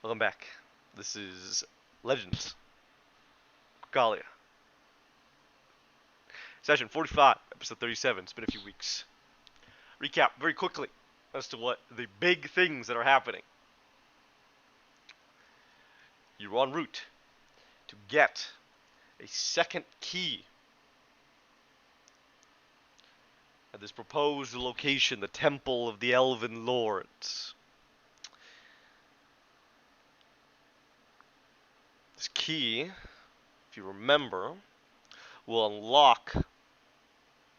Welcome back. This is Legends. Krigalia. Session 45, episode 37. It's been a few weeks. Recap very quickly as to what the big things that are happening. You're en route to get a second key at this proposed location, the Temple of the Elven Lords. This key, if you remember, will unlock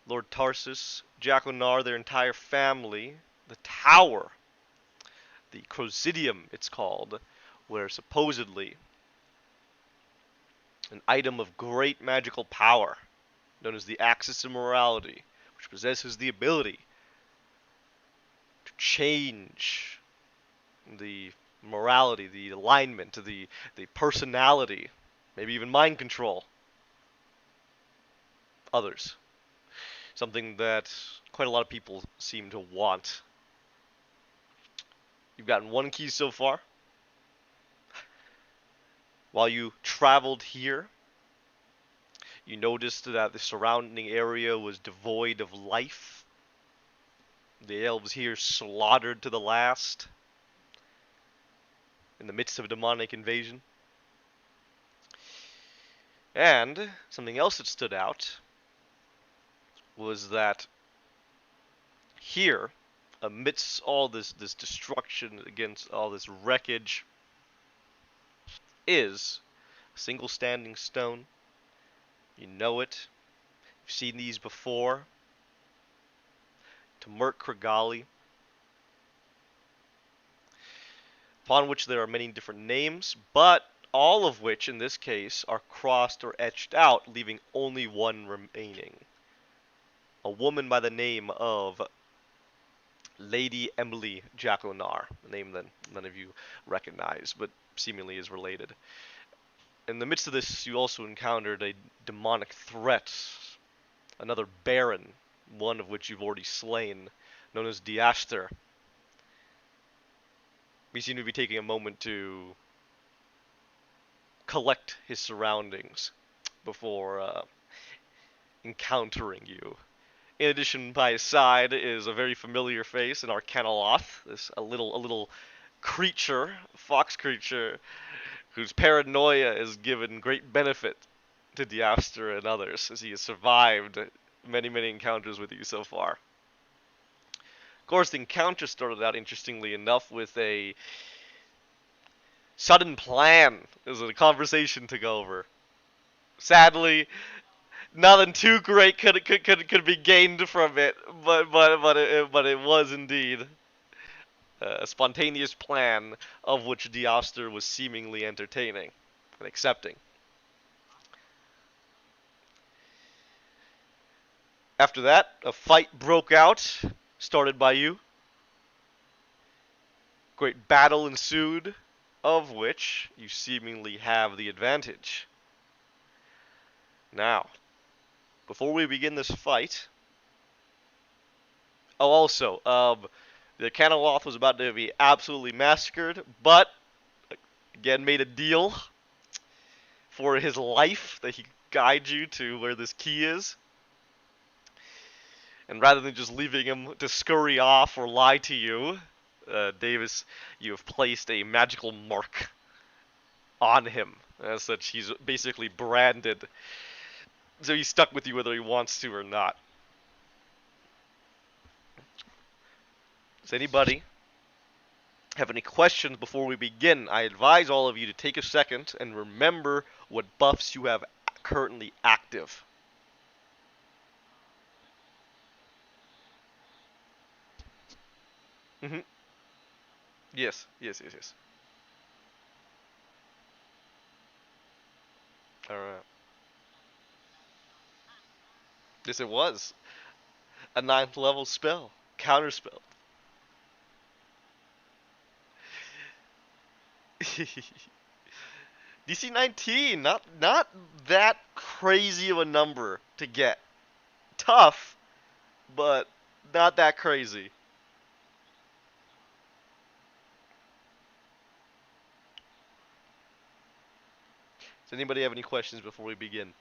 Lord Tarsus, Jaconar, their entire family, the tower, the Crosidium it's called, where supposedly an item of great magical power, known as the Axis of Morality, which possesses the ability to change the morality, the alignment, the personality, maybe even mind control others. Something that quite a lot of people seem to want. You've gotten one key so far. While you traveled here, you noticed that the surrounding area was devoid of life. The elves here slaughtered to the last in the midst of a demonic invasion. And something else that stood out was that here, amidst all this destruction, against all this wreckage, is a single standing stone. You know it. You've seen these before. To Krigalia, upon which there are many different names, but all of which, in this case, are crossed or etched out, leaving only one remaining. A woman by the name of Lady Emily Jaconar, a name that none of you recognize, but seemingly is related. In the midst of this, you also encountered a demonic threat, another baron, one of which you've already slain, known as Diaster. We seem to be taking a moment to collect his surroundings before encountering you. In addition, by his side is a very familiar face, an Arcanoloth, a little creature, fox creature, whose paranoia is given great benefit to Diaster and others, as he has survived many encounters with you so far. Of course, the encounter started out, interestingly enough, with a sudden plan. It was a conversation to go over. Sadly, nothing too great could be gained from it, but it was indeed a spontaneous plan of which Diaster was seemingly entertaining and accepting. After that, a fight broke out, started by you. Great battle ensued, of which you seemingly have the advantage. Now, before we begin this fight... Oh, also, the Canoloth was about to be absolutely massacred, but, again, made a deal for his life that he guide you to where this key is. And rather than just leaving him to scurry off or lie to you, Davis, you have placed a magical mark on him. As such, he's basically branded. So he's stuck with you whether he wants to or not. Does anybody have any questions before we begin? I advise all of you to take a second and remember what buffs you have currently active. Mm-hmm. Yes. Alright. Yes, it was. A 9th level spell. Counterspell. DC 19, not that crazy of a number to get. Tough, but not that crazy. Does anybody have any questions before we begin?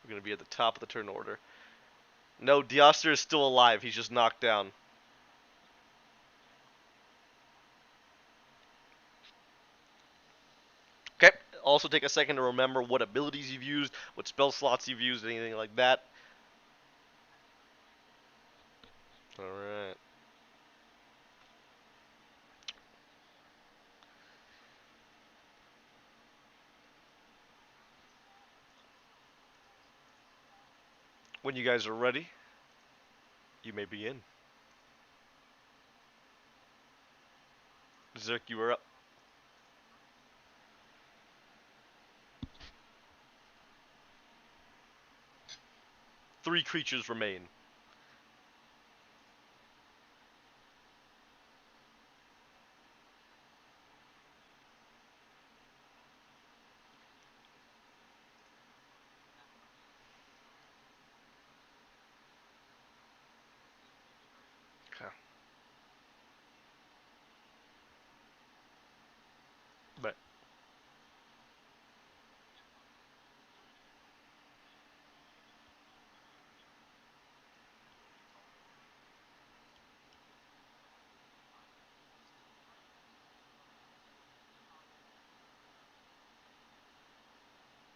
We're going to be at the top of the turn order. No, Dioster is still alive. He's just knocked down. Okay. Also take a second to remember what abilities you've used, what spell slots you've used, anything like that. Alright. When you guys are ready, you may begin. Zerk, you are up. 3 creatures remain. Okay. But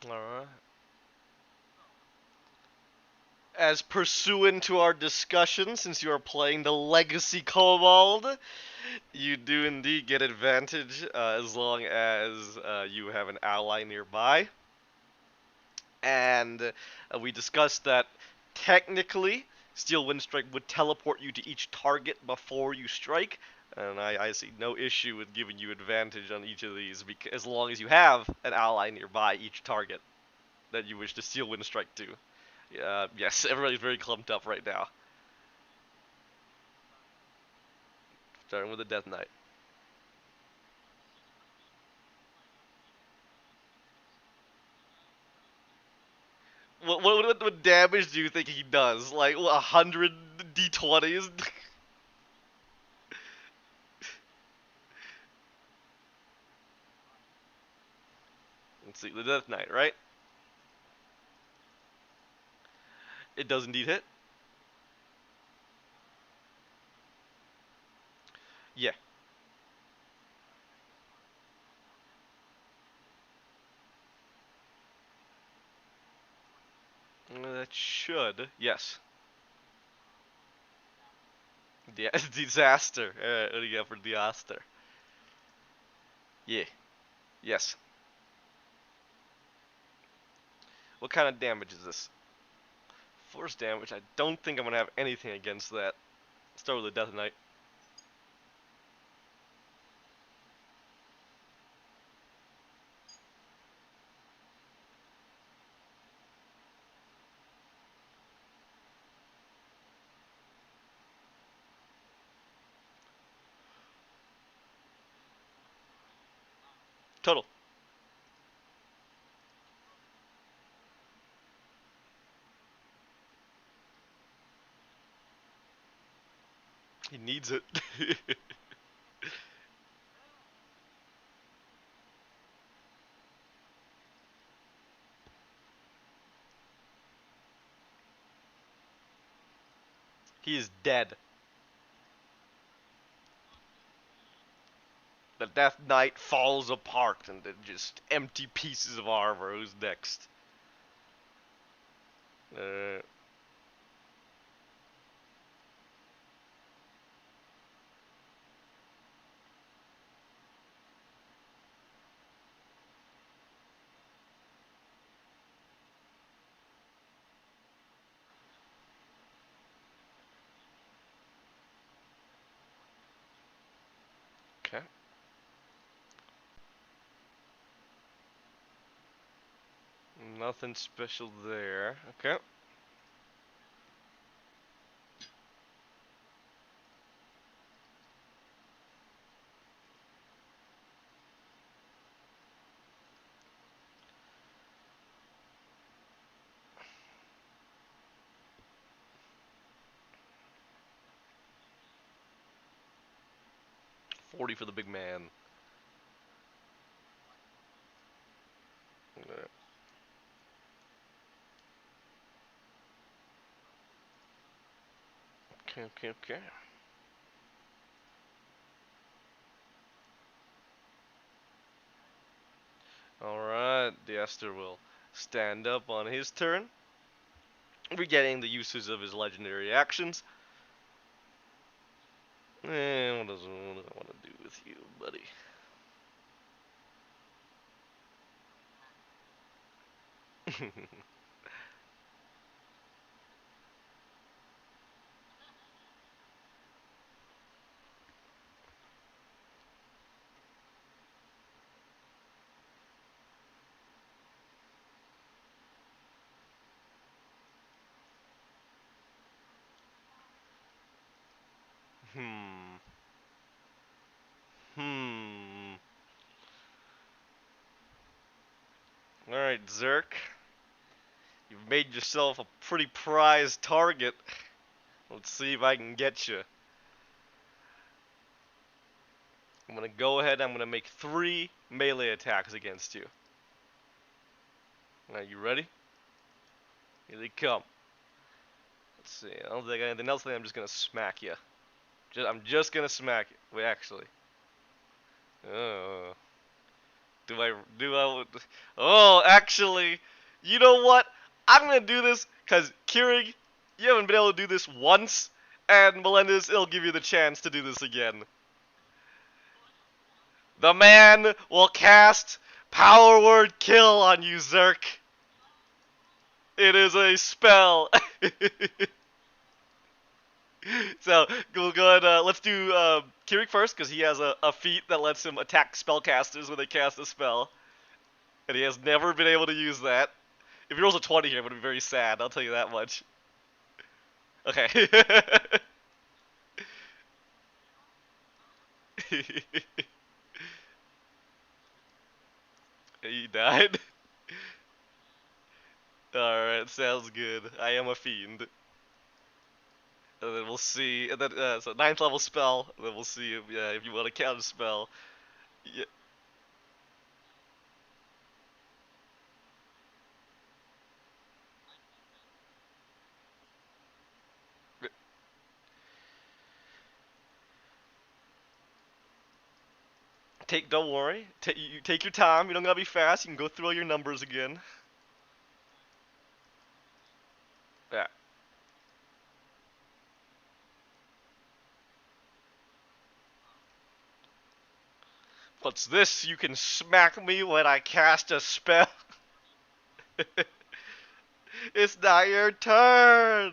alright. As pursuant to our discussion, since you are playing the Legacy Kobold, you do indeed get advantage as long as you have an ally nearby. And we discussed that technically, Steel Wind Strike would teleport you to each target before you strike. And I see no issue with giving you advantage on each of these, as long as you have an ally nearby each target that you wish to Steel Wind Strike to. Yes, everybody's very clumped up right now. Starting with the Death Knight. What damage do you think he does? Like 100 d20s? Let's see, the Death Knight, right? It does indeed hit. Yeah. That should, yes. Disaster. What do you got for disaster? Yeah. Yes. What kind of damage is this? Force damage. I don't think I'm gonna have anything against that. Start with the Death Knight. Total. He needs it. He is dead. The Death Knight falls apart and then just empty pieces of armor. Who's next? Uh, okay. Nothing special there. Okay. $40 for the big man. Okay. Alright, the Esther will stand up on his turn, regaining the uses of his legendary actions. What do I want to do with you, buddy? Hmm. Hmm. Alright, Zerk. You've made yourself a pretty prized target. Let's see if I can get you. I'm gonna go ahead. I'm gonna make 3 melee attacks against you. Are you ready? Here they come. Let's see. I don't think anything else. I'm just gonna smack you. I'm just gonna smack you. Wait, actually. Uh, do I? Oh, actually, you know what? I'm gonna do this because Keurig, you haven't been able to do this once, and Melendez, it'll give you the chance to do this again. The man will cast Power Word Kill on you, Zerk. It is a spell. So we'll go ahead. Let's do Keurig first because he has a feat that lets him attack spellcasters when they cast a spell, and he has never been able to use that. If he rolls a 20 here, I'm gonna be very sad. I'll tell you that much. Okay. He died. Alright, sounds good. I am a fiend. And then we'll see. And then, so 9th level spell. And then we'll see if you want to counter spell. Yeah. Don't worry. You take your time. You don't gotta be fast. You can go through all your numbers again. Yeah. What's this? You can smack me when I cast a spell. It's not your turn.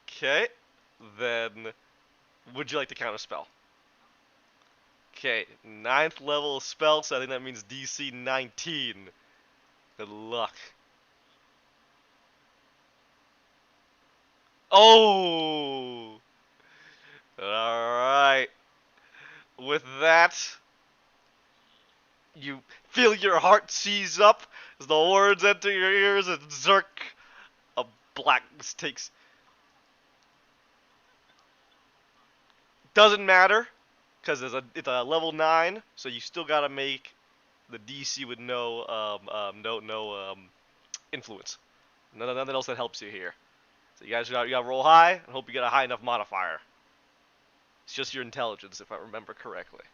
Okay. Then, would you like to counter spell? Okay, 9th level spell, so I think that means DC 19. Good luck. Oh! Alright. With that, you feel your heart seize up as the words enter your ears and Zerk, a blackness takes. Doesn't matter, because it's a level 9, so you still gotta make the DC with no influence. Nothing else that helps you here. So you gotta roll high and hope you get a high enough modifier. It's just your intelligence, if I remember correctly.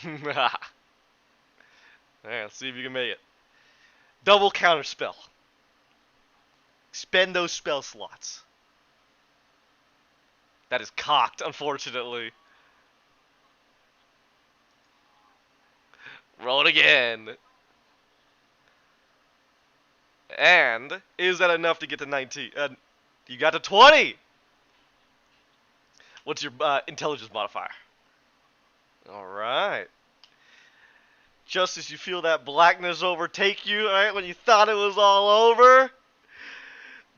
Alright, let's see if you can make it. Double counter spell. Spend those spell slots. That is cocked, unfortunately. Roll it again. And is that enough to get to 19? You got to 20. What's your intelligence modifier? All right. Just as you feel that blackness overtake you, right when you thought it was all over,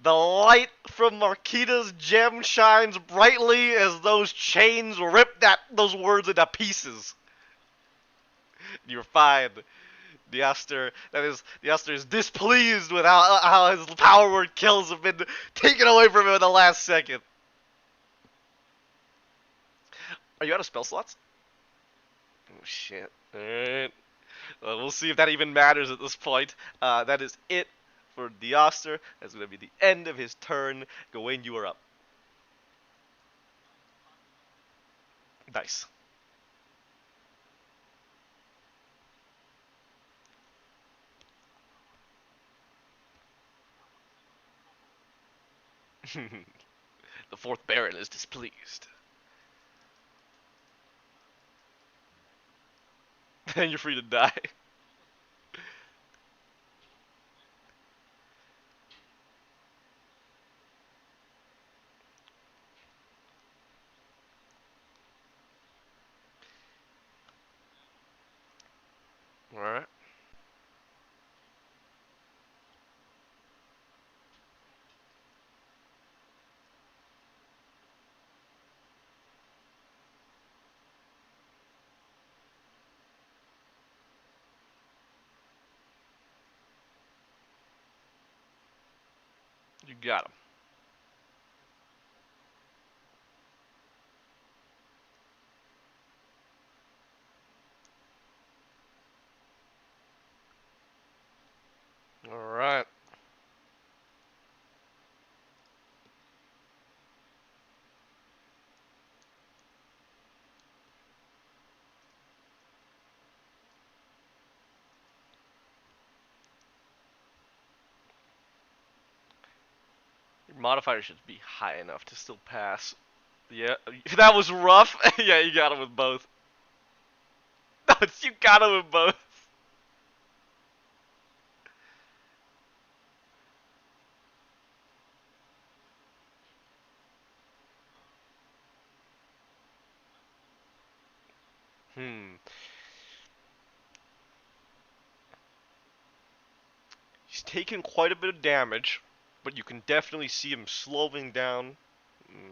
the light from Marquita's gem shines brightly as those chains rip those words into pieces. You're fine. The Aster is displeased with how his power word kills have been taken away from him in the last second. Are you out of spell slots? Oh shit. Alright. We'll see if that even matters at this point. That is it for Dioster. That's going to be the end of his turn. Gawain, you are up. Nice. The fourth Baron is displeased. And you're free to die. Alright. You got him. Alright. Your modifier should be high enough to still pass. Yeah, that was rough. Yeah, you got him with both. You got him with both. Hmm. He's taken quite a bit of damage, but you can definitely see him slowing down.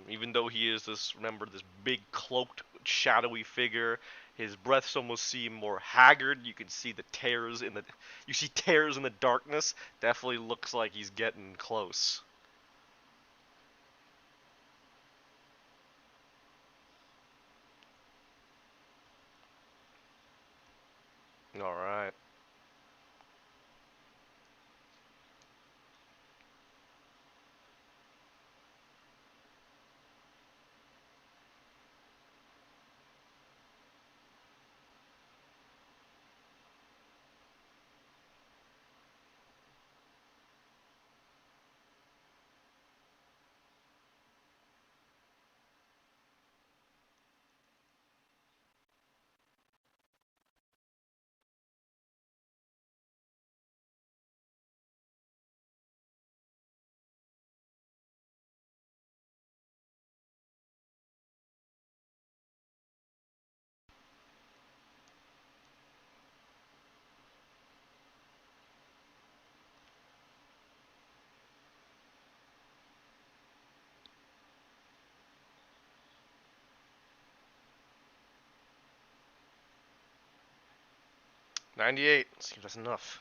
Even though he is remember, this big cloaked, shadowy figure, his breaths almost seem more haggard. You can see the you see tears in the darkness. Definitely looks like he's getting close. All right. 98. Let's see if that's enough.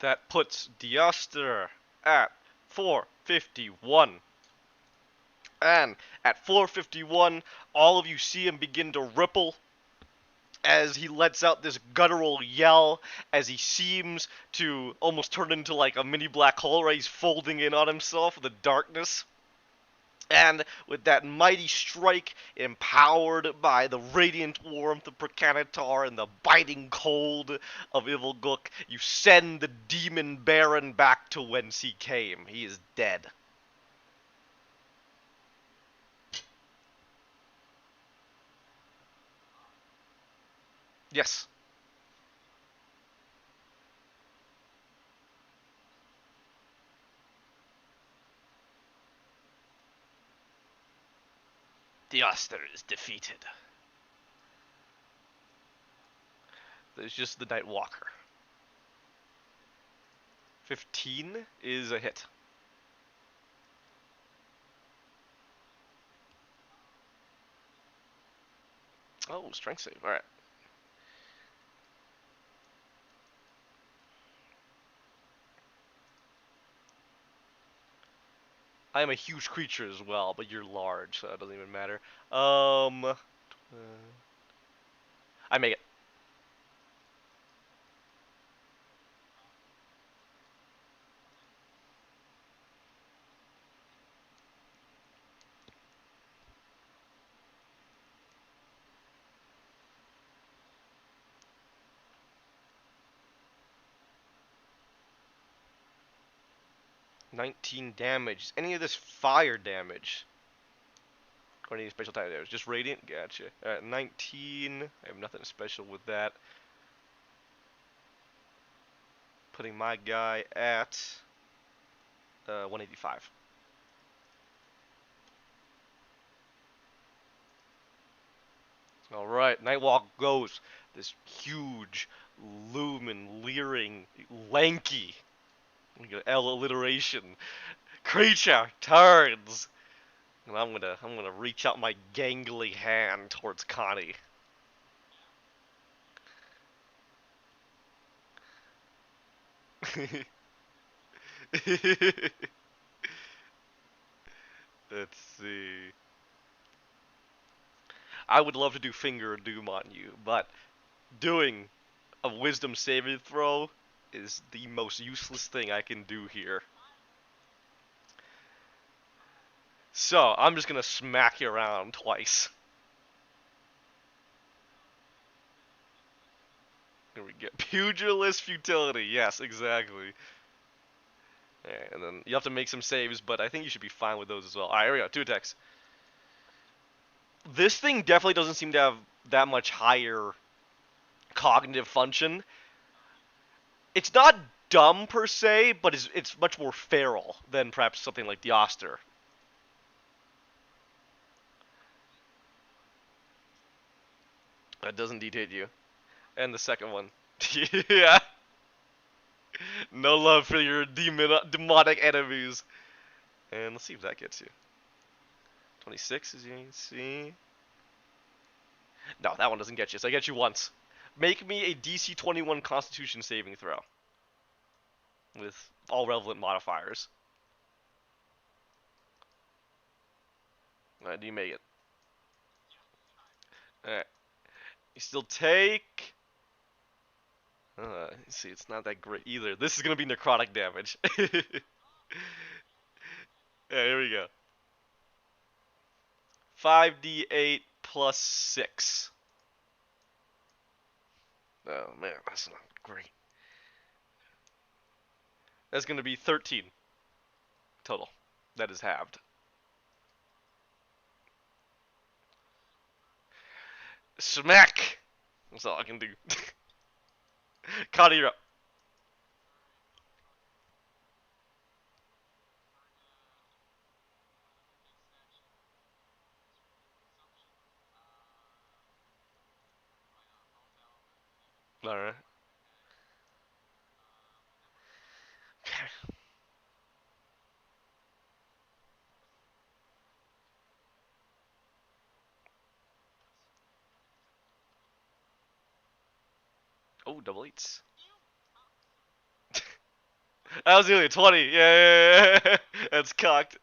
That puts Diaster at 451. And at 451, all of you see him begin to ripple as he lets out this guttural yell, as he seems to almost turn into like a mini black hole, right? He's folding in on himself with the darkness. And with that mighty strike, empowered by the radiant warmth of Prakanatar and the biting cold of Ivilguk, you send the demon baron back to whence he came. He is dead. Yes. The Oster is defeated. There's just the Night Walker. 15 is a hit. Oh, strength save. Alright. I am a huge creature as well, but you're large, so that doesn't even matter. I make it. 19 damage. Is any of this fire damage? Or any special type damage? Just radiant? Gotcha. Alright, 19. I have nothing special with that. Putting my guy at 185. Alright, Nightwalk goes. This huge, lumen, leering, lanky, alliteration creature turns. And I'm gonna reach out my gangly hand towards Connie. Let's see. I would love to do Finger of Doom on you, but doing a Wisdom saving throw is the most useless thing I can do here. So, I'm just gonna smack you around twice. Here we go. Pugilist futility. Yes, exactly. Alright, and then you have to make some saves, but I think you should be fine with those as well. Alright, here we go. 2 attacks. This thing definitely doesn't seem to have that much higher cognitive function. It's not dumb per se, but it's much more feral than perhaps something like the Oster. That does indeed hit you. And the second one. Yeah. No love for your demonic enemies. And let's see if that gets you. 26 as you can see. No, that one doesn't get you, so I get you once. Make me a DC 21 Constitution saving throw. With all relevant modifiers. Alright, do you make it? Alright. You still take... see, it's not that great either. This is gonna be necrotic damage. Yeah, here we go. 5d8 plus 6. Oh man, that's not great. That's gonna be 13 total. That is halved. Smack! That's all I can do. Connie, you're up. Alright. Oh, double eights. That was nearly a 20. Yeah. That's cocked.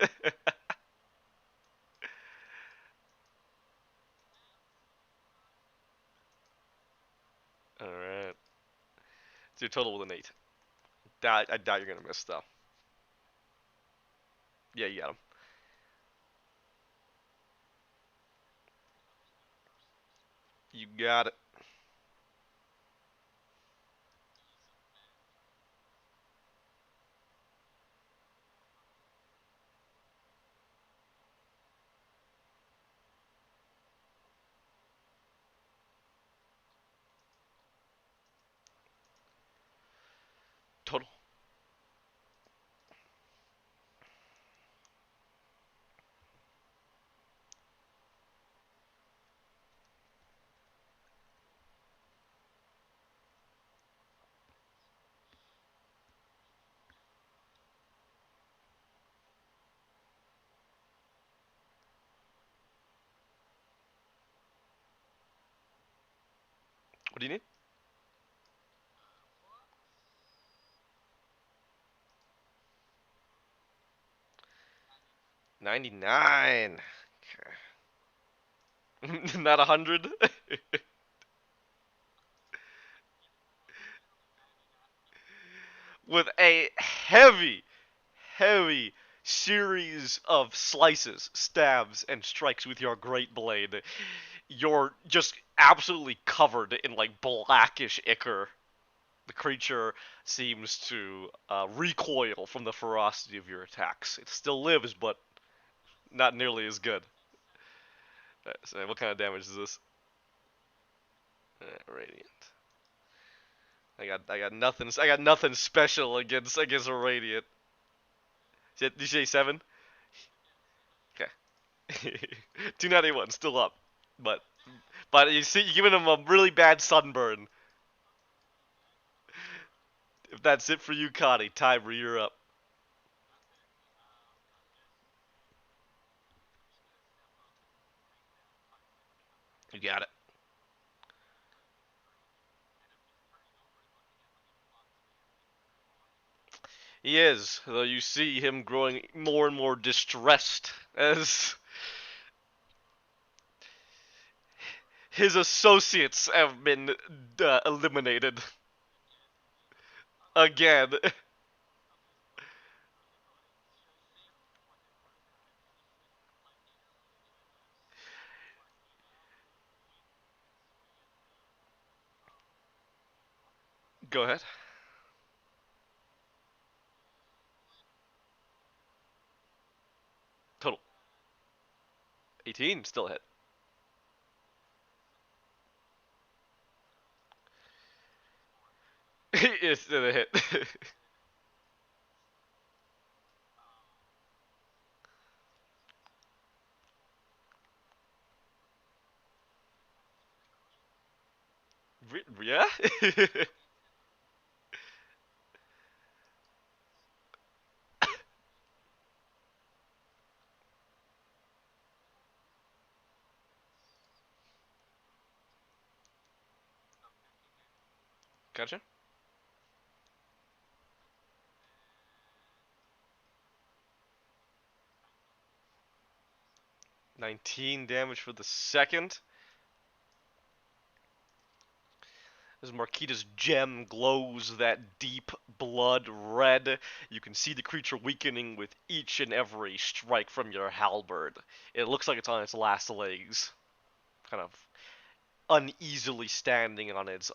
Alright. So your total with an 8. I doubt you're gonna miss though. Yeah, you got him. You got it. Total. What do you need? 99. Not 100. With a heavy series of slices, stabs, and strikes with your great blade, you're just absolutely covered in like blackish ichor. The creature seems to recoil from the ferocity of your attacks. It still lives, but not nearly as good. So what kind of damage is this? Radiant. I got nothing. I got nothing special against a radiant. Did you say 7? Okay. 291, still up, but you see, you're giving him a really bad sunburn. If that's it for you, Connie, Tiber, you're up. You got it. He is, though you see him growing more and more distressed as his associates have been eliminated again. Go ahead. Total 18, still a hit. It's still a hit. Yeah. Gotcha. 19 damage for the second. As Marquita's gem glows that deep blood red, you can see the creature weakening with each and every strike from your halberd. It looks like it's on its last legs, kind of uneasily standing on its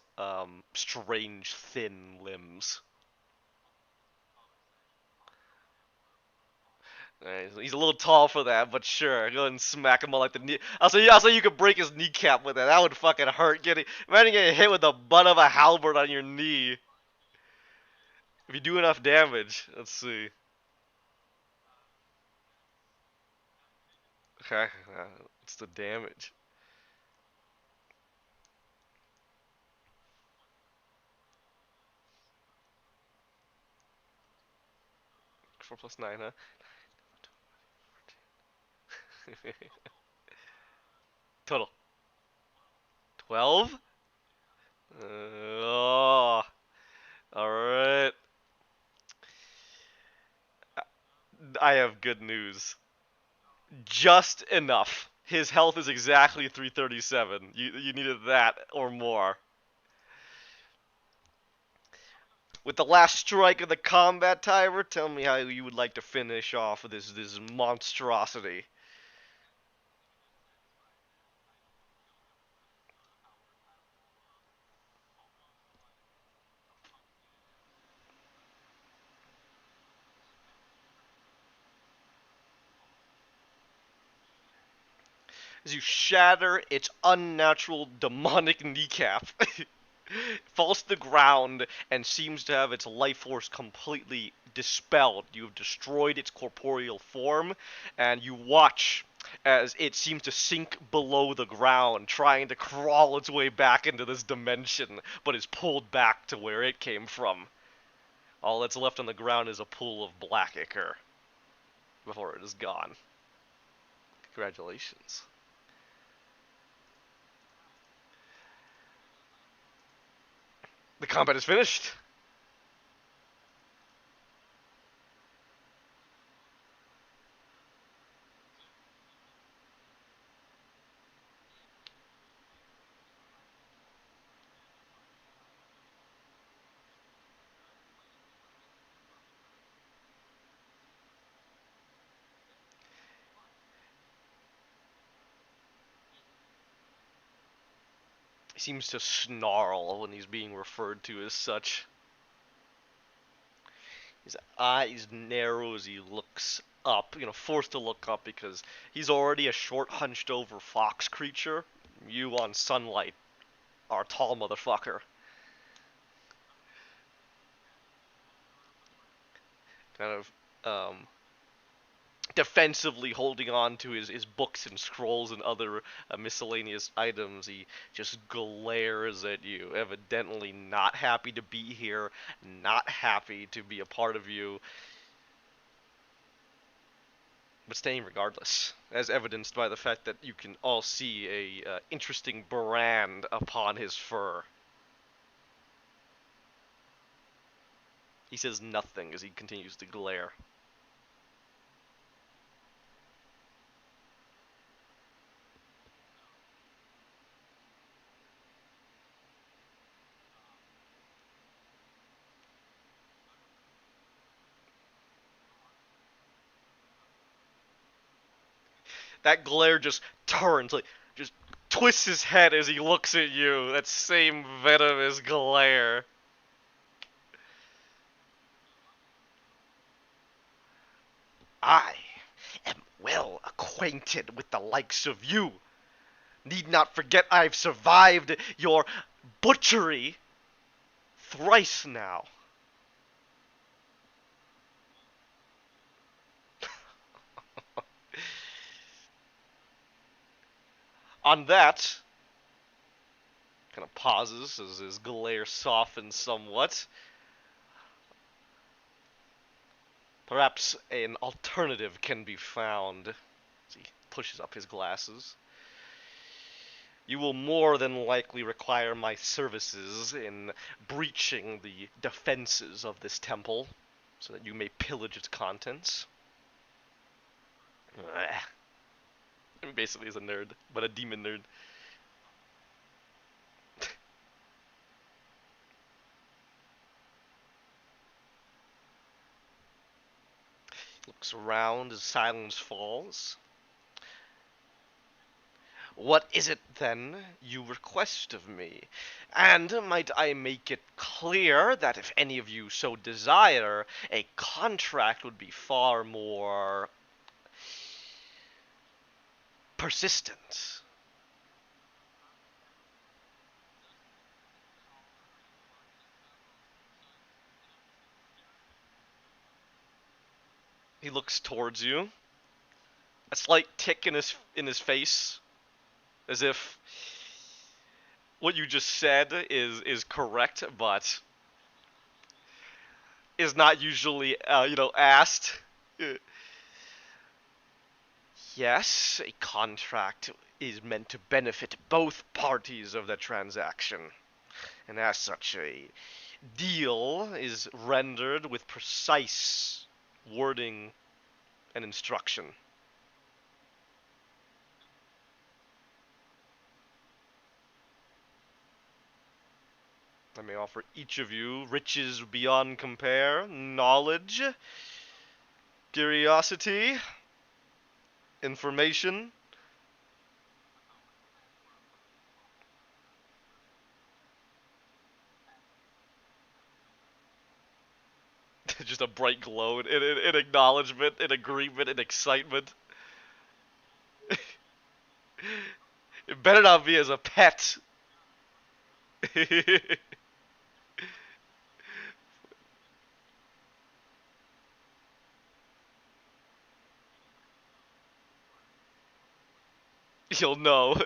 strange thin limbs. He's a little tall for that, but sure, go ahead and smack him on like the knee. Also, you could break his kneecap with that. That would fucking hurt. Imagine getting hit with the butt of a halberd on your knee. If you do enough damage, let's see. Okay, what's the damage? 4 plus 9, huh? Total 12. Oh, all right. I have good news. Just enough. His health is exactly 337. You needed that or more. With the last strike of the combat timer, tell me how you would like to finish off this monstrosity. As you shatter its unnatural demonic kneecap, falls to the ground and seems to have its life force completely dispelled. You have destroyed its corporeal form, and you watch as it seems to sink below the ground, trying to crawl its way back into this dimension, but is pulled back to where it came from. All that's left on the ground is a pool of black ichor before it is gone. Congratulations. The combat is finished. He seems to snarl when he's being referred to as such. His eyes narrow as he looks up, forced to look up because he's already a short, hunched over fox creature. You on sunlight are a tall motherfucker. Kind of defensively holding on to his books and scrolls and other miscellaneous items. He just glares at you, evidently not happy to be here, not happy to be a part of you, but staying regardless, as evidenced by the fact that you can all see a interesting brand upon his fur. He says nothing as he continues to glare. That glare just turns, like, just twists his head as he looks at you. That same venomous glare. I am well acquainted with the likes of you. Need not forget I've survived your butchery thrice now. On that, kind of pauses as his glare softens somewhat. Perhaps an alternative can be found. As he pushes up his glasses. You will more than likely require my services in breaching the defenses of this temple, so that you may pillage its contents. I mean, basically, he's a nerd, but a demon nerd. Looks around as silence falls. What is it, then, you request of me? And might I make it clear that if any of you so desire, a contract would be far more persistent. He looks towards you, a slight tick in his face, as if what you just said is correct, but is not usually asked. Yes, a contract is meant to benefit both parties of the transaction, and as such, a deal is rendered with precise wording and instruction. I may offer each of you riches beyond compare, knowledge, curiosity, information. Just a bright glow in acknowledgement, in agreement, in excitement. It better not be as a pet. You'll know.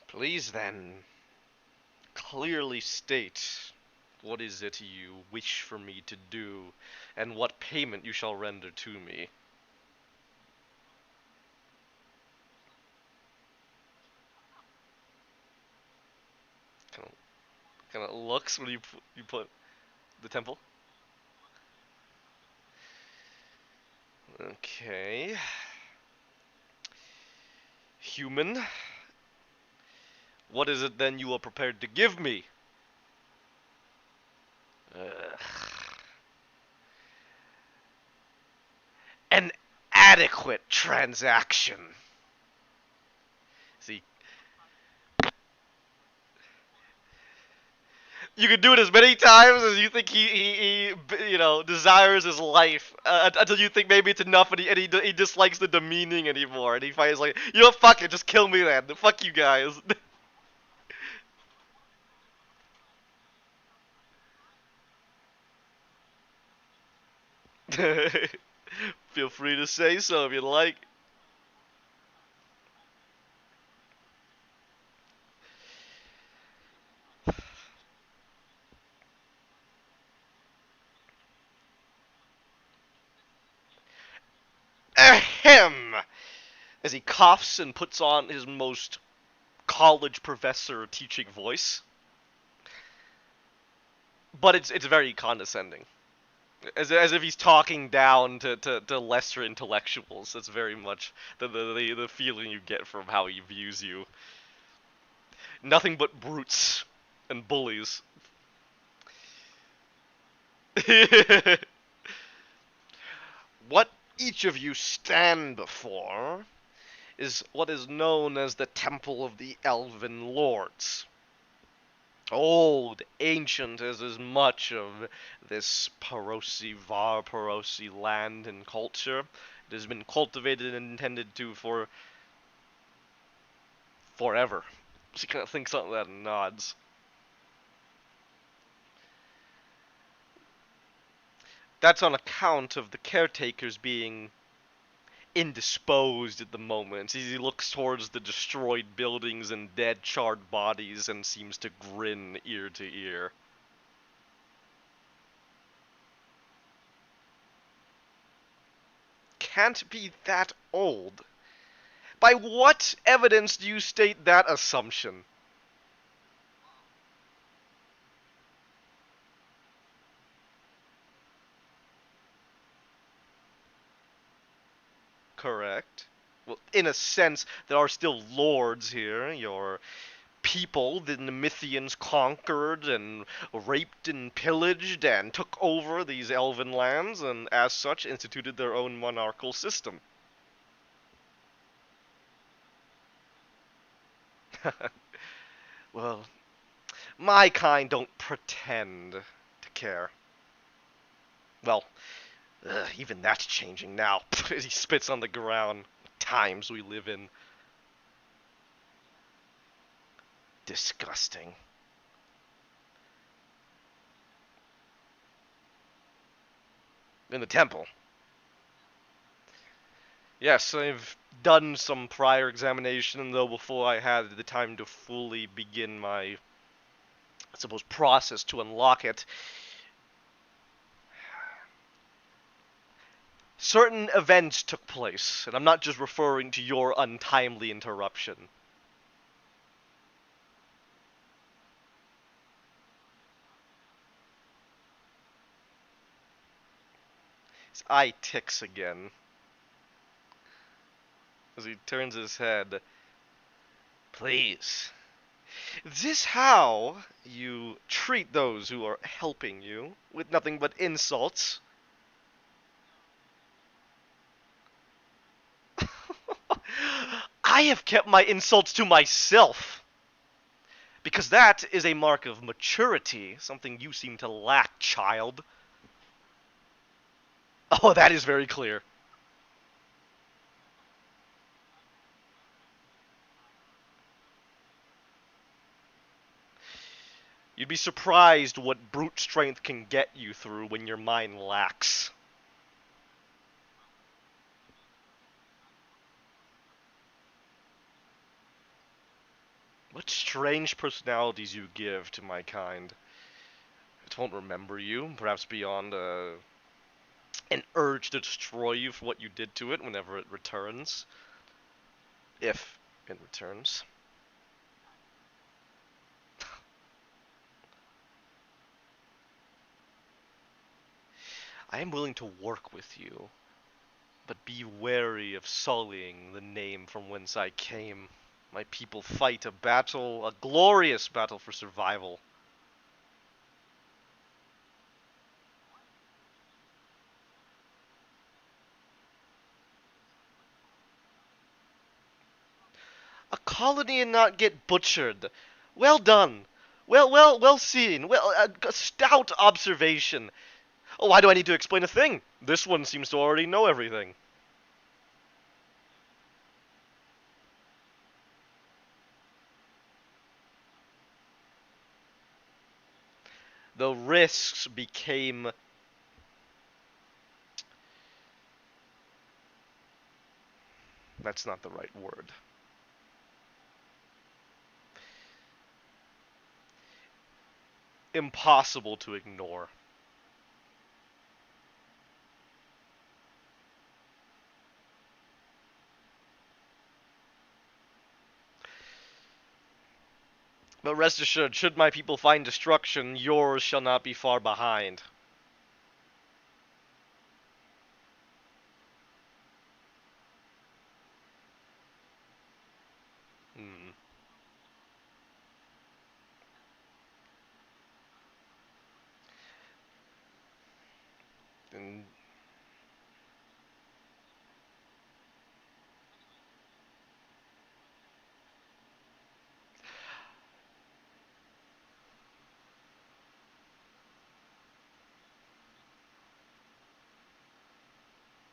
Please then, clearly state what is it you wish for me to do, and what payment you shall render to me. Kind of, kind of looks when you put the temple. Okay. Human. What is it then you are prepared to give me? Ugh. An adequate transaction. See, you can do it as many times as you think he desires his life, until you think maybe it's enough, and he dislikes the demeaning anymore, and he finds like, fuck it, just kill me then. Fuck you guys. Feel free to say so if you like. Ahem! As he coughs and puts on his most college professor teaching voice, but it's very condescending. As if he's talking down to lesser intellectuals. That's very much the feeling you get from how he views you. Nothing but brutes and bullies. What each of you stand before is what is known as the Temple of the Elven Lords. Old, ancient as much of this Parosi land and culture. It has been cultivated and intended to for forever. She kind of thinks something that and nods. That's on account of the caretakers being indisposed at the moment. He looks towards the destroyed buildings and dead, charred bodies and seems to grin ear to ear. Can't be that old. By what evidence do you state that assumption? Correct. Well, in a sense, there are still lords here. Your people, the Nemithians conquered and raped and pillaged and took over these elven lands, and as such instituted their own monarchical system. Well, my kind don't pretend to care. Well, even that's changing now. He spits on the ground. Times we live in. Disgusting. In the temple. Yes, I've done some prior examination, though before I had the time to fully begin my, I suppose, process to unlock it. Certain events took place, and I'm not just referring to your untimely interruption. His eye ticks again as he turns his head. Please. Is this how you treat those who are helping you, with nothing but insults? I have kept my insults to myself. Because that is a mark of maturity, something you seem to lack, child. Oh, that is very clear. You'd be surprised what brute strength can get you through when your mind lacks. What strange personalities you give to my kind. It won't remember you, perhaps beyond an urge to destroy you for what you did to it whenever it returns. If it returns. I am willing to work with you, but be wary of sullying the name from whence I came. My people fight a battle, a glorious battle for survival. A colony and not get butchered. Well done. Well seen. Well, a stout observation. Oh, why do I need to explain a thing? This one seems to already know everything. The risks became that's not the right word. Impossible to ignore. But rest assured, should my people find destruction, yours shall not be far behind. Hmm. And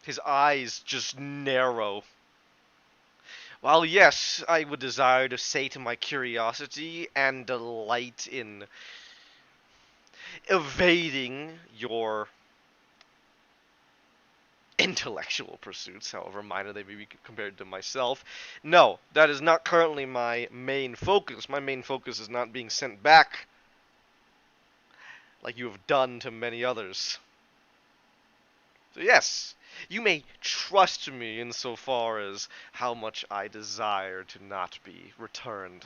his eyes just narrow. While yes, I would desire to sate my curiosity and delight in evading your intellectual pursuits, however minor they may be compared to myself. No, that is not currently my main focus. My main focus is not being sent back like you have done to many others. So yes, you may trust me insofar as how much I desire to not be returned.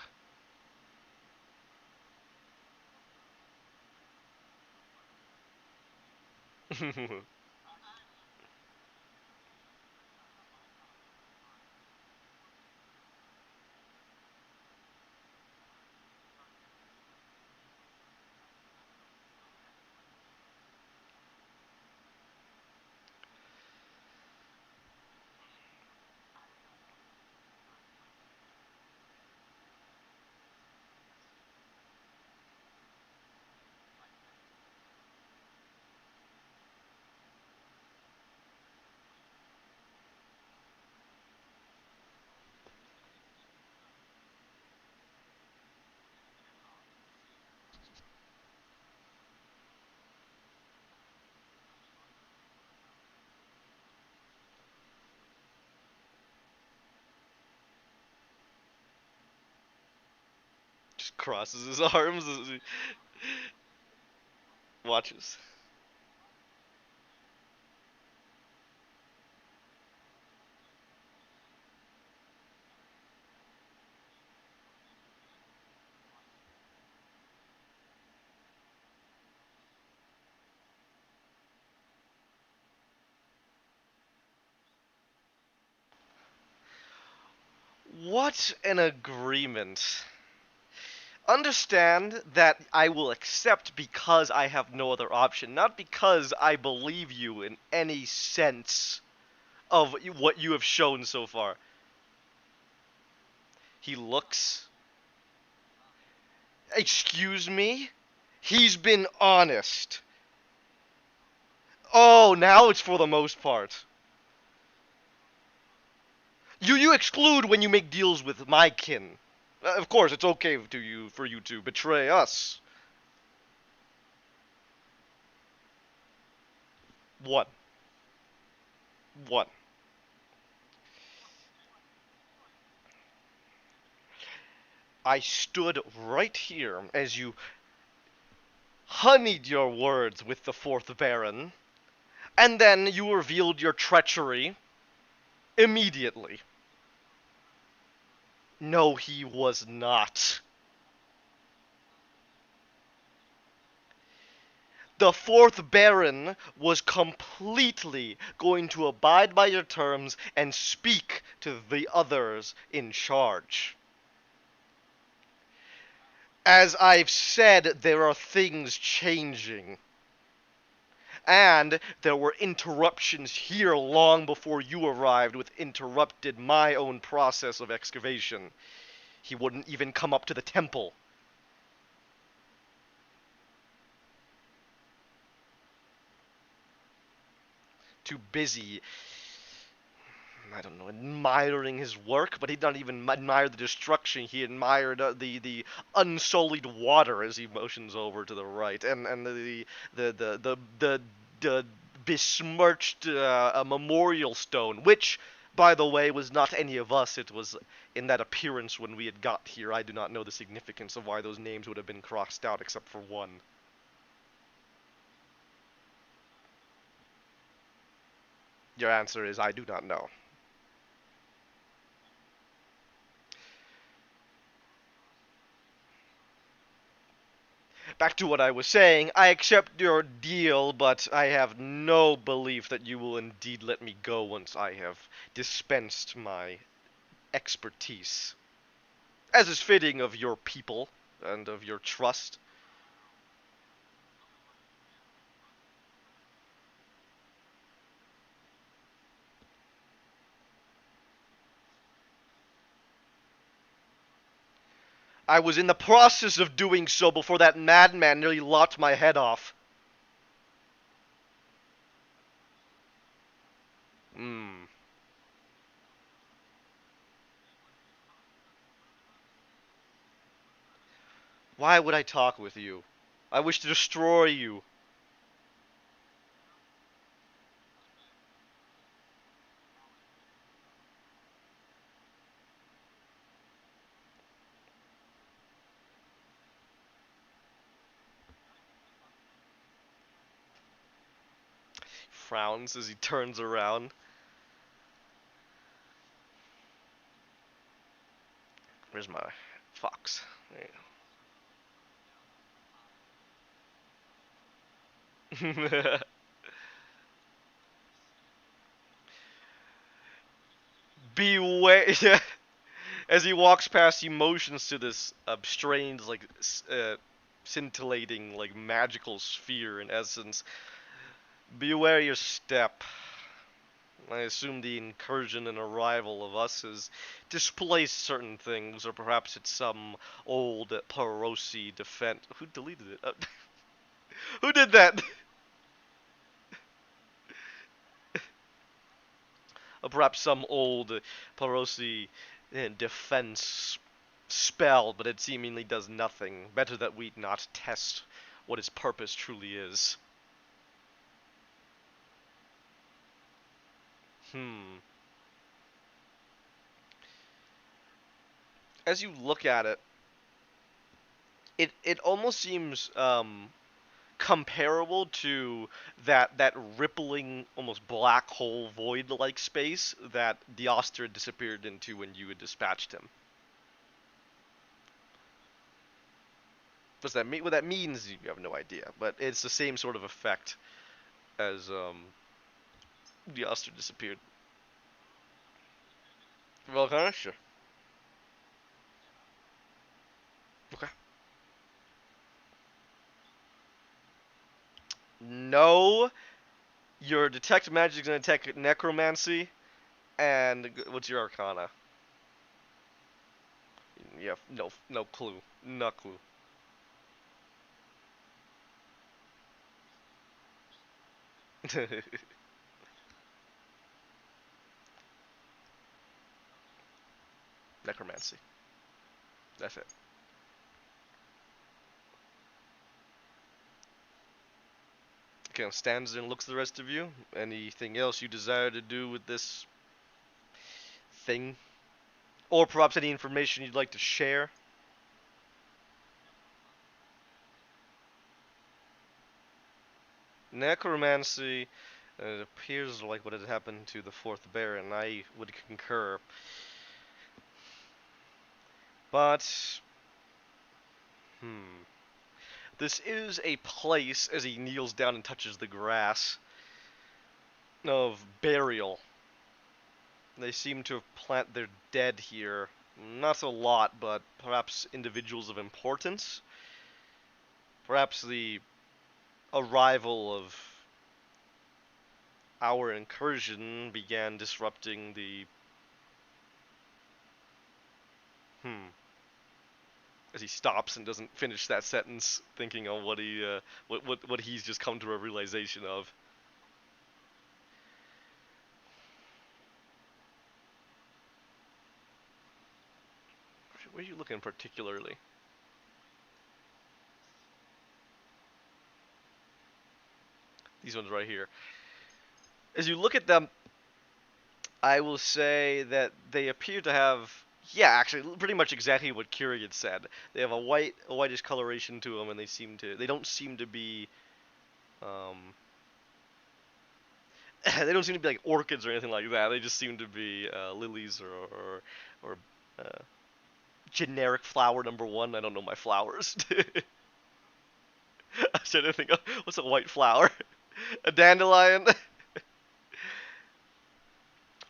Just crosses his arms as he watches. What an agreement. Understand that I will accept because I have no other option, not because I believe you in any sense of what you have shown so far. He looks. Excuse me? He's been honest. Oh, now it's for the most part. You exclude when you make deals with my kin. Of course, it's okay for you to betray us. One. One. I stood right here as you honeyed your words with the fourth Baron, and then you revealed your treachery immediately. No, he was not. The fourth Baron was completely going to abide by your terms and speak to the others in charge. As I've said, there are things changing. And there were interruptions here long before you arrived, which interrupted my own process of excavation. He wouldn't even come up to the temple. Too busy, I don't know, admiring his work, but he didn't even admire the destruction. He admired the unsullied water as he motions over to the right, and the besmirched a memorial stone, which, by the way, was not any of us. It was in that appearance when we had got here. I do not know the significance of why those names would have been crossed out, except for one. Your answer is I do not know. Back to what I was saying, I accept your deal, but I have no belief that you will indeed let me go once I have dispensed my expertise. As is fitting of your people and of your trust. I was in the process of doing so before that madman nearly lopped my head off. Hmm. Why would I talk with you? I wish to destroy you. Frowns as he turns around. Where's my fox? There. Beware. As he walks past, he motions to this strange, like, scintillating, like, magical sphere, in essence. Beware your step. I assume the incursion and arrival of us has displaced certain things, or perhaps it's some old Perosi defense. Who deleted it? Who did that? Or perhaps some old Perosi defense spell, but it seemingly does nothing. Better that we not test what its purpose truly is. Hmm. As you look at it, it almost seems comparable to that rippling, almost black hole void-like space that Dioster disappeared into when you had dispatched him. Does that mean what that means? You have no idea, but it's the same sort of effect as Dioster disappeared. Well, sure. Okay. No, your detect magic is gonna detect necromancy, and what's your arcana? You have no clue, no clue. Necromancy. That's it. Kind of stands there and looks at the rest of you. Anything else you desire to do with this thing? Or perhaps any information you'd like to share? Necromancy, it appears like what had happened to the fourth Baron. I would concur. But, hmm. This is a place, as he kneels down and touches the grass, of burial. They seem to have planted their dead here Not a lot, but perhaps individuals of importance. Perhaps the arrival of our incursion began disrupting the hmm. As he stops and doesn't finish that sentence, thinking on what he what he's just come to a realization of. Where are you looking particularly? These ones right here. As you look at them, I will say that they appear to have, yeah, actually, pretty much exactly what Kiri had said. They have a whitish coloration to them, and they don't seem to be, um, they don't seem to be like orchids or anything like that. They just seem to be lilies or generic flower number one. I don't know my flowers. I was trying to think of what's a white flower? A dandelion.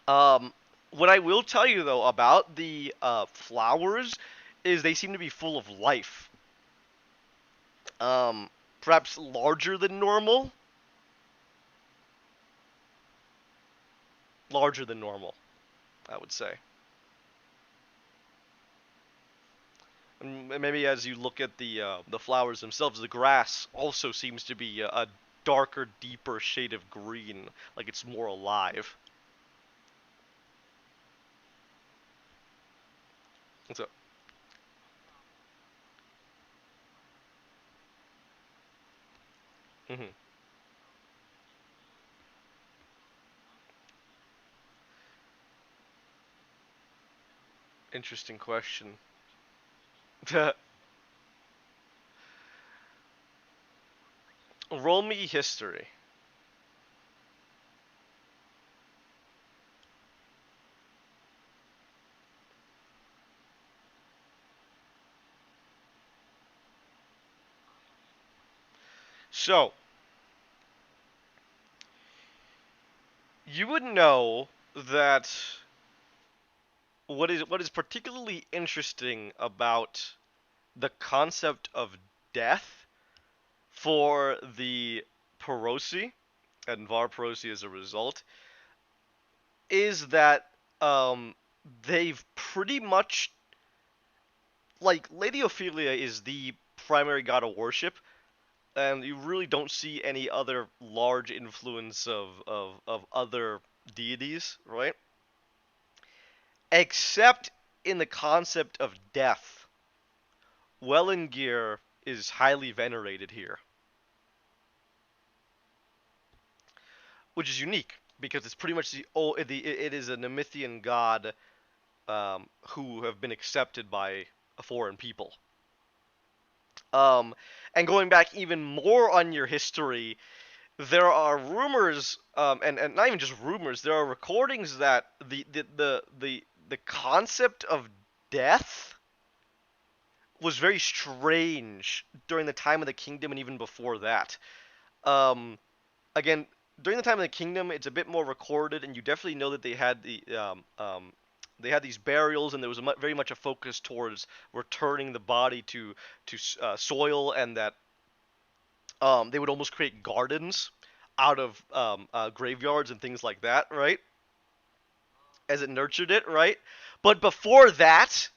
Um, what I will tell you though about the flowers is they seem to be full of life. Um, Perhaps larger than normal. Larger than normal, I would say. And maybe as you look at the flowers themselves, the grass also seems to be a darker, deeper shade of green, like it's more alive. So, mhm. Interesting question. Roll me history. So, you would know that what is particularly interesting about the concept of death for the Perosi and Var Perosi as a result is that um, they've pretty much, like, Lady Ophelia is the primary god of worship, and you really don't see any other large influence of other deities, right? Except in the concept of death. Welengir is highly venerated here, which is unique because it's pretty much it is a Nemithian god who have been accepted by a foreign people. Um, and going back even more on your history, there are rumors, and not even just rumors. There are recordings that the concept of death was very strange during the time of the kingdom and even before that. Um, Again, during the time of the kingdom, it's a bit more recorded, and you definitely know that they had these burials, and there was very much a focus towards returning the body to soil, and that they would almost create gardens out of graveyards and things like that, right? As it nurtured it, right? But before that,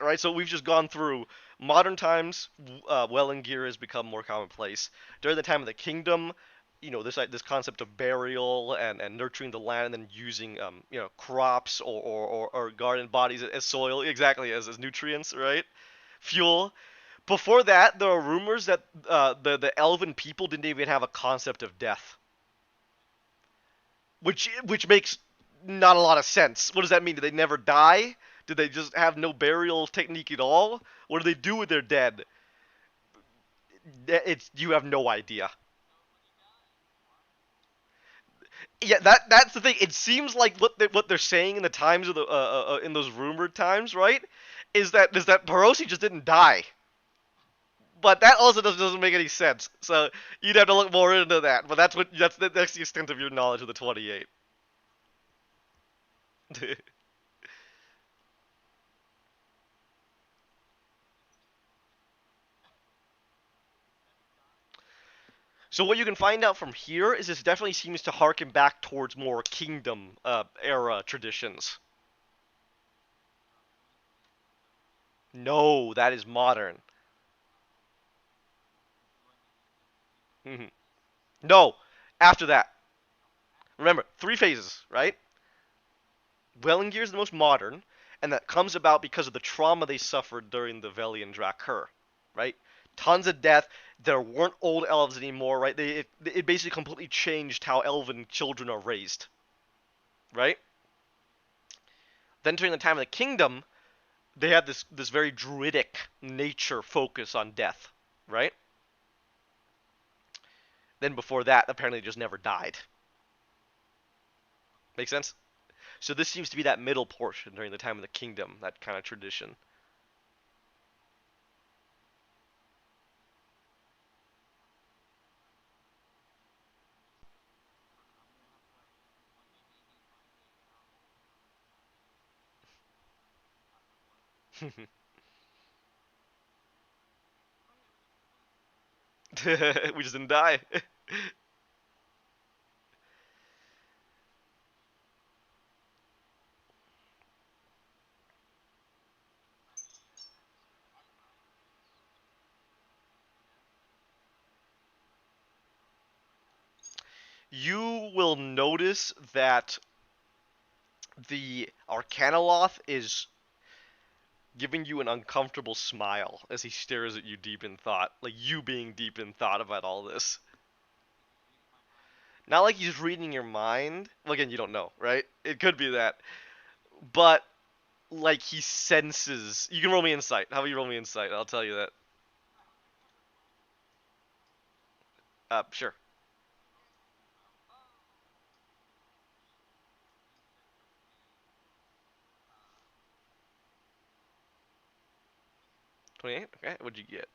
right? So we've just gone through modern times. Welling gear has become more commonplace. During the time of the kingdom, this concept of burial and nurturing the land and then using crops or garden bodies as soil, exactly, as nutrients, right? Fuel. Before that, there are rumors that the elven people didn't even have a concept of death, which makes not a lot of sense. What does that mean? Did they never die? Did they just have no burial technique at all? What do they do with their dead? It's you have no idea. Yeah, that's the thing. It seems like what they're saying in the times of the in those rumored times, right? Is that Perosi just didn't die? But that also doesn't make any sense. So you'd have to look more into that. But that's the extent of your knowledge of the 28. So what you can find out from here is this definitely seems to harken back towards more kingdom era traditions. No, that is modern. Mhm. No, after that. Remember, three phases, right? Wellingear is the most modern, and that comes about because of the trauma they suffered during the Velian Drakkar, right? Tons of death. There weren't old elves anymore, right? It basically completely changed how elven children are raised, right? Then during the time of the kingdom, they had this very druidic nature focus on death, right? Then before that, apparently they just never died. Make sense? So this seems to be that middle portion during the time of the kingdom, that kind of tradition. We just didn't die. You will notice that the Arcanoloth is giving you an uncomfortable smile as he stares at you deep in thought, like you being deep in thought about all this. Not like he's reading your mind. Well, again, you don't know, right? It could be that, but like he senses. You can roll me insight. How about you roll me insight? I'll tell you that. Sure. 28. Okay. What'd you get?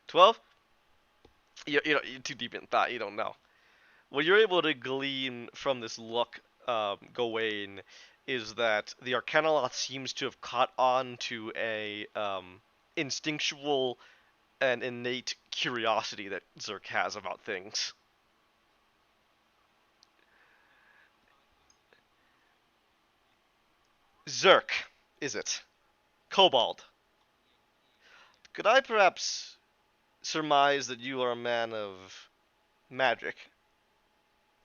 12. You're too deep in thought. You don't know. What you're able to glean from this look, Gawain, is that the Arcanoloth seems to have caught on to a instinctual and innate curiosity that Zerk has about things. Zerk, is it? Kobold. Could I perhaps surmise that you are a man of magic,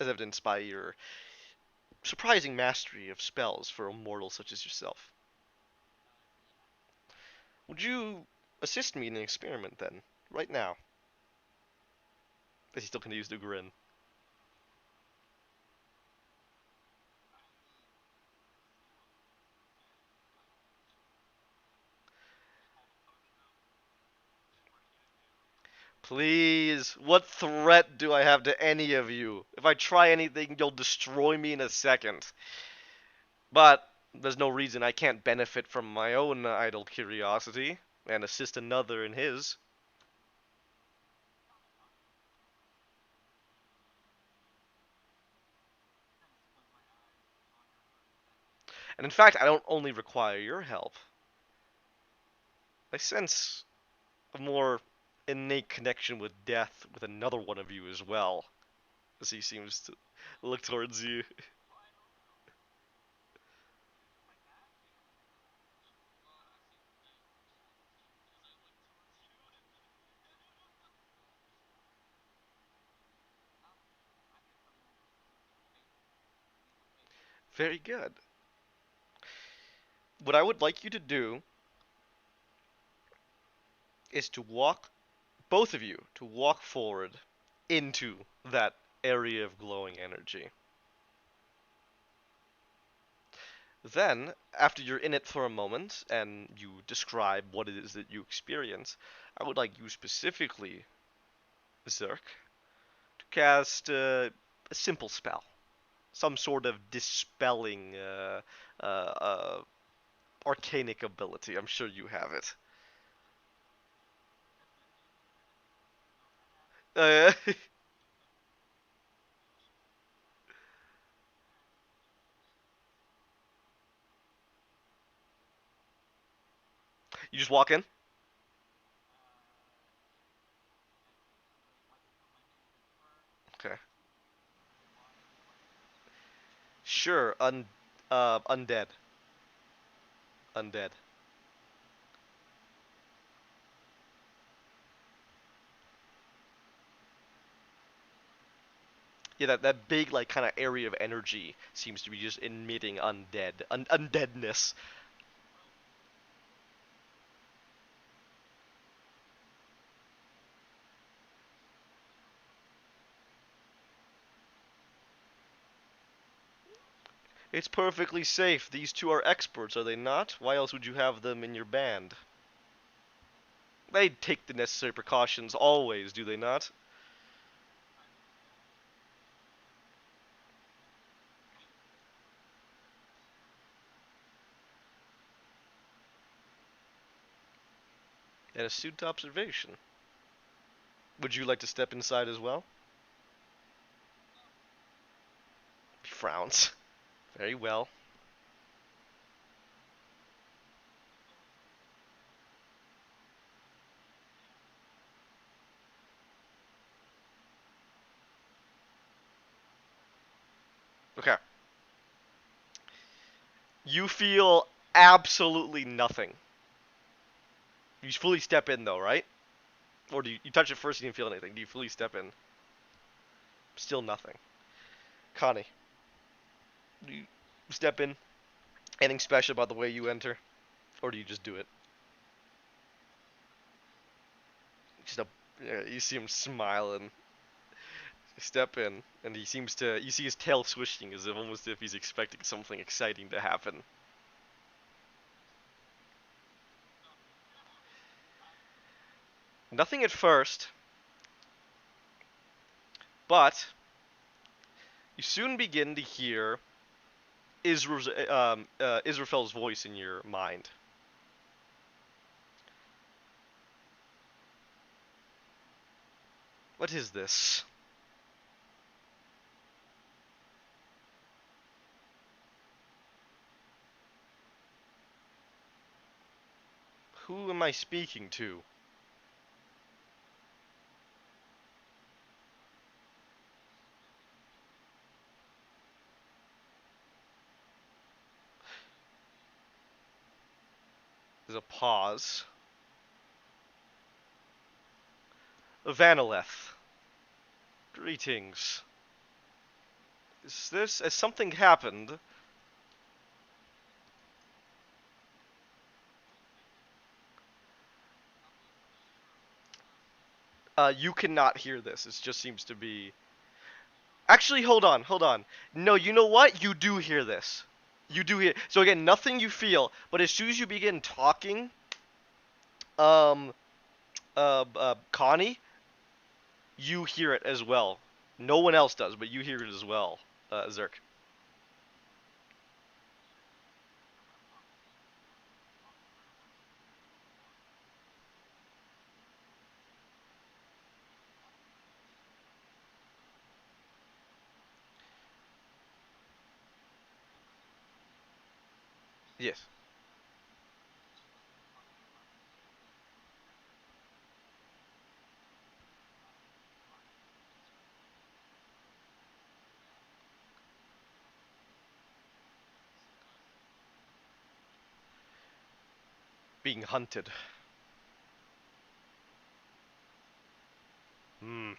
as evidenced by your surprising mastery of spells for a mortal such as yourself? Would you assist me in an experiment then, right now? As he still continues to grin. Please, what threat do I have to any of you? If I try anything, you'll destroy me in a second. But there's no reason I can't benefit from my own idle curiosity and assist another in his. And in fact, I don't only require your help. I sense a more innate connection with death with another one of you as well, as he seems to look towards you. Very good. What I would like you to do is to walk, both of you, to walk forward into that area of glowing energy. Then, after you're in it for a moment and you describe what it is that you experience, I would like you specifically, Zerk, to cast a simple spell. Some sort of dispelling uh, uh, arcanic ability. I'm sure you have it. You just walk in? Sure, undead. Undead. Yeah, that big like kind of area of energy seems to be just emitting undeadness. It's perfectly safe. These two are experts, are they not? Why else would you have them in your band? They take the necessary precautions always, do they not? An astute observation. Would you like to step inside as well? He frowns. Very well. Okay. You feel absolutely nothing. You fully step in though, right? Or do you touch it first and you didn't feel anything? Do you fully step in? Still nothing. Connie, do you step in? Anything special about the way you enter? Or do you just do it? Just a, yeah, you see him smiling. Step in, and he seems to. You see his tail swishing as if almost if he's expecting something exciting to happen. Nothing at first, but you soon begin to hear Israfel's voice in your mind. What is this? Who am I speaking to? There's a pause. Vanileth. Greetings. Has something happened? You cannot hear this. It just seems to be. Actually, hold on, hold on. No, you know what? You do hear this. You do hear. So again, nothing you feel, but as soon as you begin talking, um, Connie, you hear it as well. No one else does, but you hear it as well, Zerk. Yes. Being hunted. Hmm.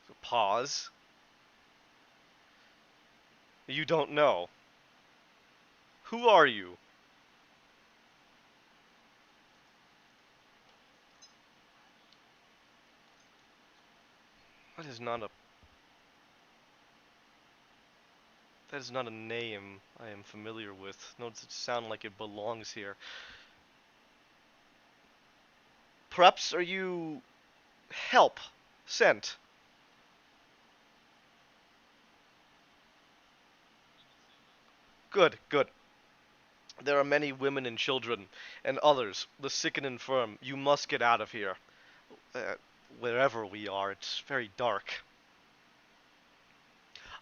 So pause. You don't know. Who are you? That is not a. That is not a name I am familiar with. No, does it sound like it belongs here? Perhaps are you help sent? Good, good. There are many women and children, and others, the sick and infirm. You must get out of here. Uh, Wherever we are, it's very dark.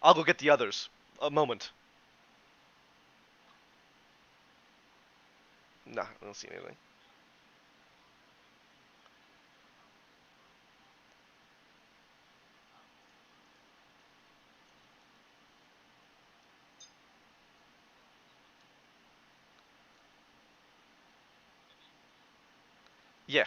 I'll go get the others. A moment. Nah, I don't see anything. Yeah.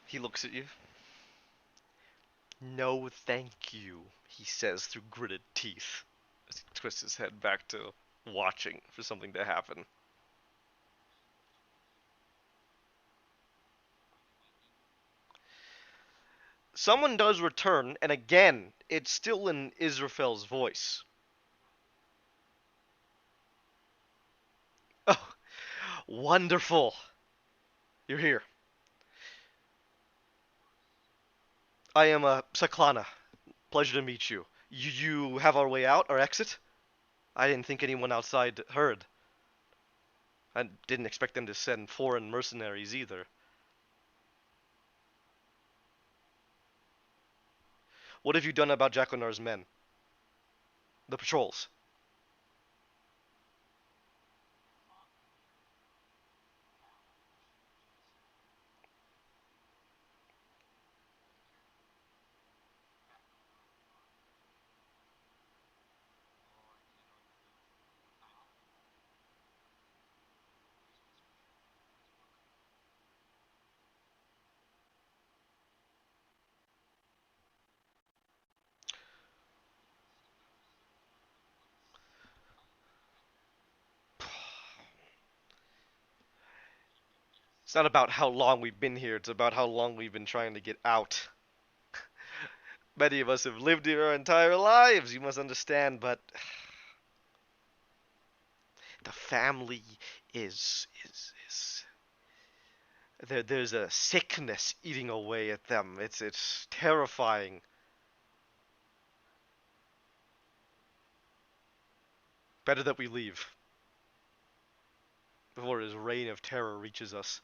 He looks at you. No, thank you, he says through gritted teeth as he twists his head back to watching for something to happen. Someone does return, and again, it's still in Israfel's voice. Oh, wonderful. You're here. I am Saklana. Pleasure to meet you. You have our way out, our exit? I didn't think anyone outside heard. I didn't expect them to send foreign mercenaries either. What have you done about Jaconar's men? The patrols? It's not about how long we've been here, it's about how long we've been trying to get out. Many of us have lived here our entire lives, you must understand, but the family is there's a sickness eating away at them. It's terrifying. Better that we leave before his reign of terror reaches us.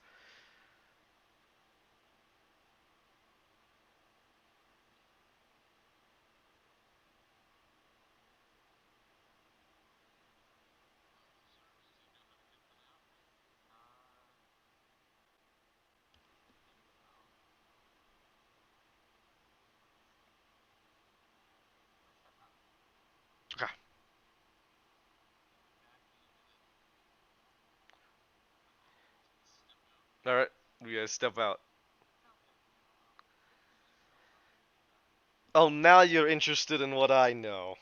Okay. Alright, we gotta step out. Oh, now you're interested in what I know.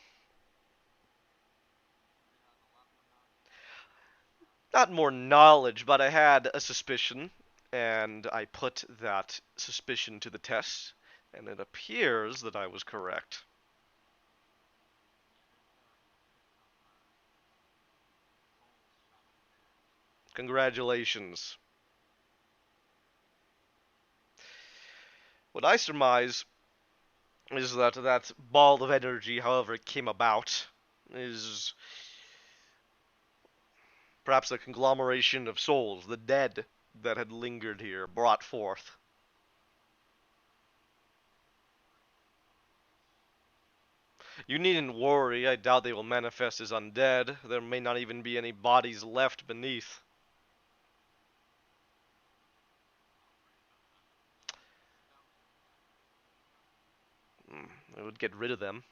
Not more knowledge, but I had a suspicion, and I put that suspicion to the test, and it appears that I was correct. Congratulations. What I surmise is that that ball of energy, however it came about, is perhaps a conglomeration of souls, the dead that had lingered here, brought forth. You needn't worry, I doubt they will manifest as undead. There may not even be any bodies left beneath. It would get rid of them.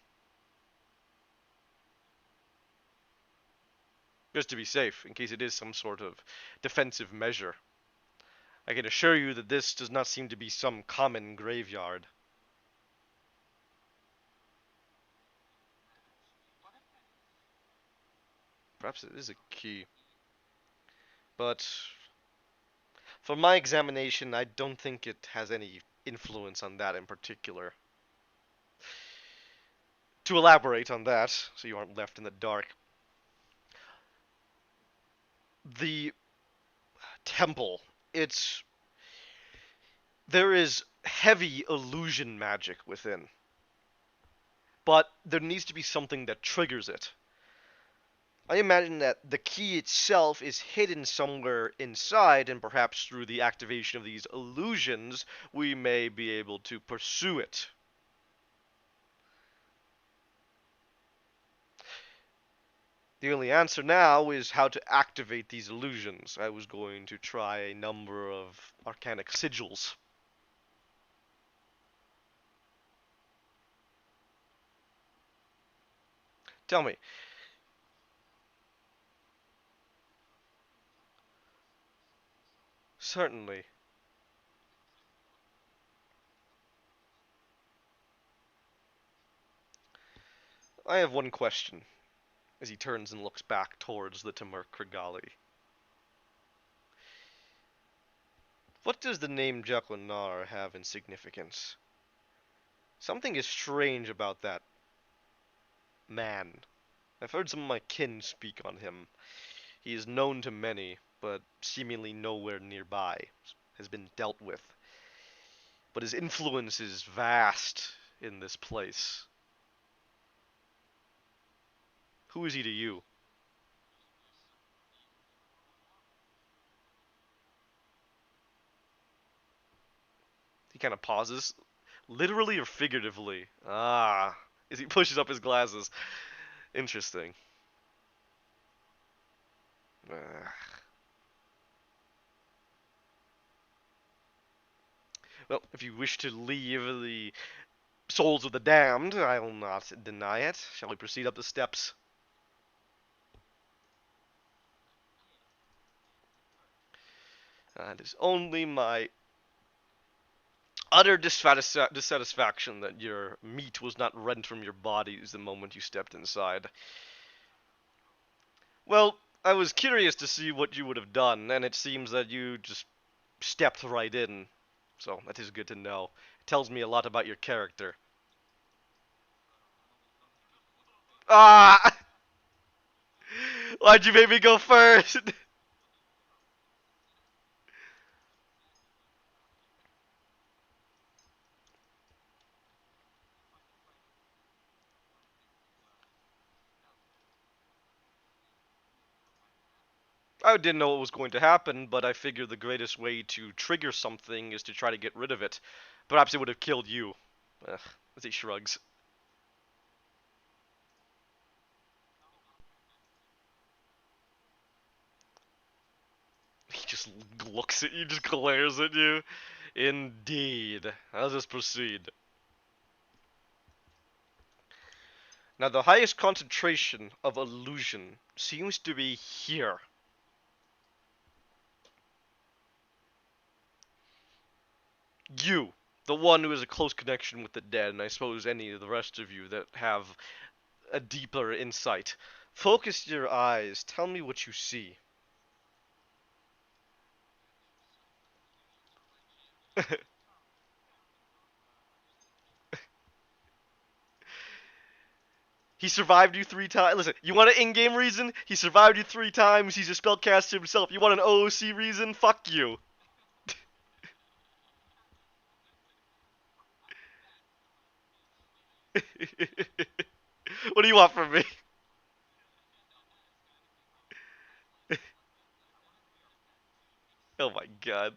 Just to be safe, in case it is some sort of defensive measure. I can assure you that this does not seem to be some common graveyard. Perhaps it is a key. But from my examination, I don't think it has any influence on that in particular. To elaborate on that, so you aren't left in the dark, the temple, it's there is heavy illusion magic within, but there needs to be something that triggers it. I imagine that the key itself is hidden somewhere inside, and perhaps through the activation of these illusions, we may be able to pursue it. The only answer now is how to activate these illusions. I was going to try a number of arcanic sigils. Tell me. Certainly. I have one question, as he turns and looks back towards the Tamur Krigali. What does the name Jaquenar have in significance? Something is strange about that man. I've heard some of my kin speak on him. He is known to many, but seemingly nowhere nearby has been dealt with. But his influence is vast in this place. Who is he to you? He kind of pauses. Literally or figuratively? Ah. As he pushes up his glasses. Interesting. Ah. Well, if you wish to leave the souls of the damned, I will not deny it. Shall we proceed up the steps? It is only my utter dissatisfaction that your meat was not rent from your bodies the moment you stepped inside. Well, I was curious to see what you would have done, and it seems that you just stepped right in. So that is good to know. It tells me a lot about your character. Ah! Why'd you make me go first? I didn't know what was going to happen, but I figured the greatest way to trigger something is to try to get rid of it. Perhaps it would have killed you. Ugh, as he shrugs. He just looks at you, just glares at you. Indeed. I'll just proceed. Now, the highest concentration of illusion seems to be here. You, the one who has a close connection with the dead, and I suppose any of the rest of you that have a deeper insight. Focus your eyes. Tell me what you see. He survived you 3 times. Listen, you want an in-game reason? He survived you 3 times. He's a spellcaster himself. You want an OOC reason? Fuck you. What do you want from me? Oh my god.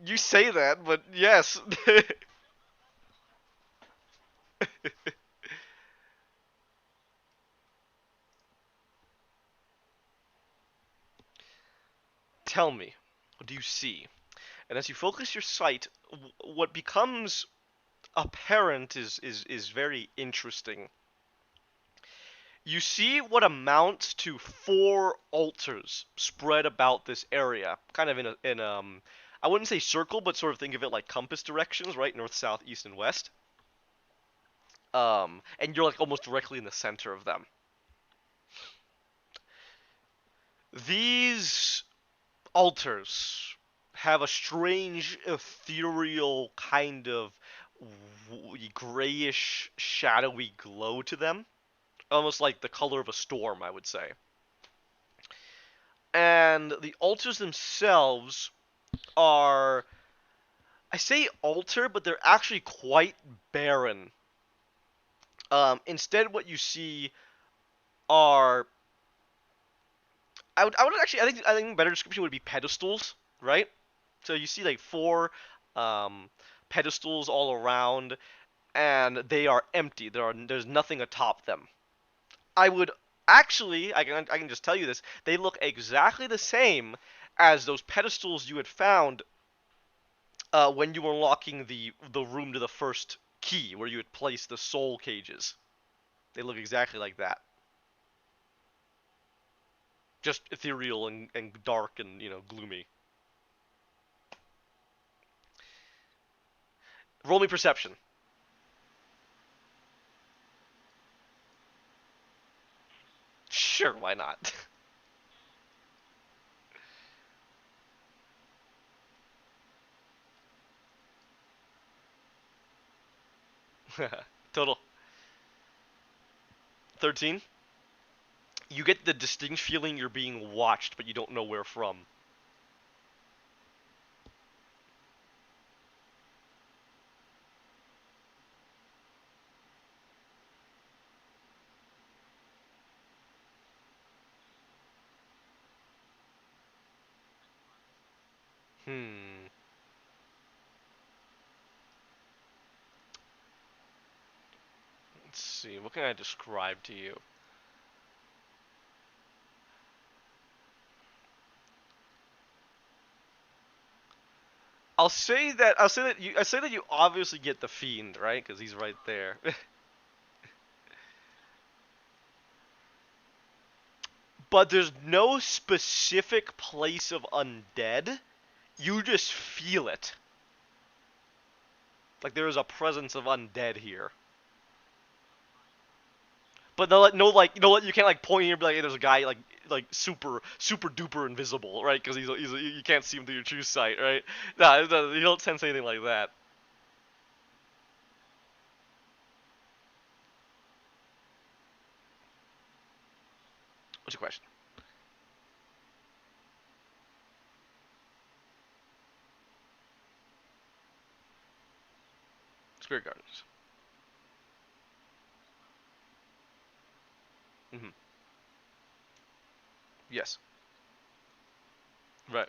You say that, but yes. Tell me, what do you see? And as you focus your sight, what becomes apparent is very interesting. You see what amounts to 4 altars spread about this area, kind of I wouldn't say circle, but sort of think of it like compass directions, right? North, south, east, and west. And you're like almost directly in the center of them. These altars have a strange, ethereal kind of grayish, shadowy glow to them, almost like the color of a storm, I would say. And the altars themselves are, I say altar, but they're actually quite barren. Instead, what you see are I would actually I think a better description would be pedestals, right? So you see like four um, pedestals all around, and they are empty. There's nothing atop them. I would actually I can just tell you this. They look exactly the same as those pedestals you had found when you were unlocking the room to the first key, where you had placed the soul cages. They look exactly like that. Just ethereal and dark and gloomy. Roll me perception. Sure, why not? Total 13. You get the distinct feeling you're being watched, but you don't know where from. Hmm. Let's see. What can I describe to you? I'll say that you obviously get the fiend, right? Because he's right there. But there's no specific place of undead. You just feel it. Like there is a presence of undead here. But no, like you can't like point here and be like, hey, there's a guy like super duper invisible, right? Because he's you can't see him through your true sight, right? Nah, you don't sense anything like that. What's your question? Spirit gardens. Hmm. Yes. Right.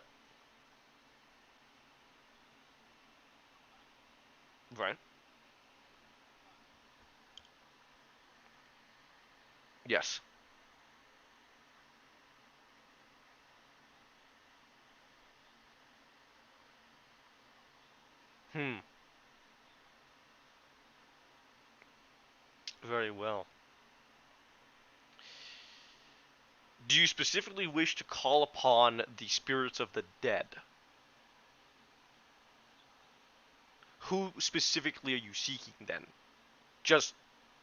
Right. Yes. Hmm. Very well. Do you specifically wish to call upon the spirits of the dead? Who specifically are you seeking then? Just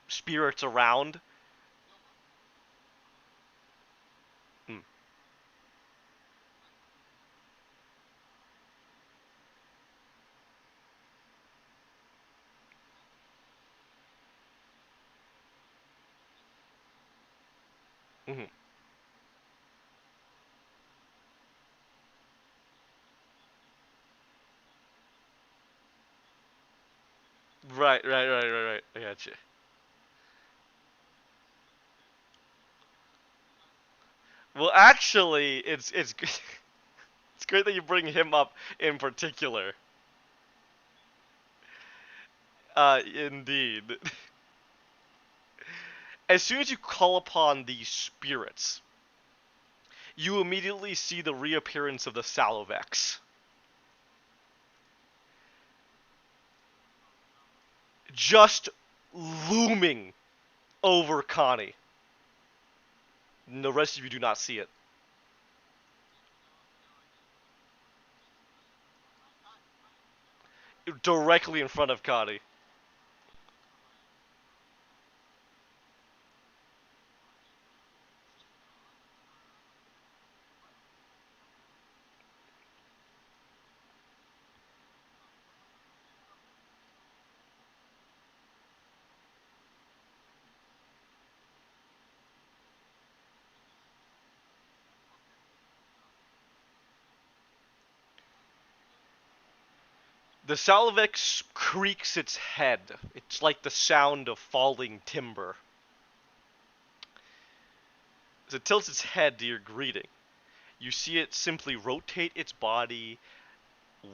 spirits around? Hmm. Hmm. Right. I gotcha. Well, actually, it's it's great that you bring him up in particular. Indeed. As soon as you call upon these spirits, you immediately see the reappearance of the Salovex, just looming over Connie. And the rest of you do not see it. Directly in front of Connie. The Salvex creaks its head. It's like the sound of falling timber. As it tilts its head to your greeting, you see it simply rotate its body,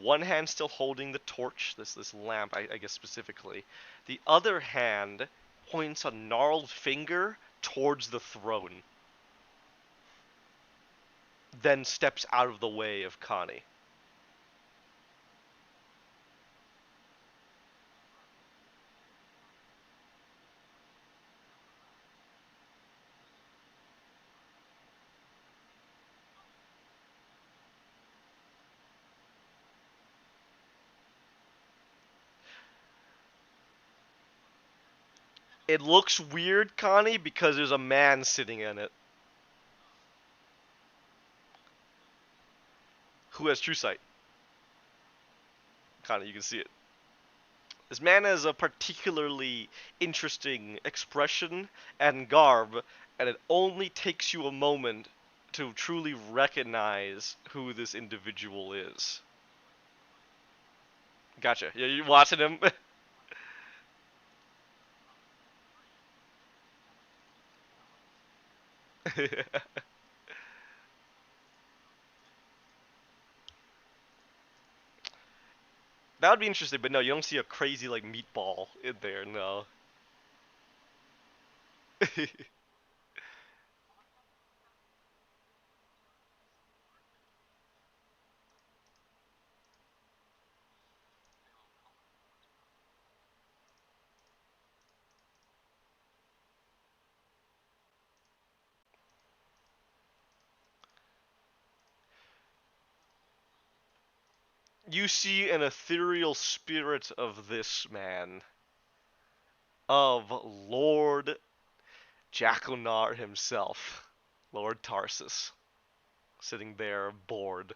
one hand still holding the torch, this lamp, I guess specifically. The other hand points a gnarled finger towards the throne, then steps out of the way of Connie. It looks weird, Connie, because there's a man sitting in it who has true sight. Connie, you can see it. This man has a particularly interesting expression and garb, and it only takes you a moment to truly recognize who this individual is. Gotcha. Yeah, you watching him? That would be interesting, but no, you don't see a crazy like meatball in there, no. You see an ethereal spirit of this man, of Lord Jaconar himself, Lord Tarsus, sitting there bored.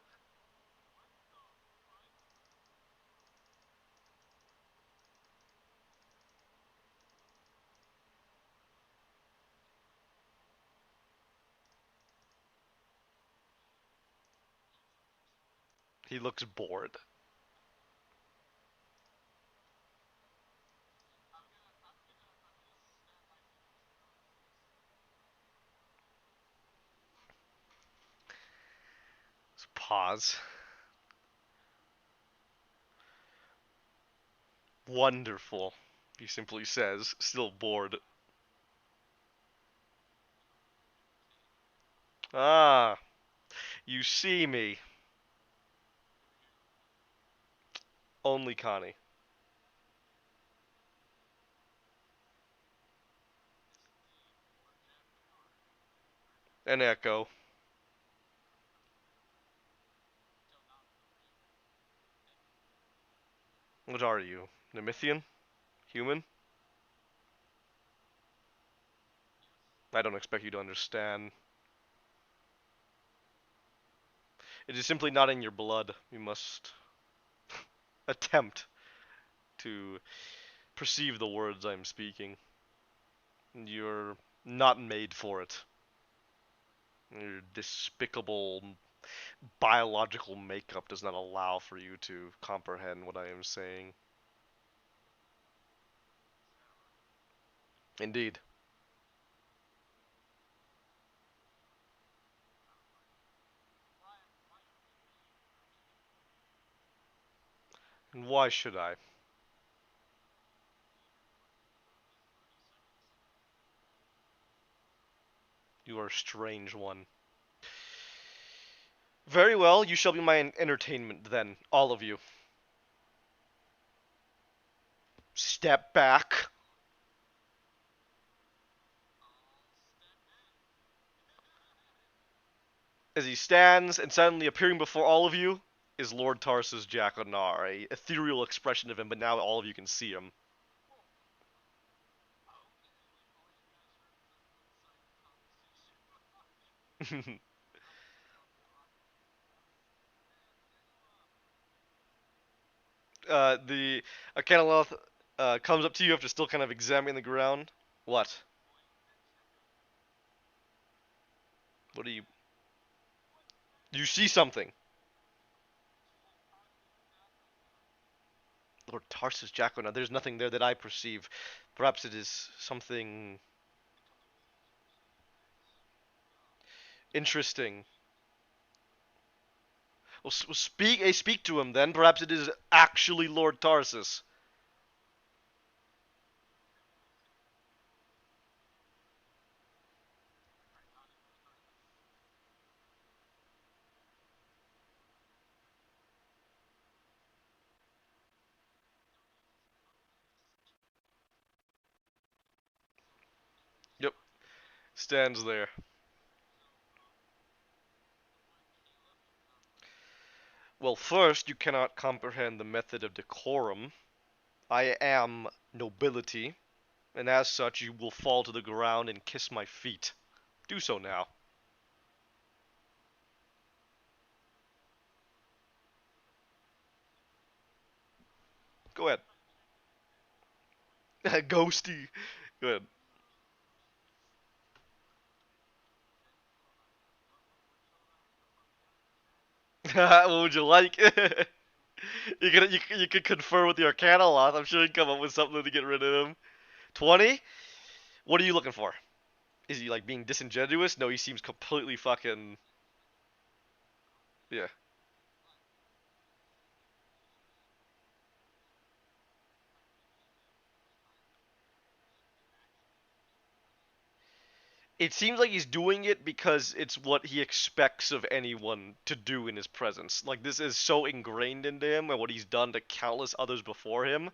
He looks bored. Pause. Wonderful, he simply says, still bored. Ah, you see me. Only Connie. An echo. What are you? Nemithian? Human? I don't expect you to understand. It is simply not in your blood. You must attempt to perceive the words I'm speaking. You're not made for it. Your despicable biological makeup does not allow for you to comprehend what I am saying. Indeed. And why should I? You are a strange one. Very well, you shall be my entertainment then, all of you. Step back. As he stands and suddenly appearing before all of you is Lord Tarsus Jaconar, a ethereal expression of him, but now all of you can see him. The Akanaloth comes up to you after still kind of examining the ground. What? What do you... You see something. Lord Tarsus Jacko. Now, there's nothing there that I perceive. Perhaps it is something interesting. Well, speak to him then. Perhaps it is actually Lord Tarsus. Yep, stands there. Well, first, you cannot comprehend the method of decorum. I am nobility, and as such, you will fall to the ground and kiss my feet. Do so now. Go ahead. Ghosty. Go ahead. What would you like? You could confer with your Arcana. I'm sure he'd come up with something to get rid of him. 20? What are you looking for? Is he like being disingenuous? No, he seems completely fucking yeah. It seems like he's doing it because it's what he expects of anyone to do in his presence. Like this is so ingrained into him and what he's done to countless others before him.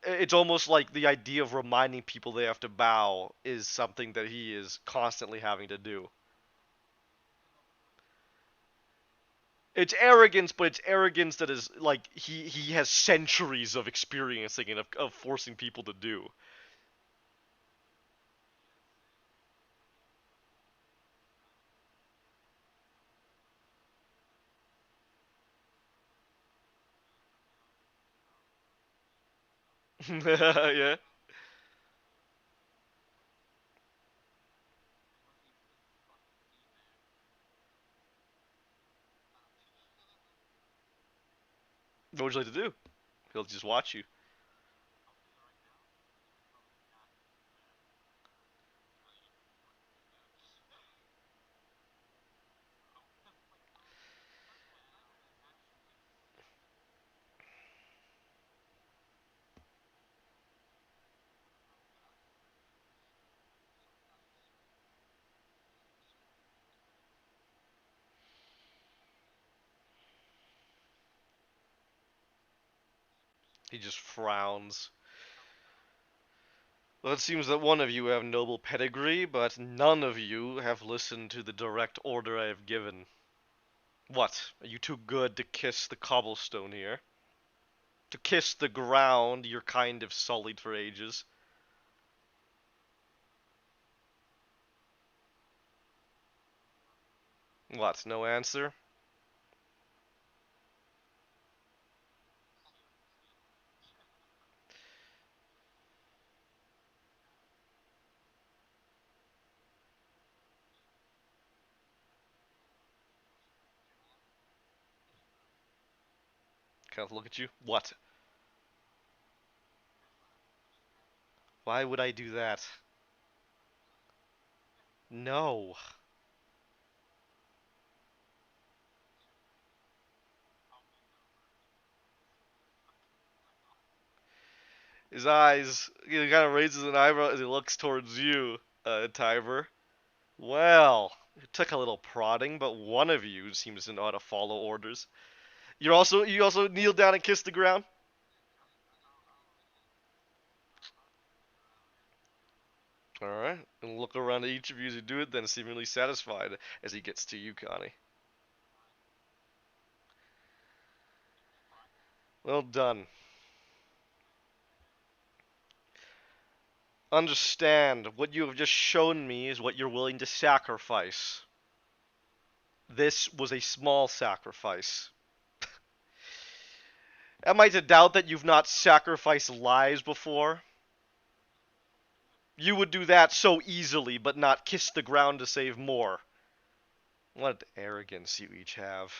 It's almost like the idea of reminding people they have to bow is something that he is constantly having to do. It's arrogance, but it's arrogance that is like he has centuries of experiencing and of forcing people to do. Yeah. What would you like to do? He'll just watch you. He just frowns. Well, it seems that one of you have noble pedigree, but none of you have listened to the direct order I have given. What? Are you too good to kiss the cobblestone here? To kiss the ground your kind have sullied for ages? What? No answer? Kind of look at you. What? Why would I do that? No. His eyes, he kind of raises an eyebrow as he looks towards you, Tiber. Well, it took a little prodding, but one of you seems to know how to follow orders. You also kneel down and kiss the ground? Alright. And look around at each of you as you do it, then seemingly satisfied as he gets to you, Connie. Well done. Understand, what you have just shown me is what you're willing to sacrifice. This was a small sacrifice. Am I to doubt that you've not sacrificed lives before? You would do that so easily, but not kiss the ground to save more. What arrogance you each have.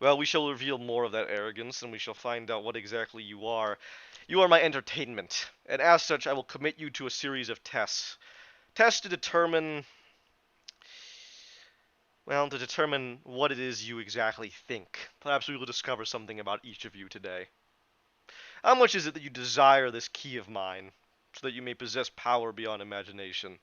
Well, we shall reveal more of that arrogance, and we shall find out what exactly you are. You are my entertainment, and as such, I will commit you to a series of tests. Tests to determine, well, to determine what it is you exactly think. Perhaps we will discover something about each of you today. How much is it that you desire this key of mine, so that you may possess power beyond imagination?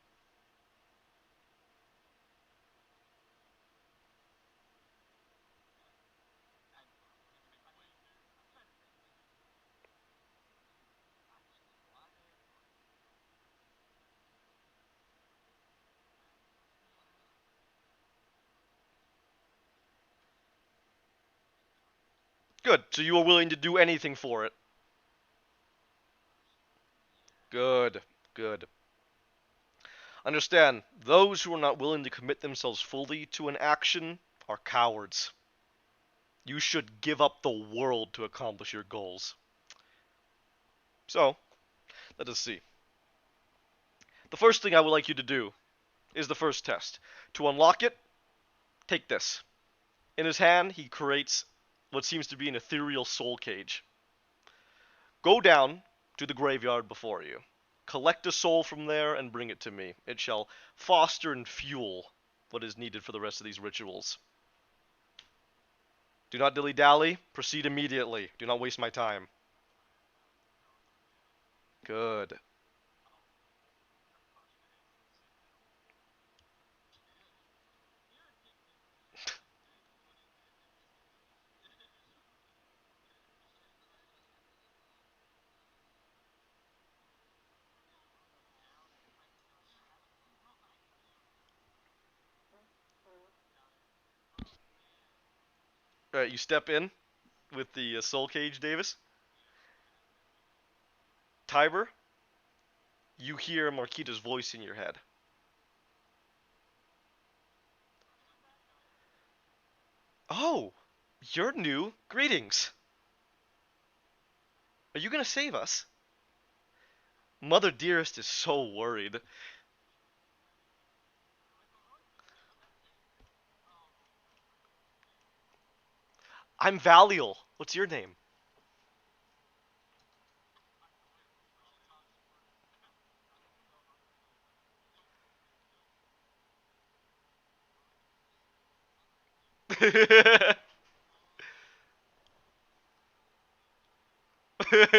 Good. So you are willing to do anything for it. Good. Good. Understand, those who are not willing to commit themselves fully to an action are cowards. You should give up the world to accomplish your goals. So, let us see. The first thing I would like you to do is the first test. To unlock it, take this. In his hand, he creates what seems to be an ethereal soul cage. Go down to the graveyard before you. Collect a soul from there and bring it to me. It shall foster and fuel what is needed for the rest of these rituals. Do not dilly-dally. Proceed immediately. Do not waste my time. Good. Alright, you step in with the soul cage, Davis. Tiber, you hear Marquita's voice in your head. Oh, you're new. Greetings. Are you gonna save us? Mother Dearest is so worried. I'm Valiel. What's your name? I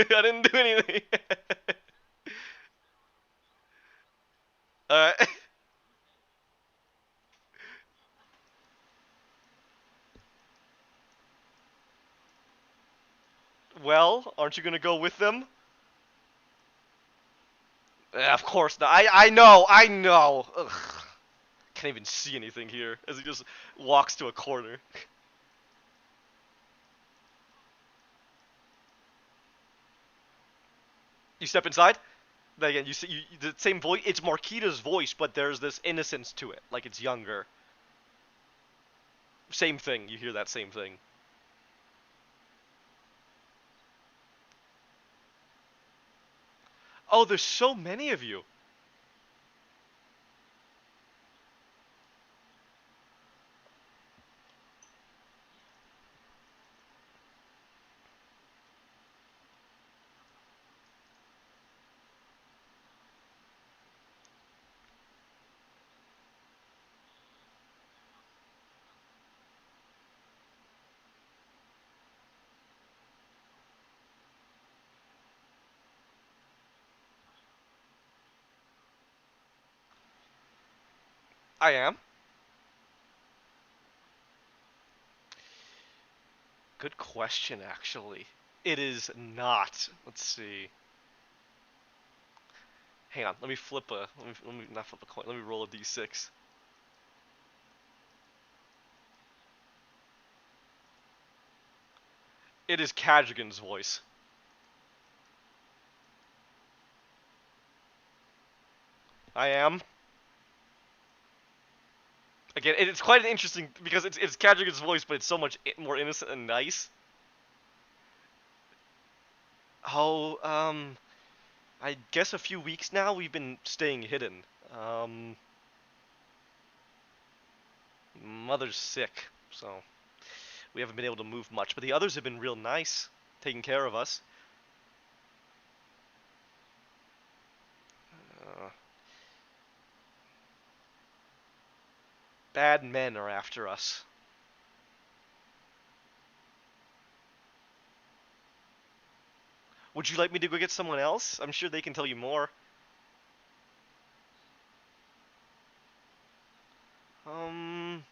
didn't do anything. Alright. Well, aren't you gonna go with them? Of course not. I know. I know. Ugh. Can't even see anything here as he just walks to a corner. You step inside. Then again, you see the same voice. It's Marquita's voice, but there's this innocence to it, like it's younger. Same thing. You hear that same thing. Oh, there's so many of you. I am. Good question, actually. It is not. Let's see. Hang on. Let me flip a. Let me not flip a coin. Let me roll a d6. It is Kadrigan's voice. I am. Again, it's quite an interesting because it's Kadrigan's voice, but it's so much more innocent and nice. Oh, I guess a few weeks now we've been staying hidden. Um, Mother's sick, so We haven't been able to move much, but the others have been real nice, taking care of us. Uh, Bad men are after us. Would you like me to go get someone else? I'm sure they can tell you more. Um,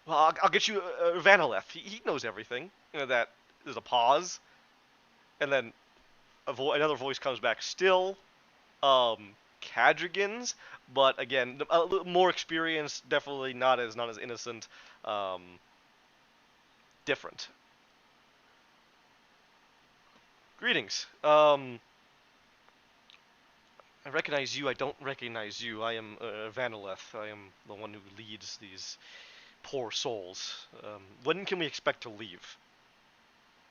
well, I'll get you Vanileth. He knows everything. You know that there's a pause, and then another voice comes back. Still, Cadrigans, but again, a little more experience. Definitely not as innocent. Um, Different. Greetings. I recognize you. I don't recognize you. I am Vanileth. I am the one who leads these poor souls. When can we expect to leave?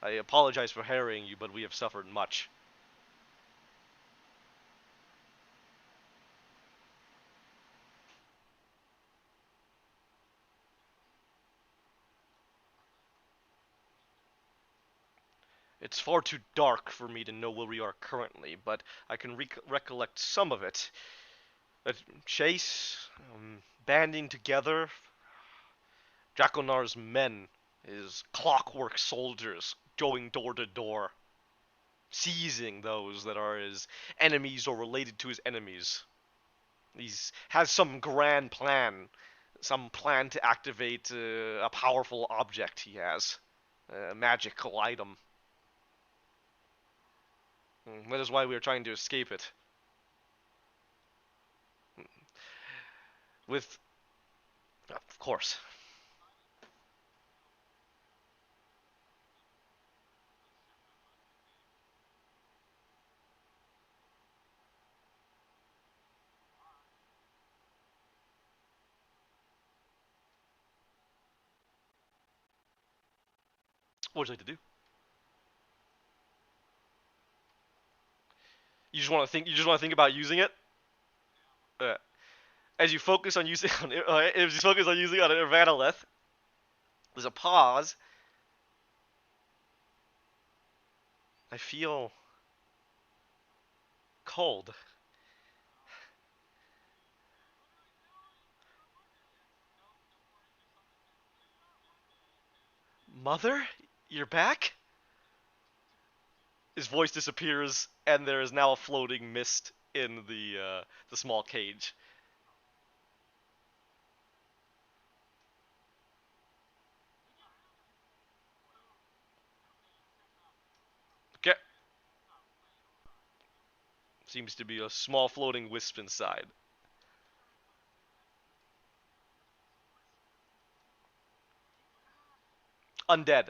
I apologize for harrying you, but we have suffered much. It's far too dark for me to know where we are currently, but I can recollect some of it. A chase, banding together, Draconar's men, his clockwork soldiers, going door to door, seizing those that are his enemies or related to his enemies. He has some grand plan, some plan to activate a powerful object he has, a magical item. That is why we are trying to escape it. With, of course. What would you like to do? You just want to think. You just want to think about using it. Uh, as you focus on using on, as you focus on using on Irvanolith, there's a pause. I feel cold. Mother, you're back. His voice disappears, and there is now a floating mist in the small cage. Okay. Seems to be a small floating wisp inside. Undead.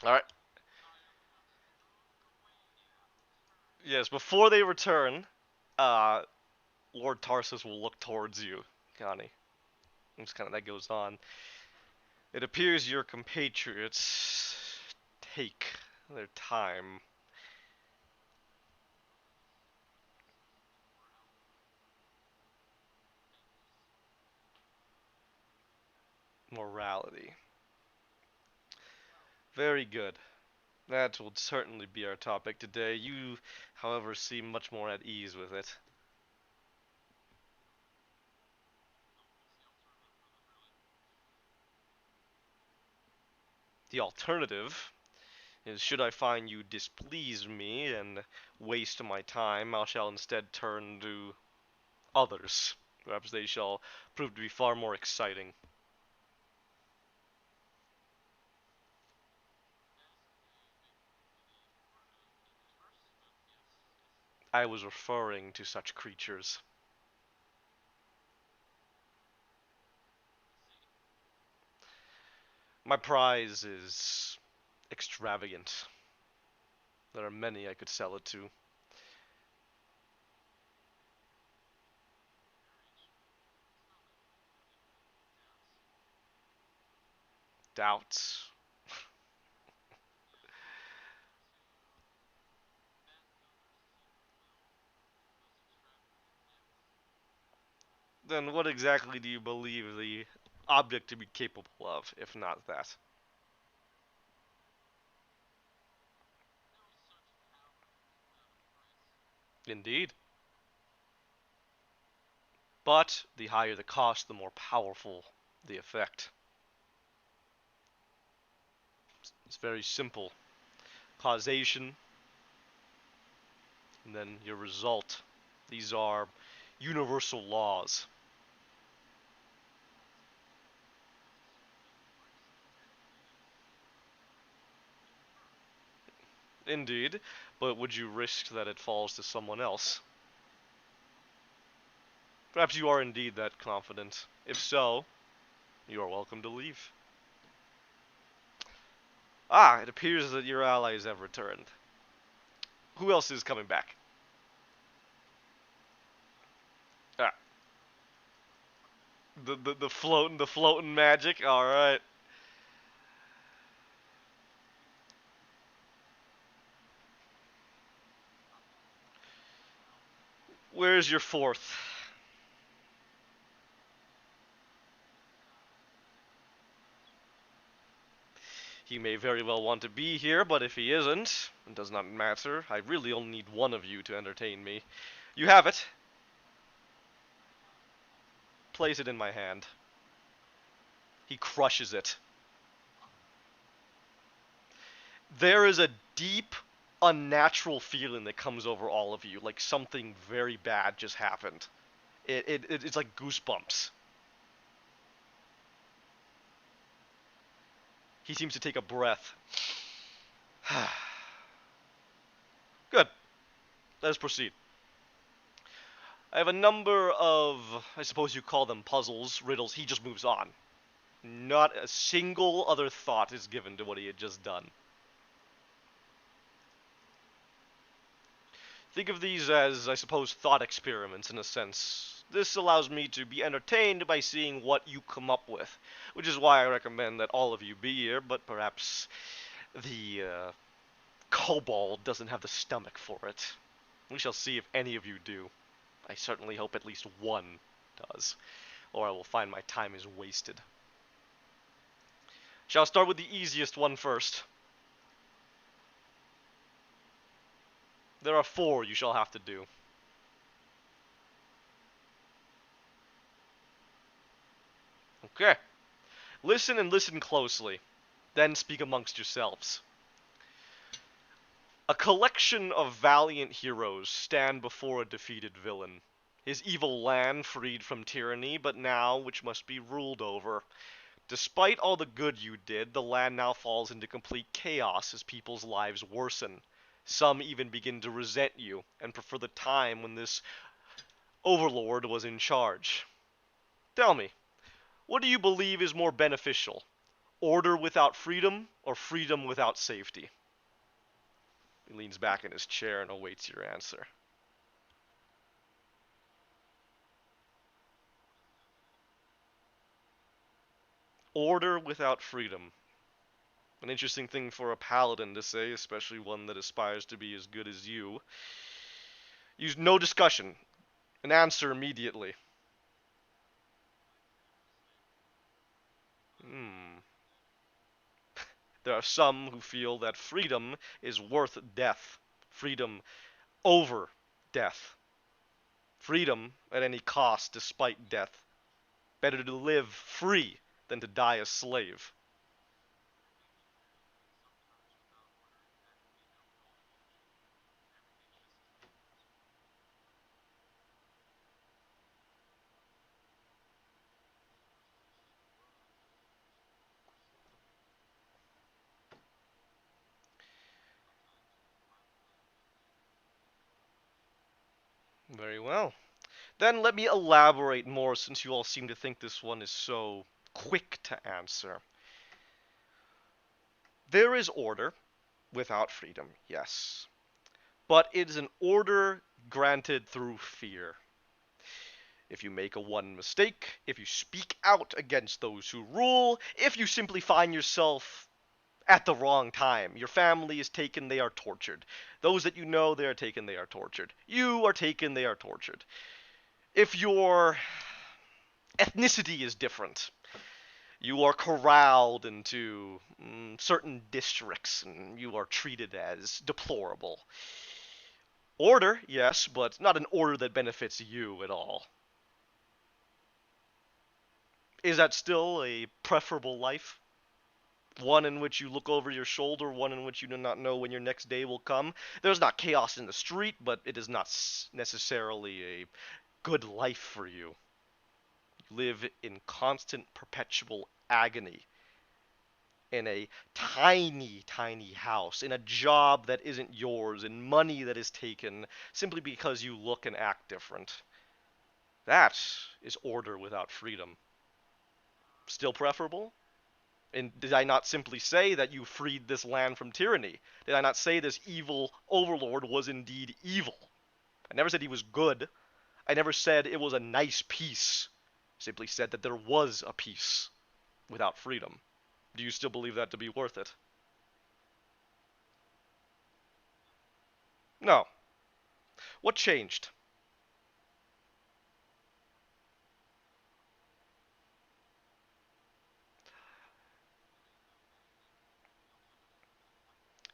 All right. Yes. Before they return, uh, Lord Tarsus will look towards you, Connie. Just kind of that goes on. It appears your compatriots take their time. Morality. Very good. That will certainly be our topic today. You, however, seem much more at ease with it. The alternative is should I find you displease me and waste my time, I shall instead turn to others. Perhaps they shall prove to be far more exciting. I was referring to such creatures. My prize is extravagant. There are many I could sell it to. Doubts. Then what exactly do you believe the object to be capable of, if not that? Indeed. But the higher the cost, the more powerful the effect. It's very simple. Causation, and then your result. These are universal laws. Indeed, but would you risk that it falls to someone else? Perhaps you are indeed that confident. If so, you are welcome to leave. Ah, it appears that your allies have returned. Who else is coming back? Ah, the floating magic. All right. Where's your fourth? He may very well want to be here, but if he isn't, it does not matter. I really only need one of you to entertain me. You have it. Place it in my hand. He crushes it. There is a deep, unnatural feeling that comes over all of you, like something very bad just happened. It's like goosebumps. He seems to take a breath. Good. Let us proceed. I have a number of, I suppose you call them puzzles, riddles. He just moves on. Not a single other thought is given to what he had just done. Think of these as, I suppose, thought experiments in a sense. This allows me to be entertained by seeing what you come up with, which is why I recommend that all of you be here, but perhaps the kobold doesn't have the stomach for it. We shall see if any of you do. I certainly hope at least one does, or I will find my time is wasted. Shall I start with the easiest one first? There are four you shall have to do. Okay. Listen and listen closely. Then speak amongst yourselves. A collection of valiant heroes stand before a defeated villain. His evil land freed from tyranny, but now which must be ruled over. Despite all the good you did, the land now falls into complete chaos as people's lives worsen. Some even begin to resent you and prefer the time when this overlord was in charge. Tell me, what do you believe is more beneficial? Order without freedom or freedom without safety? He leans back in his chair and awaits your answer. Order without freedom. An interesting thing for a paladin to say, especially one that aspires to be as good as you. Use no discussion. An answer immediately. Hmm. There are some who feel that freedom is worth death. Freedom over death. Freedom at any cost despite death. Better to live free than to die a slave. Very well. Then let me elaborate more since you all seem to think this one is so quick to answer. There is order without freedom, yes. But it is an order granted through fear. If you make a one mistake, if you speak out against those who rule, if you simply find yourself at the wrong time, your family is taken, they are tortured. Those that you know, they are taken, they are tortured. You are taken, they are tortured. If your ethnicity is different, you are corralled into certain districts and you are treated as deplorable. Order, yes, but not an order that benefits you at all. Is that still a preferable life? One in which you look over your shoulder, one in which you do not know when your next day will come. There's not chaos in the street, but it is not necessarily a good life for you. You live in constant, perpetual agony in a tiny, tiny house, in a job that isn't yours, in money that is taken simply because you look and act different. That is order without freedom. Still preferable? And did I not simply say that you freed this land from tyranny? Did I not say this evil overlord was indeed evil? I never said he was good. I never said it was a nice peace. I simply said that there was a peace without freedom. Do you still believe that to be worth it? No. What changed?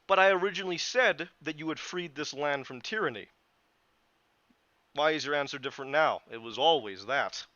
But I originally said that you had freed this land from tyranny. Why is your answer different now? It was always that.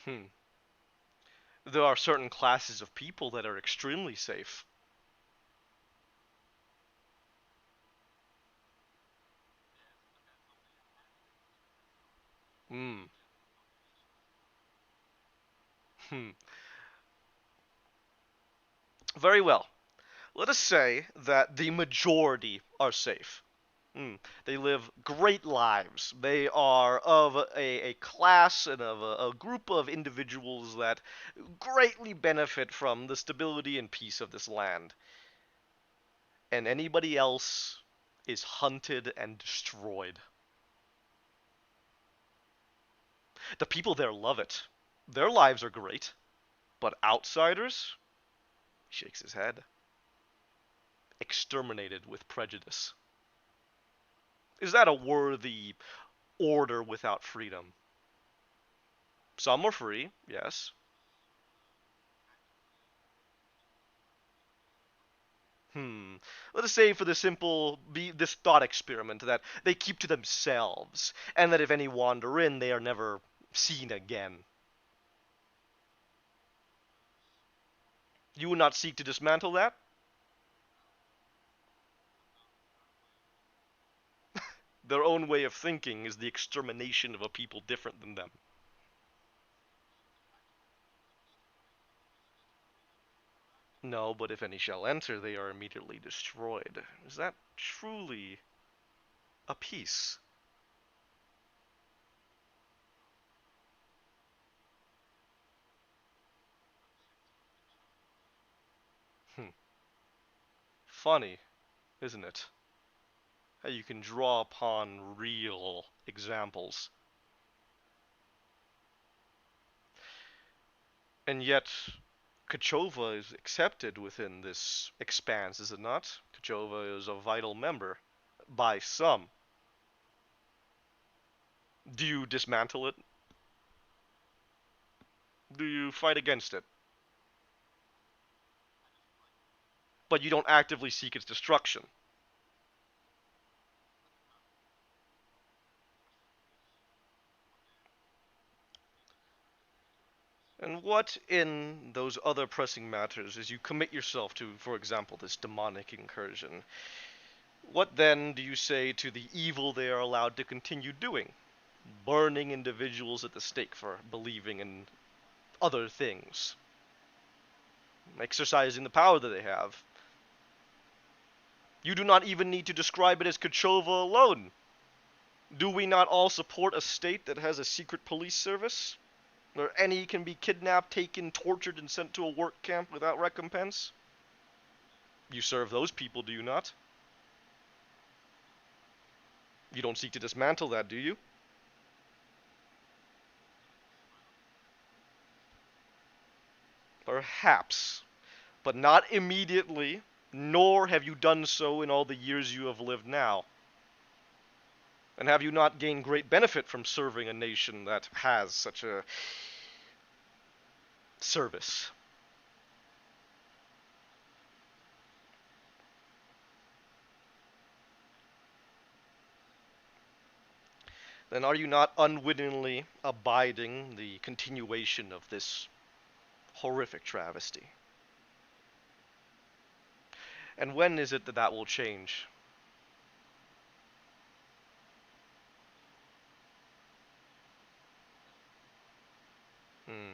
Hmm. There are certain classes of people that are extremely safe. Hmm. Hmm. Very well. Let us say that the majority are safe. They live great lives. They are of a class and of a group of individuals that greatly benefit from the stability and peace of this land. And anybody else is hunted and destroyed. The people there love it. Their lives are great. But outsiders? He shakes his head. Exterminated with prejudice. Is that a worthy order without freedom? Some are free, yes. Hmm. Let us say for the simple this thought experiment that they keep to themselves, and that if any wander in, they are never seen again. You would not seek to dismantle that? Their own way of thinking is the extermination of a people different than them. No, but if any shall enter, they are immediately destroyed. Is that truly a peace? Hmm. Funny, isn't it? How you can draw upon real examples. And yet, Kachova is accepted within this expanse, is it not? Kachova is a vital member by some. Do you dismantle it? Do you fight against it? But you don't actively seek its destruction. And what in those other pressing matters, as you commit yourself to, for example, this demonic incursion, what then do you say to the evil they are allowed to continue doing? Burning individuals at the stake for believing in other things, exercising the power that they have. You do not even need to describe it as Kochova alone. Do we not all support a state that has a secret police service? Where any can be kidnapped, taken, tortured, and sent to a work camp without recompense? You serve those people, do you not? You don't seek to dismantle that, do you? Perhaps, but not immediately, nor have you done so in all the years you have lived now. And have you not gained great benefit from serving a nation that has such a service? Then are you not unwittingly abiding the continuation of this horrific travesty? And when is it that that will change? Hmm.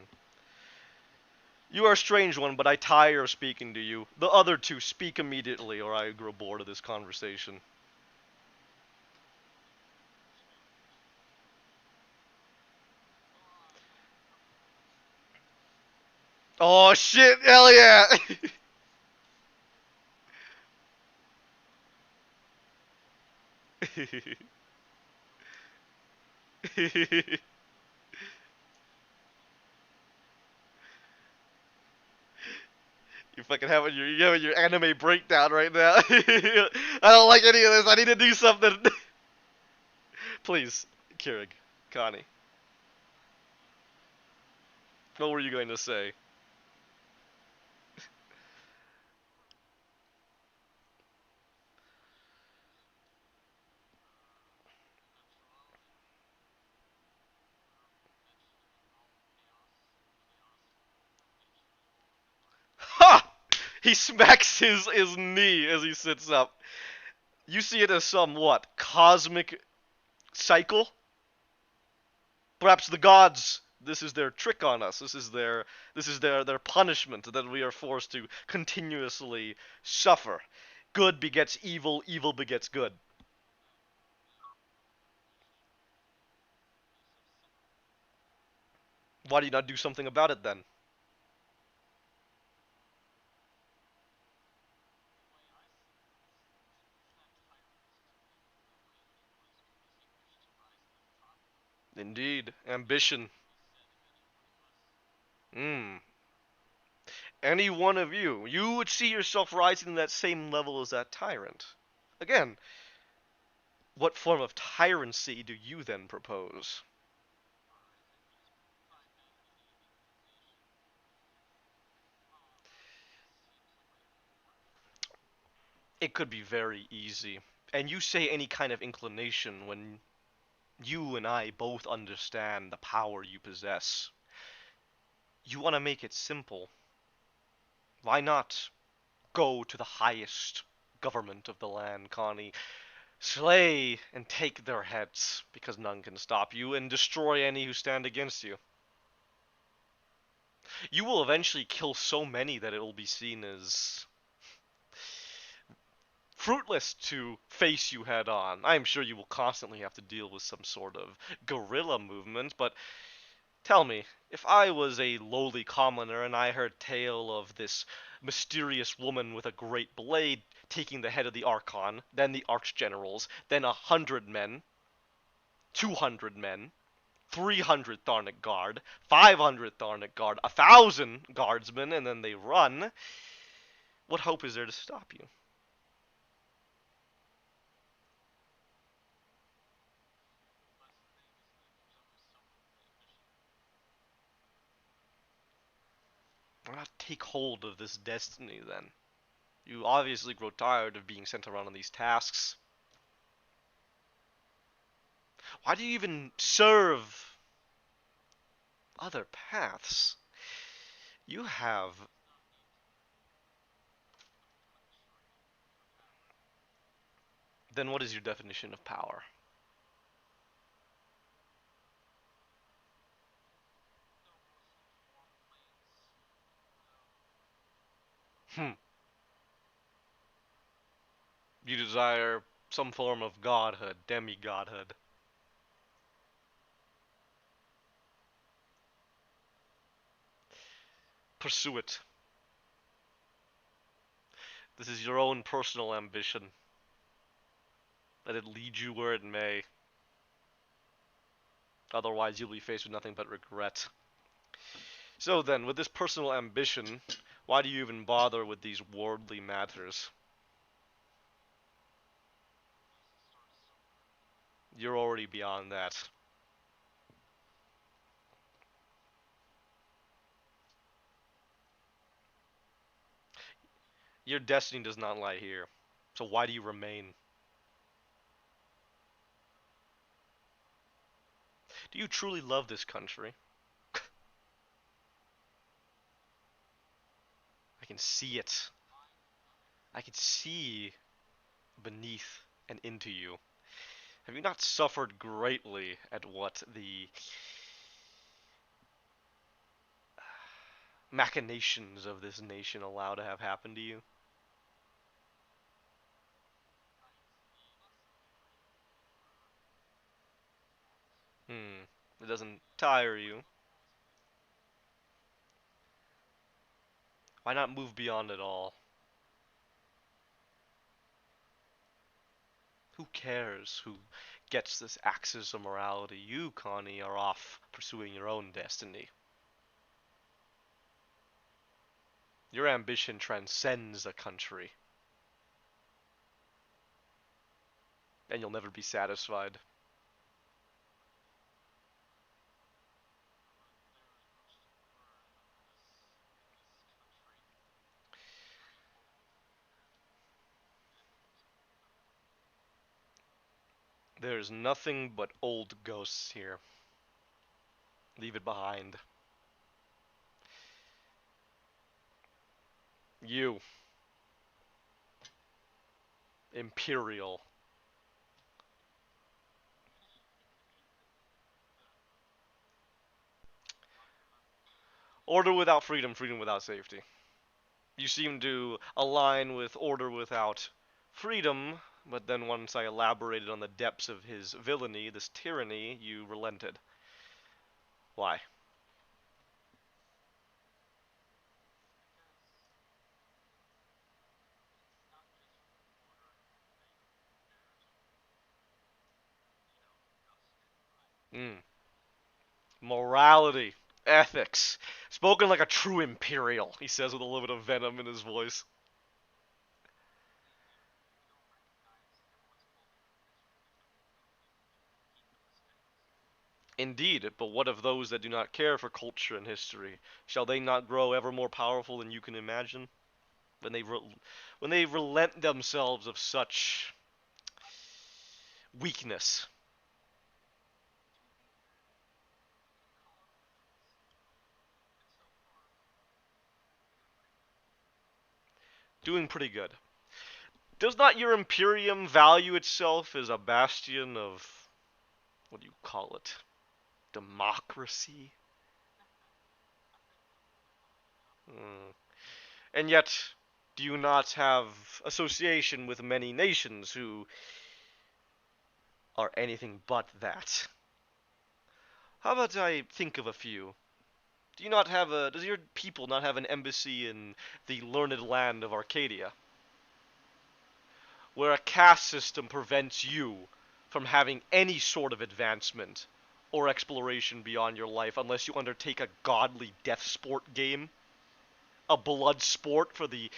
You are a strange one, but I tire of speaking to you. The other two, speak immediately, or I grow bored of this conversation. Oh shit, hell yeah! You fucking having your anime breakdown right now. I don't like any of this. I need to do something. Please, Keurig, Connie, what were you going to say? Ha! He smacks his knee as he sits up. You see it as some what? Cosmic cycle? Perhaps the gods. This is their trick on us. This is their punishment that we are forced to continuously suffer. Good begets evil, evil begets good. Why do you not do something about it then? Indeed, ambition. Hmm. Any one of you would see yourself rising to that same level as that tyrant. Again, what form of tyrancy do you then propose? It could be very easy. And you say any kind of inclination when you and I both understand the power you possess. You want to make it simple. Why not go to the highest government of the land, Connie? Slay and take their heads, because none can stop you, and destroy any who stand against you. You will eventually kill so many that it will be seen as fruitless to face you head on. I am sure you will constantly have to deal with some sort of guerrilla movement, but tell me, if I was a lowly commoner and I heard tale of this mysterious woman with a great blade taking the head of the Archon, then the Archgenerals, then 100 men, 200 men, 300 Tharnic Guard, 500 Tharnic Guard, 1,000 Guardsmen, and then they run, what hope is there to stop you? Why not take hold of this destiny then? You obviously grow tired of being sent around on these tasks. Why do you even serve other paths? You have. Then what is your definition of power? Hmm. You desire some form of godhood, demi-godhood. Pursue it. This is your own personal ambition. Let it lead you where it may. Otherwise, you'll be faced with nothing but regret. So then, with this personal ambition, why do you even bother with these worldly matters? You're already beyond that. Your destiny does not lie here. So why do you remain? Do you truly love this country? I can see it. I can see beneath and into you. Have you not suffered greatly at what the machinations of this nation allow to have happened to you? Hmm. It doesn't tire you. Why not move beyond it all? Who cares who gets this axis of morality? You, Connie, are off pursuing your own destiny. Your ambition transcends a country, and you'll never be satisfied. There's nothing but old ghosts here. Leave it behind. You, Imperial. Order without freedom, freedom without safety. You seem to align with order without freedom, but then once I elaborated on the depths of his villainy, this tyranny, you relented. Why? Mm. Morality, ethics. Spoken like a true Imperial, he says with a little bit of venom in his voice. Indeed, but what of those that do not care for culture and history? Shall they not grow ever more powerful than you can imagine? When when they relent themselves of such weakness. Doing pretty good. Does not your Imperium value itself as a bastion of, what do you call it? Democracy? Hmm. And yet, do you not have association with many nations who are anything but that? How about I think of a few? Do you not have a? Does your people not have an embassy in the learned land of Arcadia, where a caste system prevents you from having any sort of advancement or exploration beyond your life unless you undertake a godly death sport game, a blood sport for the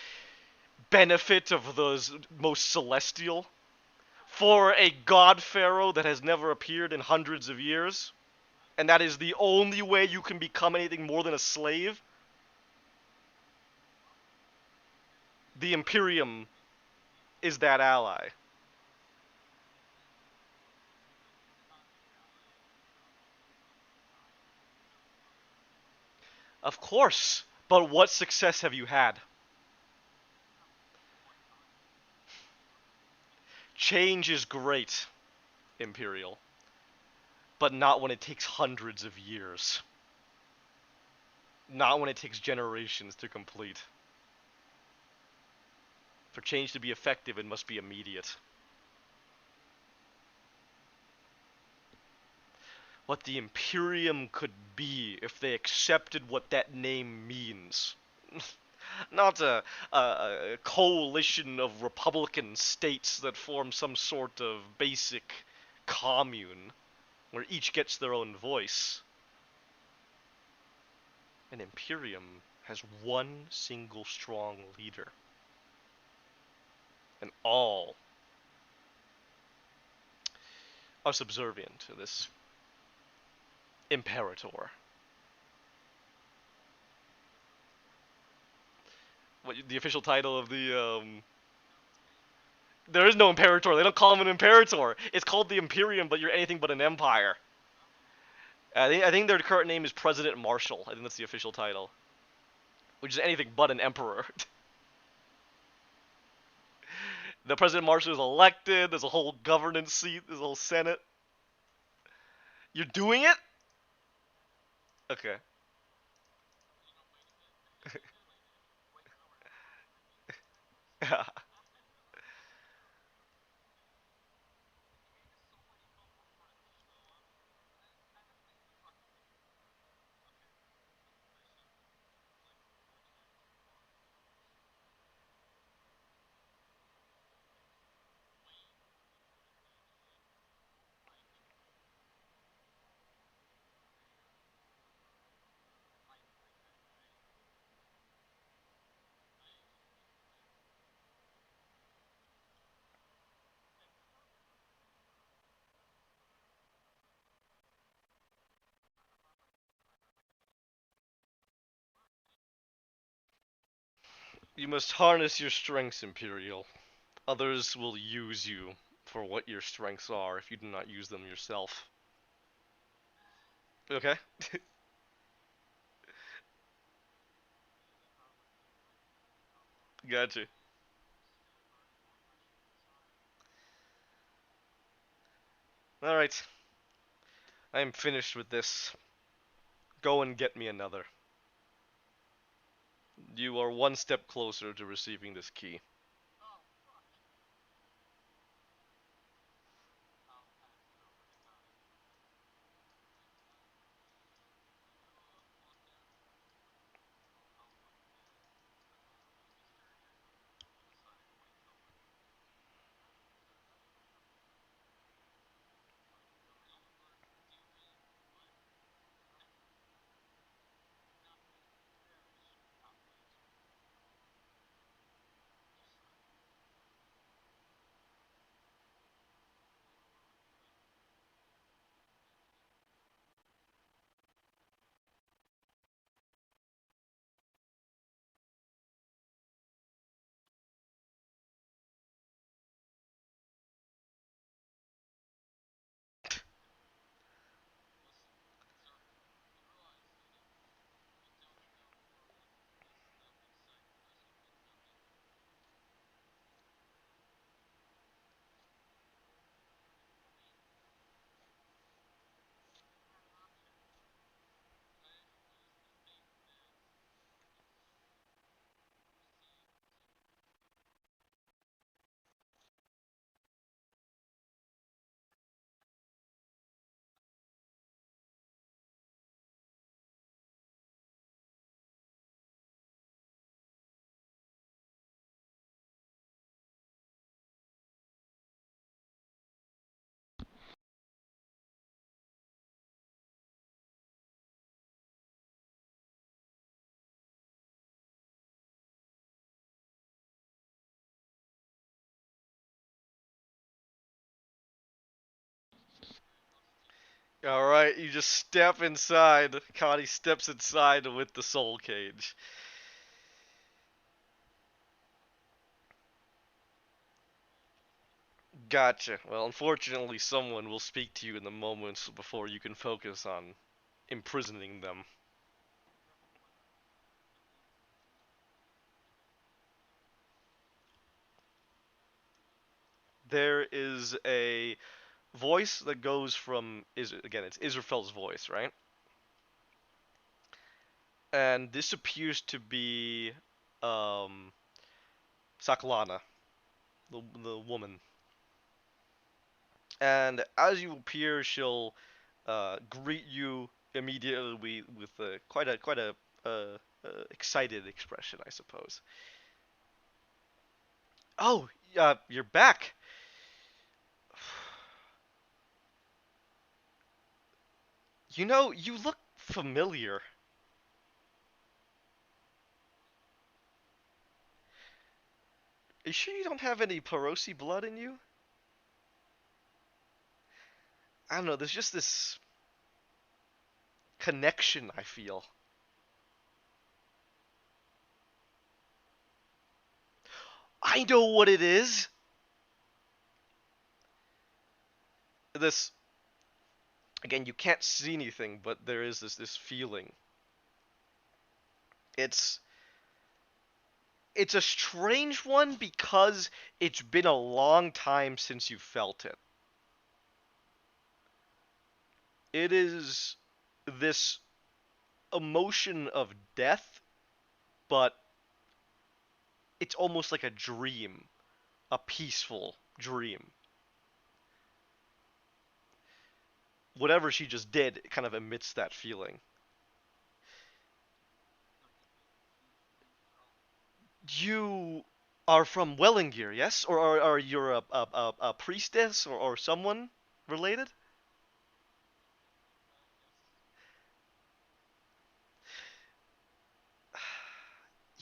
benefit of those most celestial, for a god pharaoh that has never appeared in hundreds of years, and that is the only way you can become anything more than a slave? The Imperium is that ally. Of course, but what success have you had? Change is great, Imperial, but not when it takes hundreds of years. Not when it takes generations to complete. For change to be effective, it must be immediate. What the Imperium could be if they accepted what that name means. Not a coalition of republican states that form some sort of basic commune where each gets their own voice. An Imperium has one single strong leader, and all are subservient to this Imperator. What the official title of the There is no Imperator. They don't call him an Imperator. It's called the Imperium, but you're anything but an empire. I think their current name is President Marshal. I think that's the official title, which is anything but an emperor. The President Marshal is elected. There's a whole governance seat. There's a whole Senate. You're doing it? Okay. You must harness your strengths, Imperial. Others will use you for what your strengths are if you do not use them yourself. Okay? Gotcha. Alright. I am finished with this. Go and get me another. You are one step closer to receiving this key. All right, you just step inside. Connie steps inside with the soul cage. Gotcha. Well, unfortunately, someone will speak to you in the moments before you can focus on imprisoning them. There is a voice that goes from again, it's Israfel's voice, right? And this appears to be um, Saklana, the woman. And as you appear, she'll greet you immediately with quite a excited expression, I suppose. Oh, you're back. You know, you look familiar. Are you sure you don't have any Perosi blood in you? I don't know. There's just this connection I feel. I know what it is. This again, you can't see anything, but there is this feeling. It's it's a strange one because it's been a long time since you felt it. It is this emotion of death, but it's almost like a dream, a peaceful dream. Whatever she just did kind of emits that feeling. You are from Wellingir, yes? Or are you a priestess or someone related?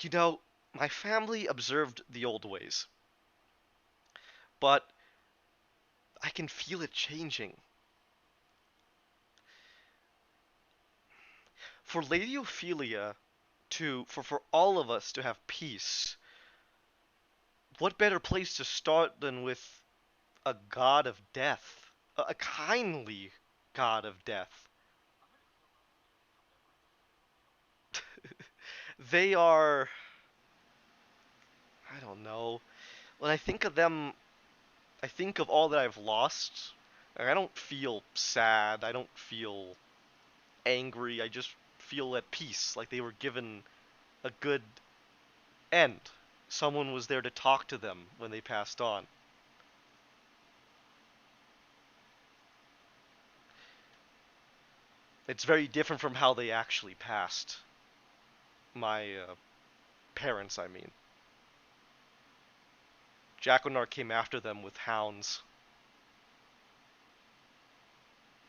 You know, my family observed the old ways, but I can feel it changing. For Lady Ophelia for all of us to have peace, what better place to start than with a god of death? A kindly god of death. They are, I don't know. When I think of them, I think of all that I've lost. I don't feel sad. I don't feel angry. I just feel at peace, like they were given a good end. Someone was there to talk to them when they passed on. It's very different from how they actually passed. My parents, I mean. Jacksonar came after them with hounds.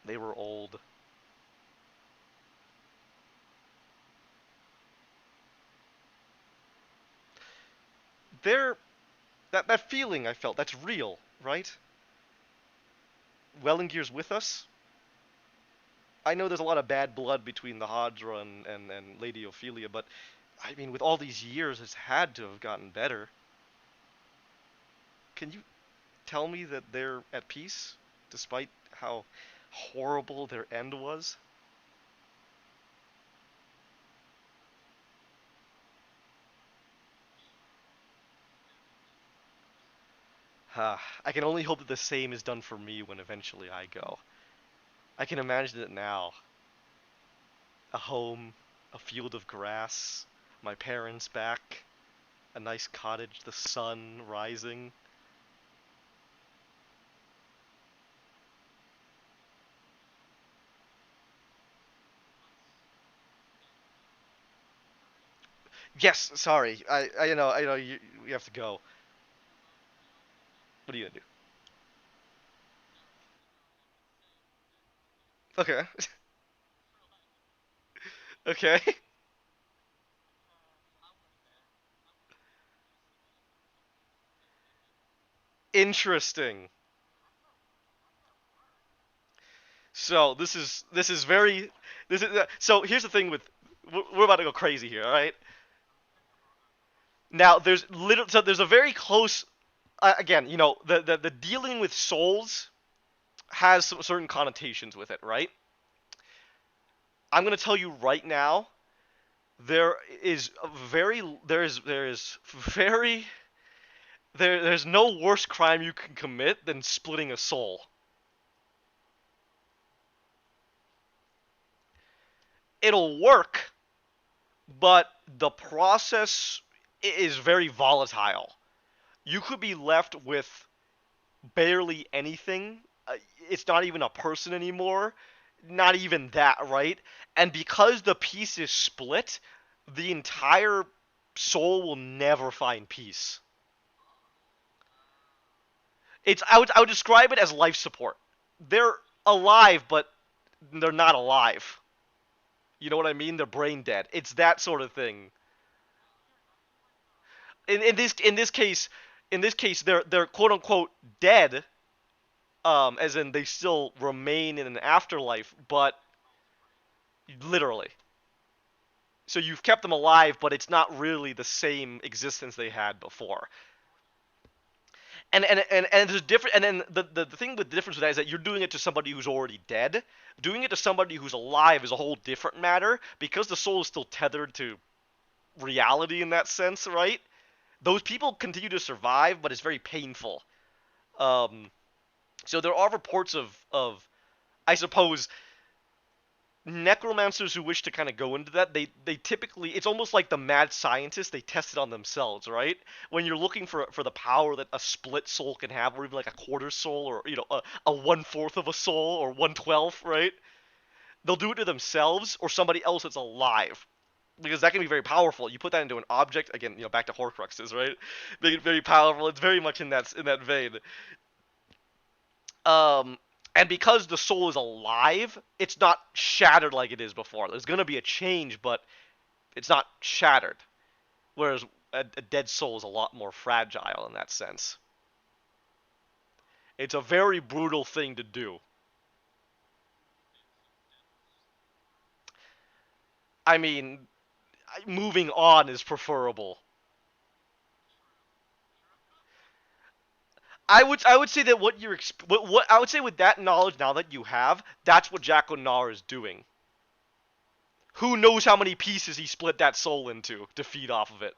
They were old. They're that feeling I felt, that's real, right? Wellingir's with us. I know there's a lot of bad blood between the Hadra and Lady Ophelia, but I mean, with all these years, it's had to have gotten better. Can you tell me that they're at peace, despite how horrible their end was? I can only hope that the same is done for me when eventually I go. I can imagine it now. A home, a field of grass, my parents back, a nice cottage, the sun rising. Yes, sorry. I know you have to go. What are you gonna do? Okay. Okay. Interesting. So this is very this is so here's the thing with we're about to go crazy here, all right? Now there's a very close again, the dealing with souls has some certain connotations with it, right? I'm going to tell you right now there is very there's no worse crime you can commit than splitting a soul. It'll work, but the process is very volatile. You could be left with barely anything. It's not even a person anymore. Not even that, right? And because the piece is split, the entire soul will never find peace. I would describe it as life support. They're alive, but they're not alive. You know what I mean? They're brain dead. It's that sort of thing. In this case, they're quote unquote dead, as in they still remain in an afterlife, but literally. So you've kept them alive, but it's not really the same existence they had before. And there's different. And then the thing with the difference with that is that you're doing it to somebody who's already dead. Doing it to somebody who's alive is a whole different matter because the soul is still tethered to reality in that sense, right? Those people continue to survive, but it's very painful. Um, so there are reports of I suppose necromancers who wish to kind of go into that, they typically it's almost like the mad scientist, they test it on themselves, right? When you're looking for the power that a split soul can have, or even like a quarter soul, or a 1/4 of a soul, or 1/12, right? They'll do it to themselves or somebody else that's alive, because that can be very powerful. You put that into an object, again, back to Horcruxes, right? Make it very powerful. It's very much in that vein. Um, and because the soul is alive, it's not shattered like it is before. There's gonna be a change, but it's not shattered. Whereas a dead soul is a lot more fragile in that sense. It's a very brutal thing to do. I mean, moving on is preferable. I would say that what I would say with that knowledge now that you have, that's what Jack O'Nar is doing. Who knows how many pieces he split that soul into to feed off of it?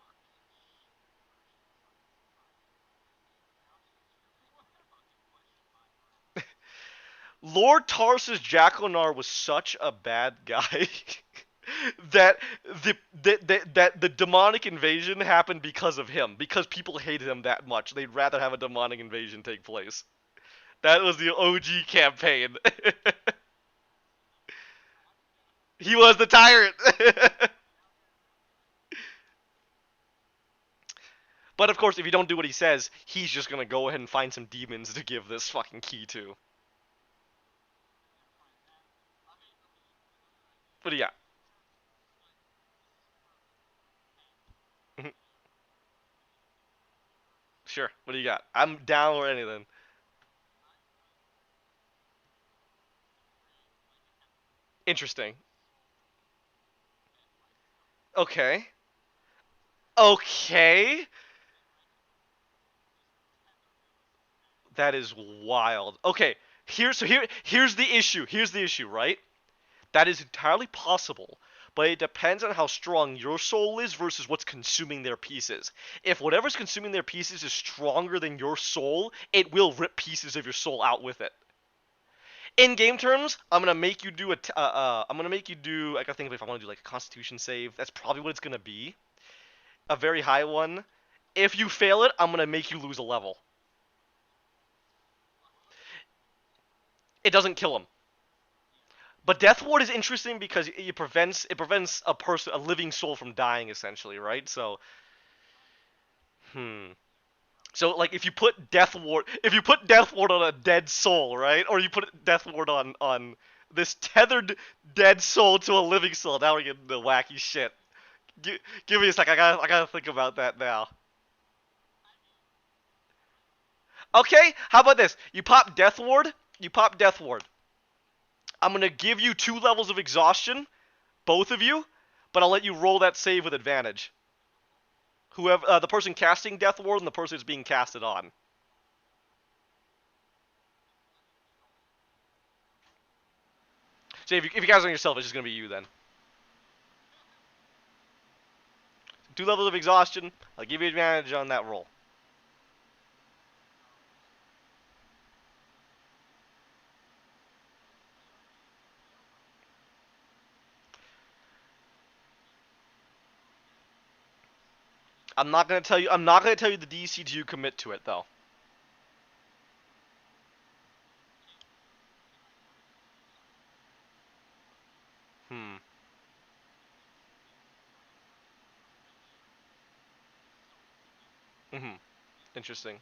Lord Tarsus Jaconar was such a bad guy that the demonic invasion happened because of him. Because people hated him that much, they'd rather have a demonic invasion take place. That was the OG campaign. He was the tyrant. But of course, if you don't do what he says, he's just gonna go ahead and find some demons to give this fucking key to. What do you got? Sure. What do you got? I'm down with anything. Interesting. Okay. Okay. That is wild. Okay. Here's the issue. Here's the issue, right? That is entirely possible, but it depends on how strong your soul is versus what's consuming their pieces. If whatever's consuming their pieces is stronger than your soul, it will rip pieces of your soul out with it. In game terms, I'm gonna make you do I'm gonna make you do. I gotta think if I want to do like a Constitution save. That's probably what it's gonna be. A very high one. If you fail it, I'm gonna make you lose a level. It doesn't kill him. But Death Ward is interesting because it prevents a living soul from dying essentially, right? So, hmm. So like if you put Death Ward on a dead soul, right? Or you put Death Ward on this tethered dead soul to a living soul. Now we're getting the wacky shit. Give me a sec. I gotta think about that now. Okay, how about this? You pop Death Ward. You pop Death Ward. I'm gonna give you 2 levels of exhaustion, both of you, but I'll let you roll that save with advantage. Whoever, the person casting Death Ward and the person it's being casted on. So if you cast on yourself, it's just gonna be you then. 2 levels of exhaustion. I'll give you advantage on that roll. I'm not gonna tell you. I'm not gonna tell you the DC till you commit to it, though. Hmm. Mhm. Interesting.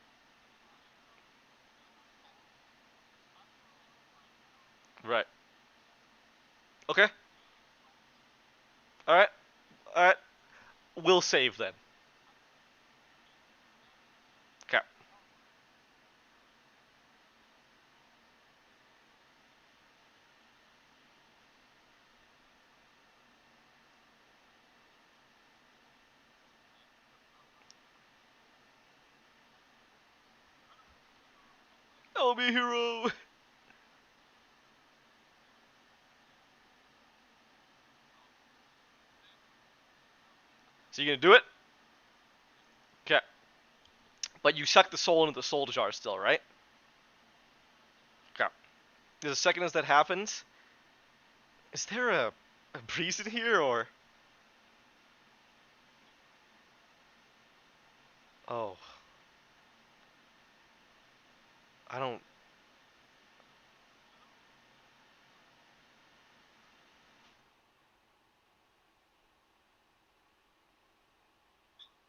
Right. Okay. All right. All right. We'll save then. Okay. I'll be a hero. So you gonna do it? Okay. But you suck the soul into the soul jar still, right? Okay. The second as that happens, is there a priest in here or? Oh, I don't.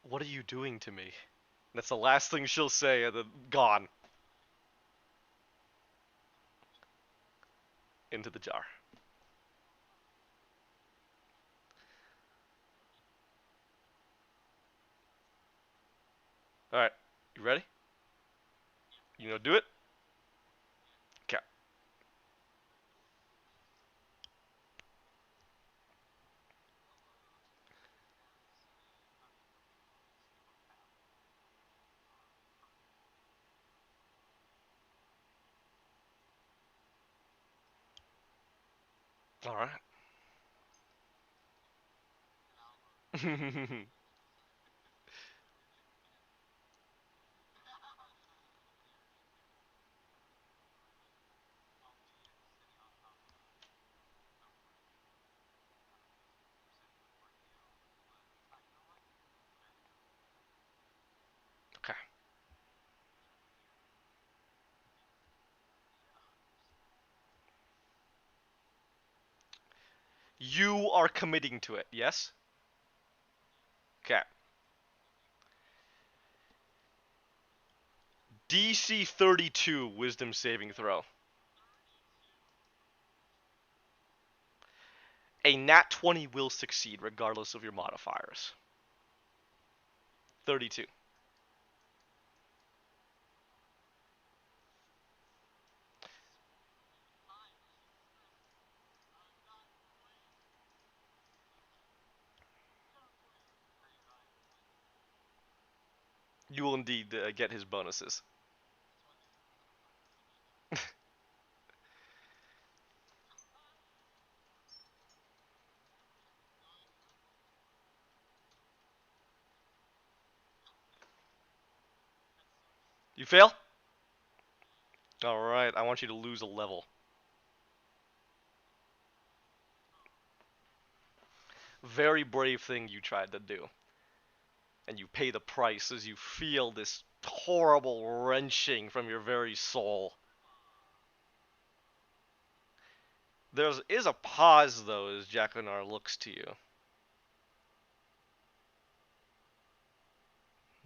What are you doing to me? That's the last thing she'll say, and then gone into the jar. All right. You ready? You gonna do it? Okay. All right. Okay. You are committing to it, yes? Okay. DC 32 Wisdom saving throw. A nat 20 will succeed regardless of your modifiers. 32. You will indeed get his bonuses. You fail? Alright, I want you to lose a level. Very brave thing you tried to do. And you pay the price as you feel this horrible wrenching from your very soul. There is a pause, though, as Jackanar looks to you.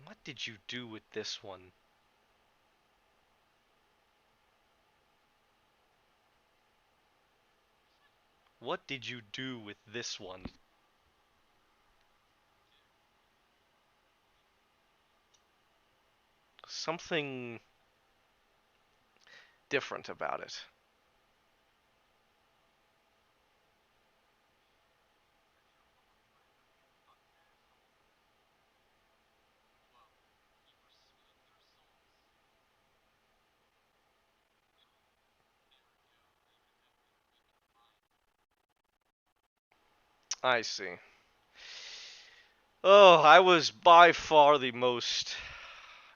What did you do with this one? What did you do with this one? Something different about it. I see. Oh, I was by far the most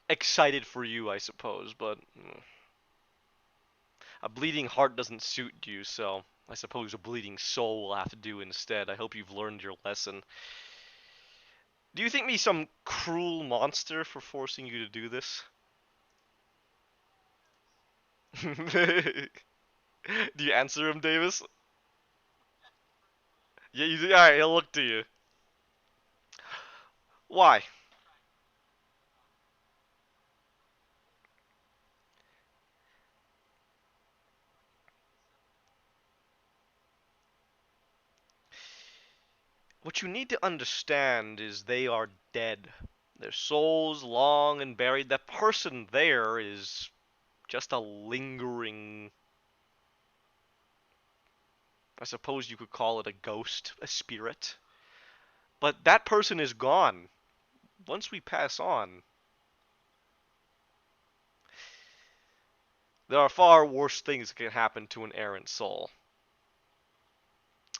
excited for you, I suppose, but a bleeding heart doesn't suit you, so I suppose a bleeding soul will have to do instead. I hope you've learned your lesson. Do you think me some cruel monster for forcing you to do this? Do you answer him, Davis? Yeah, you do. Alright, he'll look to you. Why? What you need to understand is they are dead. Their souls long and buried. That person there is just a lingering, I suppose you could call it a ghost, a spirit. But that person is gone. Once we pass on, there are far worse things that can happen to an errant soul.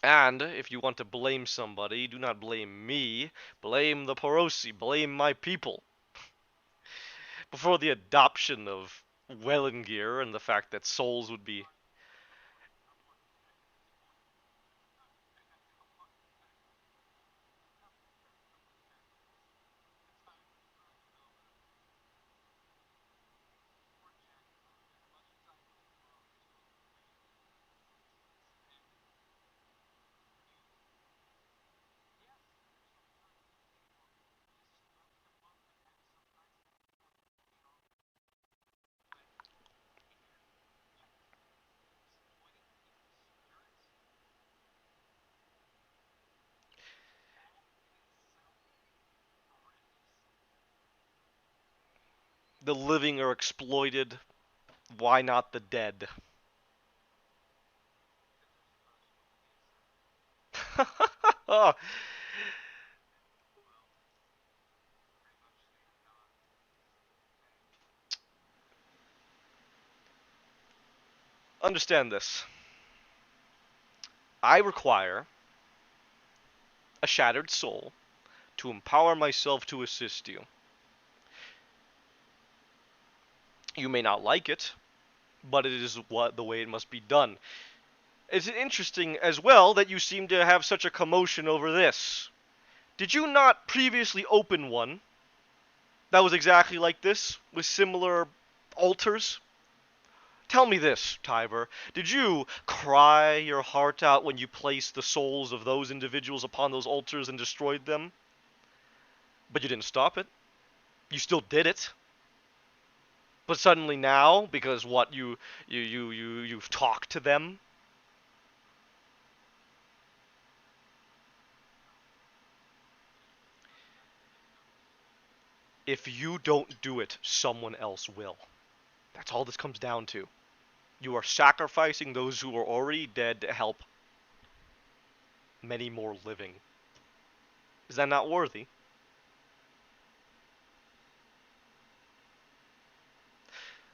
And if you want to blame somebody, do not blame me. Blame the Perosi. Blame my people. Before the adoption of Wellengear and the fact that souls would be. The living are exploited. Why not the dead? Oh, understand this. I require a shattered soul to empower myself to assist you. You may not like it, but it is what the way it must be done. It's interesting as well that you seem to have such a commotion over this. Did you not previously open one that was exactly like this, with similar altars? Tell me this, Tiber. Did you cry your heart out when you placed the souls of those individuals upon those altars and destroyed them? But you didn't stop it. You still did it. But suddenly now, because what you've talked to them, if you don't do it, someone else will. That's all this comes down to. You are sacrificing those who are already dead to help many more living. Is that not worthy?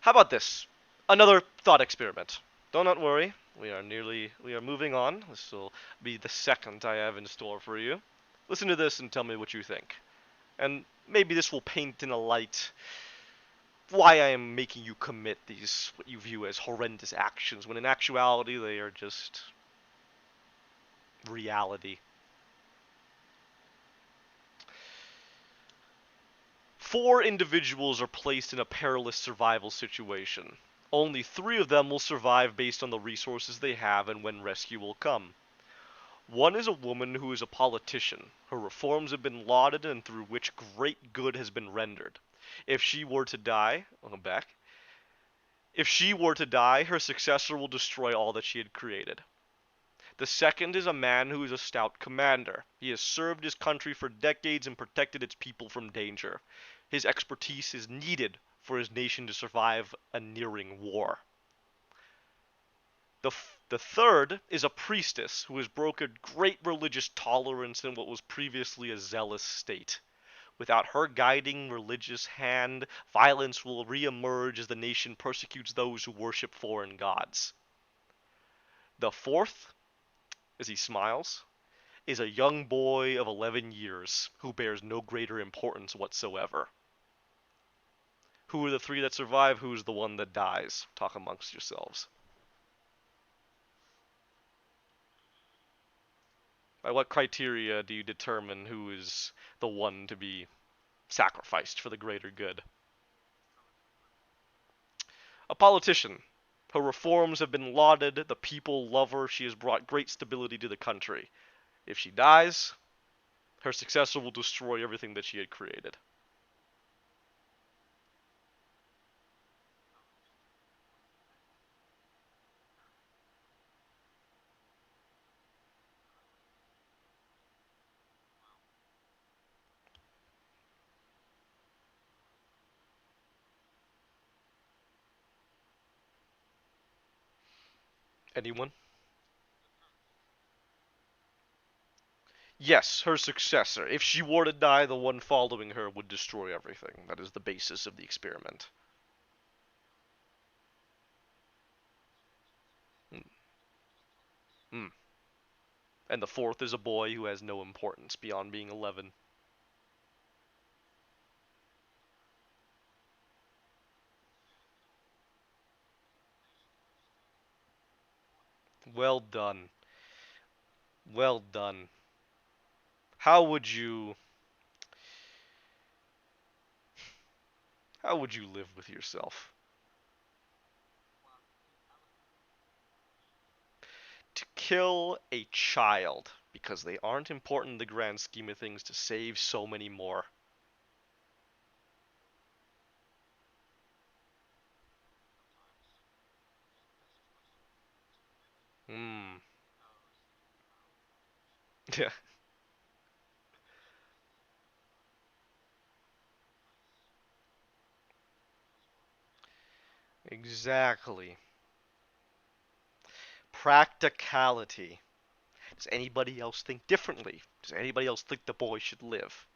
How about this? Another thought experiment. Do not worry. We are moving on. This will be the second I have in store for you. Listen to this and tell me what you think. And maybe this will paint in a light why I am making you commit these, what you view as horrendous actions, when in actuality they are just reality. 4 individuals are placed in a perilous survival situation. Only 3 of them will survive based on the resources they have and when rescue will come. One is a woman who is a politician. Her reforms have been lauded and through which great good has been rendered. If she were to die, I'll come back. If she were to die, her successor will destroy all that she had created. The second is a man who is a stout commander. He has served his country for decades and protected its people from danger. His expertise is needed for his nation to survive a nearing war. The third is a priestess who has brokered great religious tolerance in what was previously a zealous state. Without her guiding religious hand, violence will re-emerge as the nation persecutes those who worship foreign gods. The fourth, as he smiles, is a young boy of 11 years who bears no greater importance whatsoever. Who are the three that survive? Who's the one that dies? Talk amongst yourselves. By what criteria do you determine who is the one to be sacrificed for the greater good? A politician. Her reforms have been lauded, the people love her, she has brought great stability to the country. If she dies, her successor will destroy everything that she had created. Anyone? Yes, her successor. If she were to die, the one following her would destroy everything. That is the basis of the experiment. Mm. Mm. And the fourth is a boy who has no importance beyond being 11. Well done. Well done. How would you how would you live with yourself? To kill a child because they aren't important in the grand scheme of things to save so many more. Hmm. Yeah. Exactly. Practicality. Does anybody else think differently? Does anybody else think the boy should live?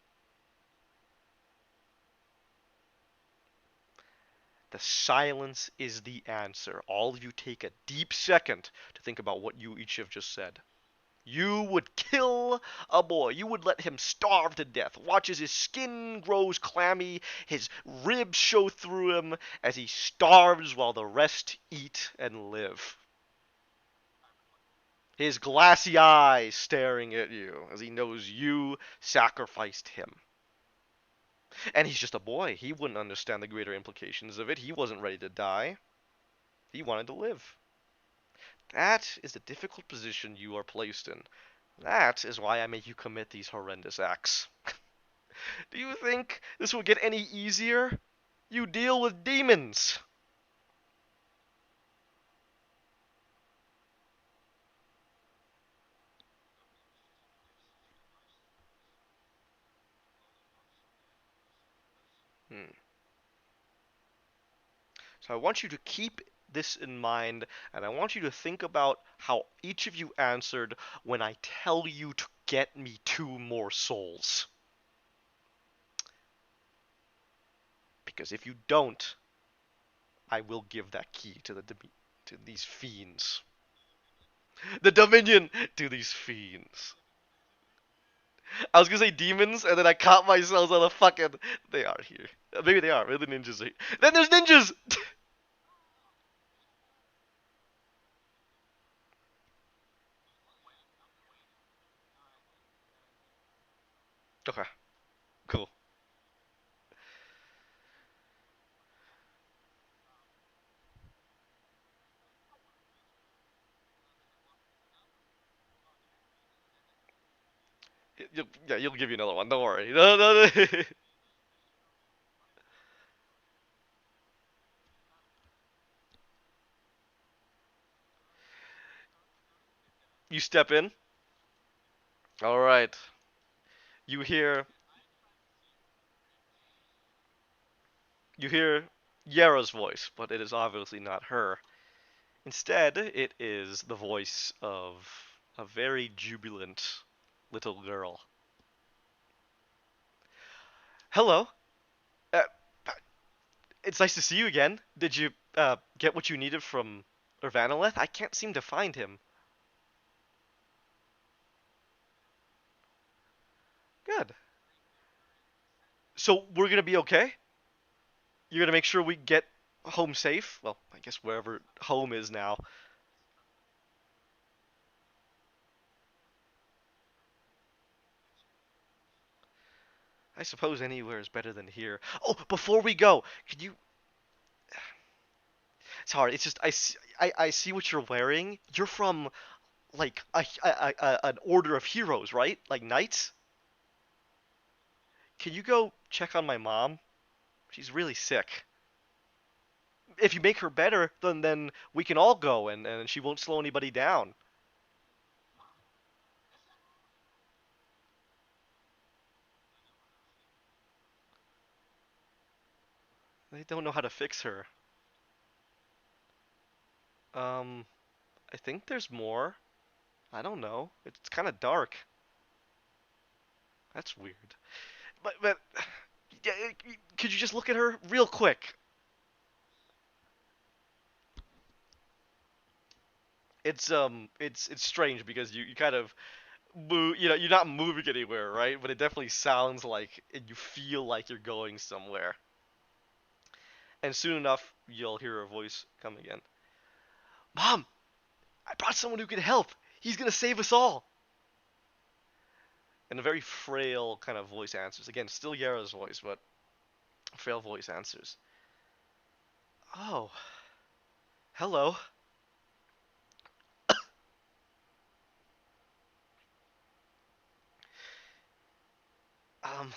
The silence is the answer. All of you take a deep second to think about what you each have just said. You would kill a boy. You would let him starve to death. Watch as his skin grows clammy, his ribs show through him as he starves while the rest eat and live. His glassy eyes staring at you as he knows you sacrificed him. And he's just a boy. He wouldn't understand the greater implications of it. He wasn't ready to die. He wanted to live. That is the difficult position you are placed in. That is why I make you commit these horrendous acts. Do you think this will get any easier? You deal with demons. Hmm. So I want you to keep this in mind, and I want you to think about how each of you answered when I tell you to get me two more souls. Because if you don't, I will give that key to to these fiends. The Dominion to these fiends. I was gonna say demons, and then I caught myself on the fucking. They are here. Maybe they are. Maybe the ninjas are here. Then there's ninjas! Okay, cool. Yeah, you'll give you another one. Don't worry. No, no, no. You step in. All right. You hear. You hear Yara's voice, but it is obviously not her. Instead, it is the voice of a very jubilant little girl. Hello. Uh, it's nice to see you again. Did you get what you needed from Urvanileth? I can't seem to find him. So we're gonna be okay? You're gonna make sure we get home safe? Well, I guess wherever home is now. I suppose anywhere is better than here. Oh, before we go, could you? It's hard. It's just I see what you're wearing. You're from like an order of heroes, right? Like knights. Can you go check on my mom? She's really sick. If you make her better, then we can all go and she won't slow anybody down. They don't know how to fix her. Um, I think there's more. I don't know. It's kind of dark. That's weird. But yeah, could you just look at her real quick? It's strange because you kind of move, you're not moving anywhere, right? But it definitely sounds like and you feel like you're going somewhere. And soon enough, you'll hear a voice come again. Mom, I brought someone who can help. He's gonna save us all. And a very frail kind of voice answers. Again, still Yara's voice, but a frail voice answers. Oh, hello. Um,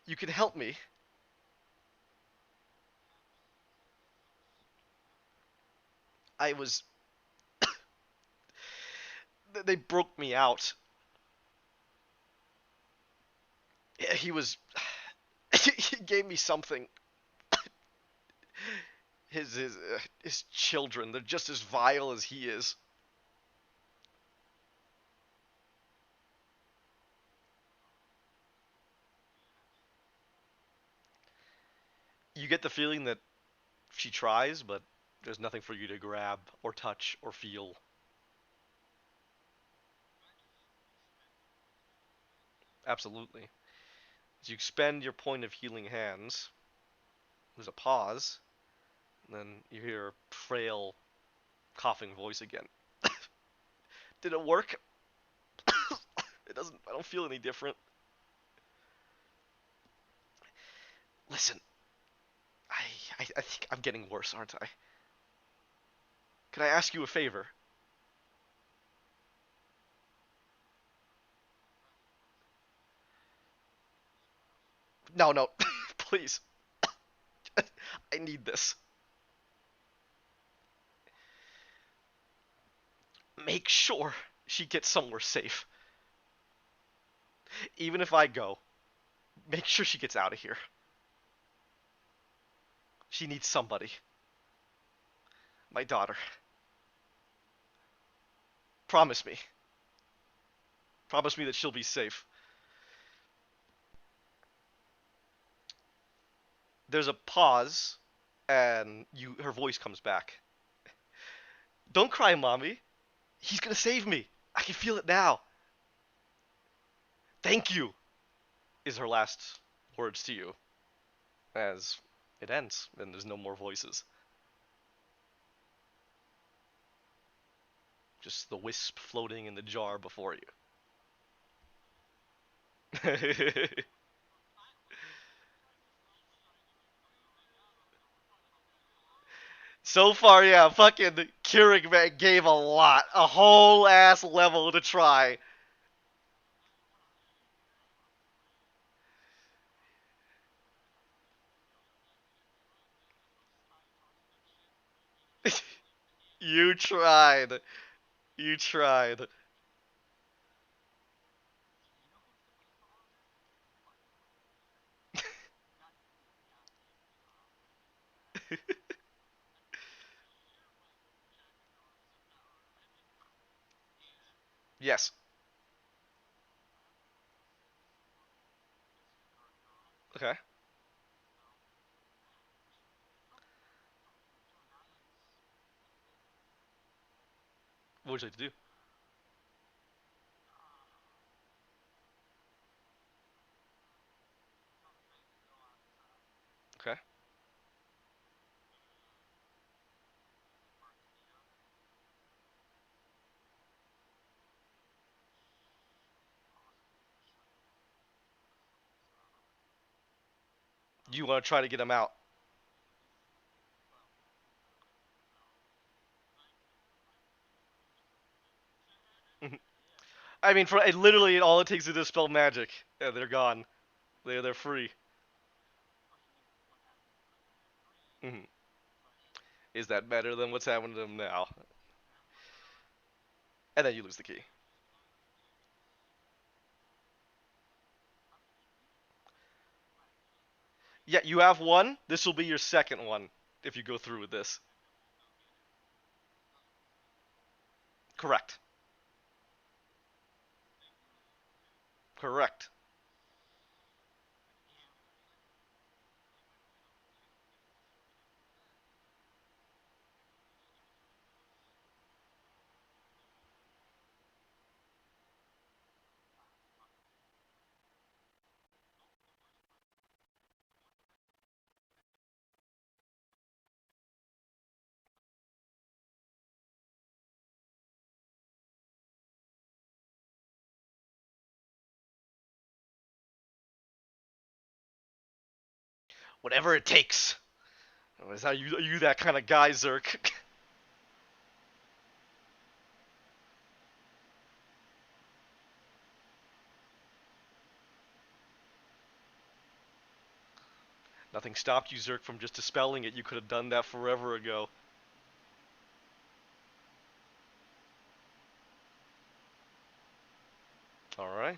you can help me. I was. They broke me out. He was. He gave me something. His children. They're just as vile as he is. You get the feeling that she tries, but there's nothing for you to grab or touch or feel. Absolutely. As you expend your point of healing hands, there's a pause, and then you hear a frail, coughing voice again. Did it work? It doesn't. I don't feel any different. Listen, I think I'm getting worse, aren't I? Can I ask you a favor? No, no, please. I need this. Make sure she gets somewhere safe. Even if I go, make sure she gets out of here. She needs somebody. My daughter. Promise me. Promise me that she'll be safe. There's a pause, and her voice comes back. Don't cry, mommy. He's gonna save me. I can feel it now. Thank you, is her last words to you as it ends, and there's no more voices. Just the wisp floating in the jar before you. So far, yeah, fucking Keurig man gave a lot. A whole ass level to try. You tried. You tried. Yes. Okay. What would you like to do? Okay. You want to try to get him out. I mean, for literally all it takes is to dispel magic. Yeah, they're gone. They're free. Mhm. Is that better than what's happening to them now? And then you lose the key. Yeah, you have one. This will be your second one if you go through with this. Correct. Correct. Whatever it takes. Is how you that kind of guy, Zerk? Nothing stopped you, Zerk, from just dispelling it. You could have done that forever ago. All right.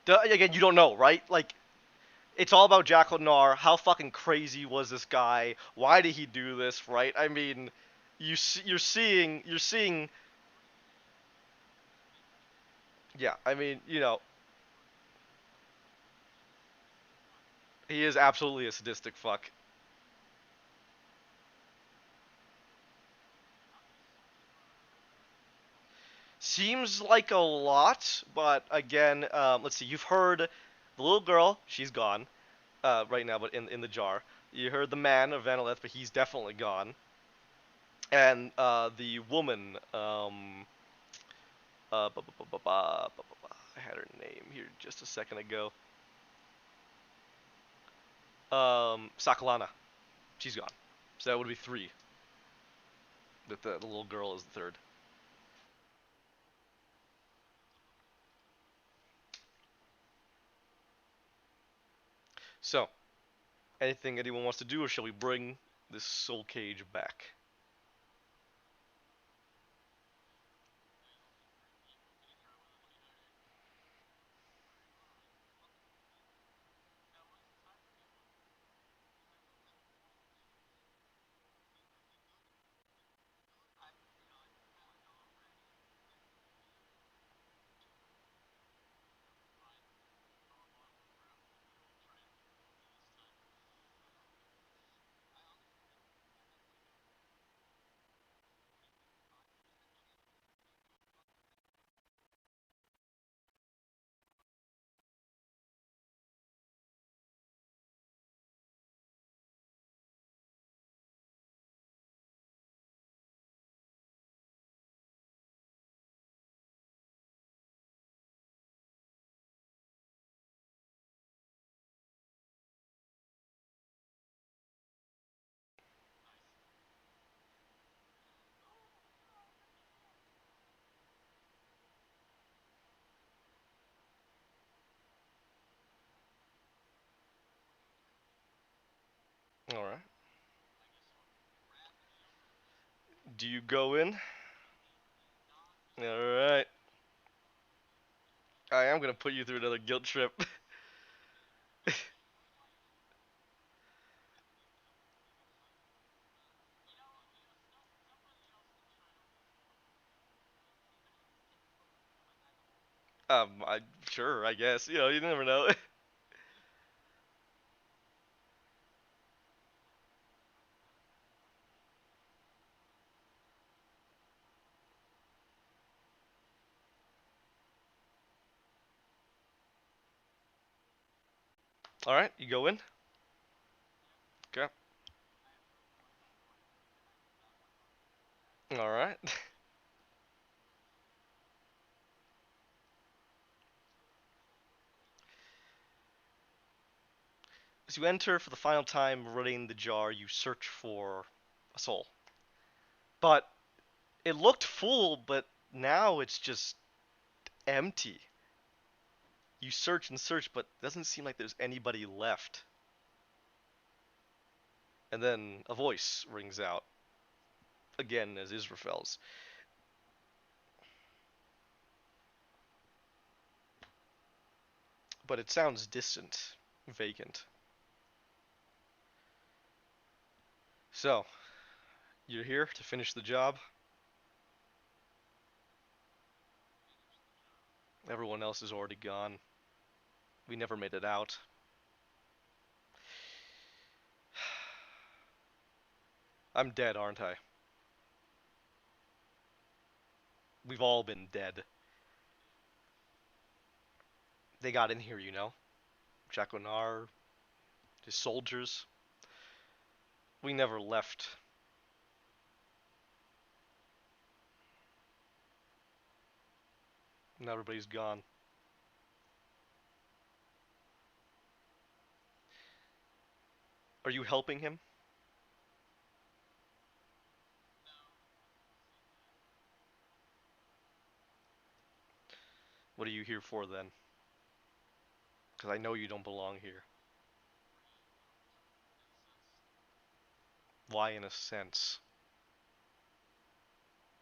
Again, you don't know, right? Like, it's all about Jackal Nar. How fucking crazy was this guy? Why did he do this? Right? I mean, you're seeing. Yeah, I mean, he is absolutely a sadistic fuck. Seems like a lot, but again, let's see. You've heard the little girl. She's gone right now, but in the jar. You heard the man of Vanileth, but he's definitely gone. And the woman, I had her name here just a second ago. Sakalana. She's gone. So that would be three. The little girl is the third. So, anything anyone wants to do, or shall we bring this soul cage back? All right. Do you go in? All right. I am gonna put you through another guilt trip. Sure, I guess. You never know. All right, you go in. Okay. All right. As you enter for the final time, running the jar, you search for a soul. But it looked full, but now it's just empty. You search and search, but it doesn't seem like there's anybody left. And then a voice rings out, again as Israfel's. But it sounds distant, vacant. So, you're here to finish the job. Everyone else is already gone. We never made it out. I'm dead, aren't I? We've all been dead. They got in here, Jaconar, his soldiers. We never left. Now everybody's gone. Are you helping him? What are you here for then? Because I know you don't belong here. Why, in a sense?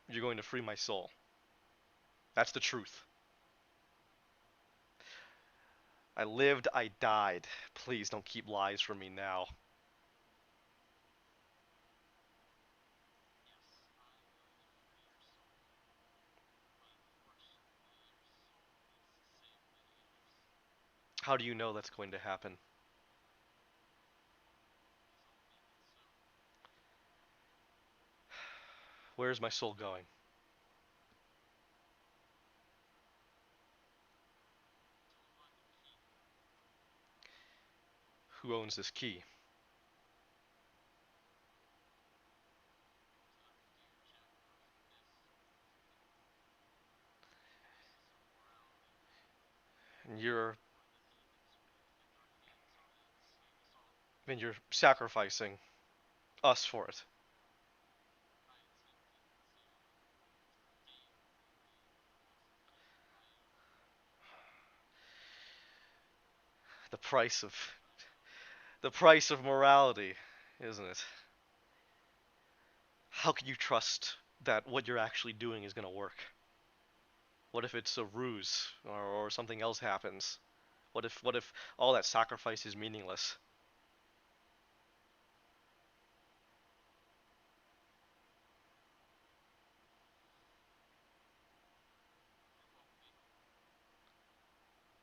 You're going to free my soul. That's the truth. I lived, I died. Please don't keep lies from me now. How do you know that's going to happen? Where's my soul going? Who owns this key? And you're sacrificing us for it. The price of the price of morality, isn't it? How can you trust that what you're actually doing is going to work? What if it's a ruse or something else happens? What if all that sacrifice is meaningless?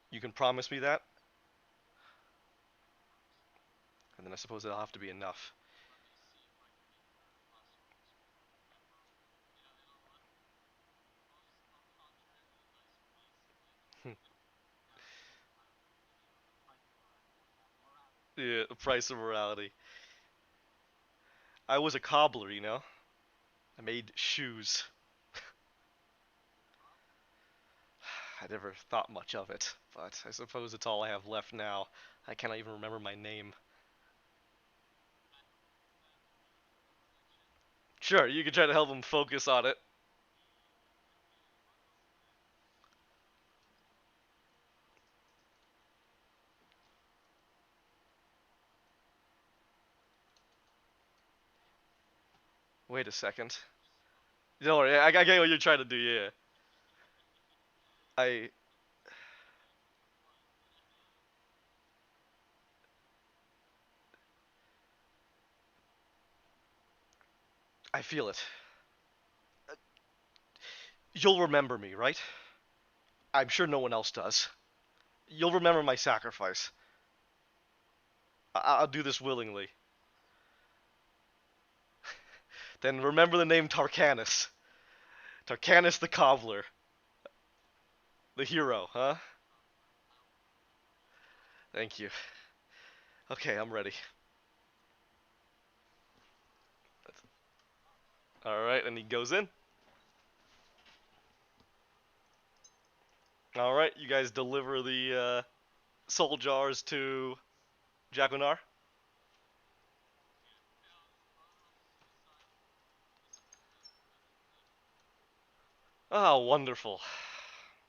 You can promise me that, and then I suppose that'll have to be enough. Yeah, the price of morality. I was a cobbler, I made shoes. I never thought much of it, but I suppose it's all I have left now. I cannot even remember my name. Sure, you can try to help him focus on it. Wait a second. Don't worry, I get what you're trying to do, yeah. I I feel it. You'll remember me, right? I'm sure no one else does. You'll remember my sacrifice. I'll do this willingly. Then remember the name Tarkanis. Tarkanis the Cobbler. The hero, huh? Thank you. Okay, I'm ready. Alright, and he goes in. Alright, you guys deliver the soul jars to Jagunar. Oh, wonderful.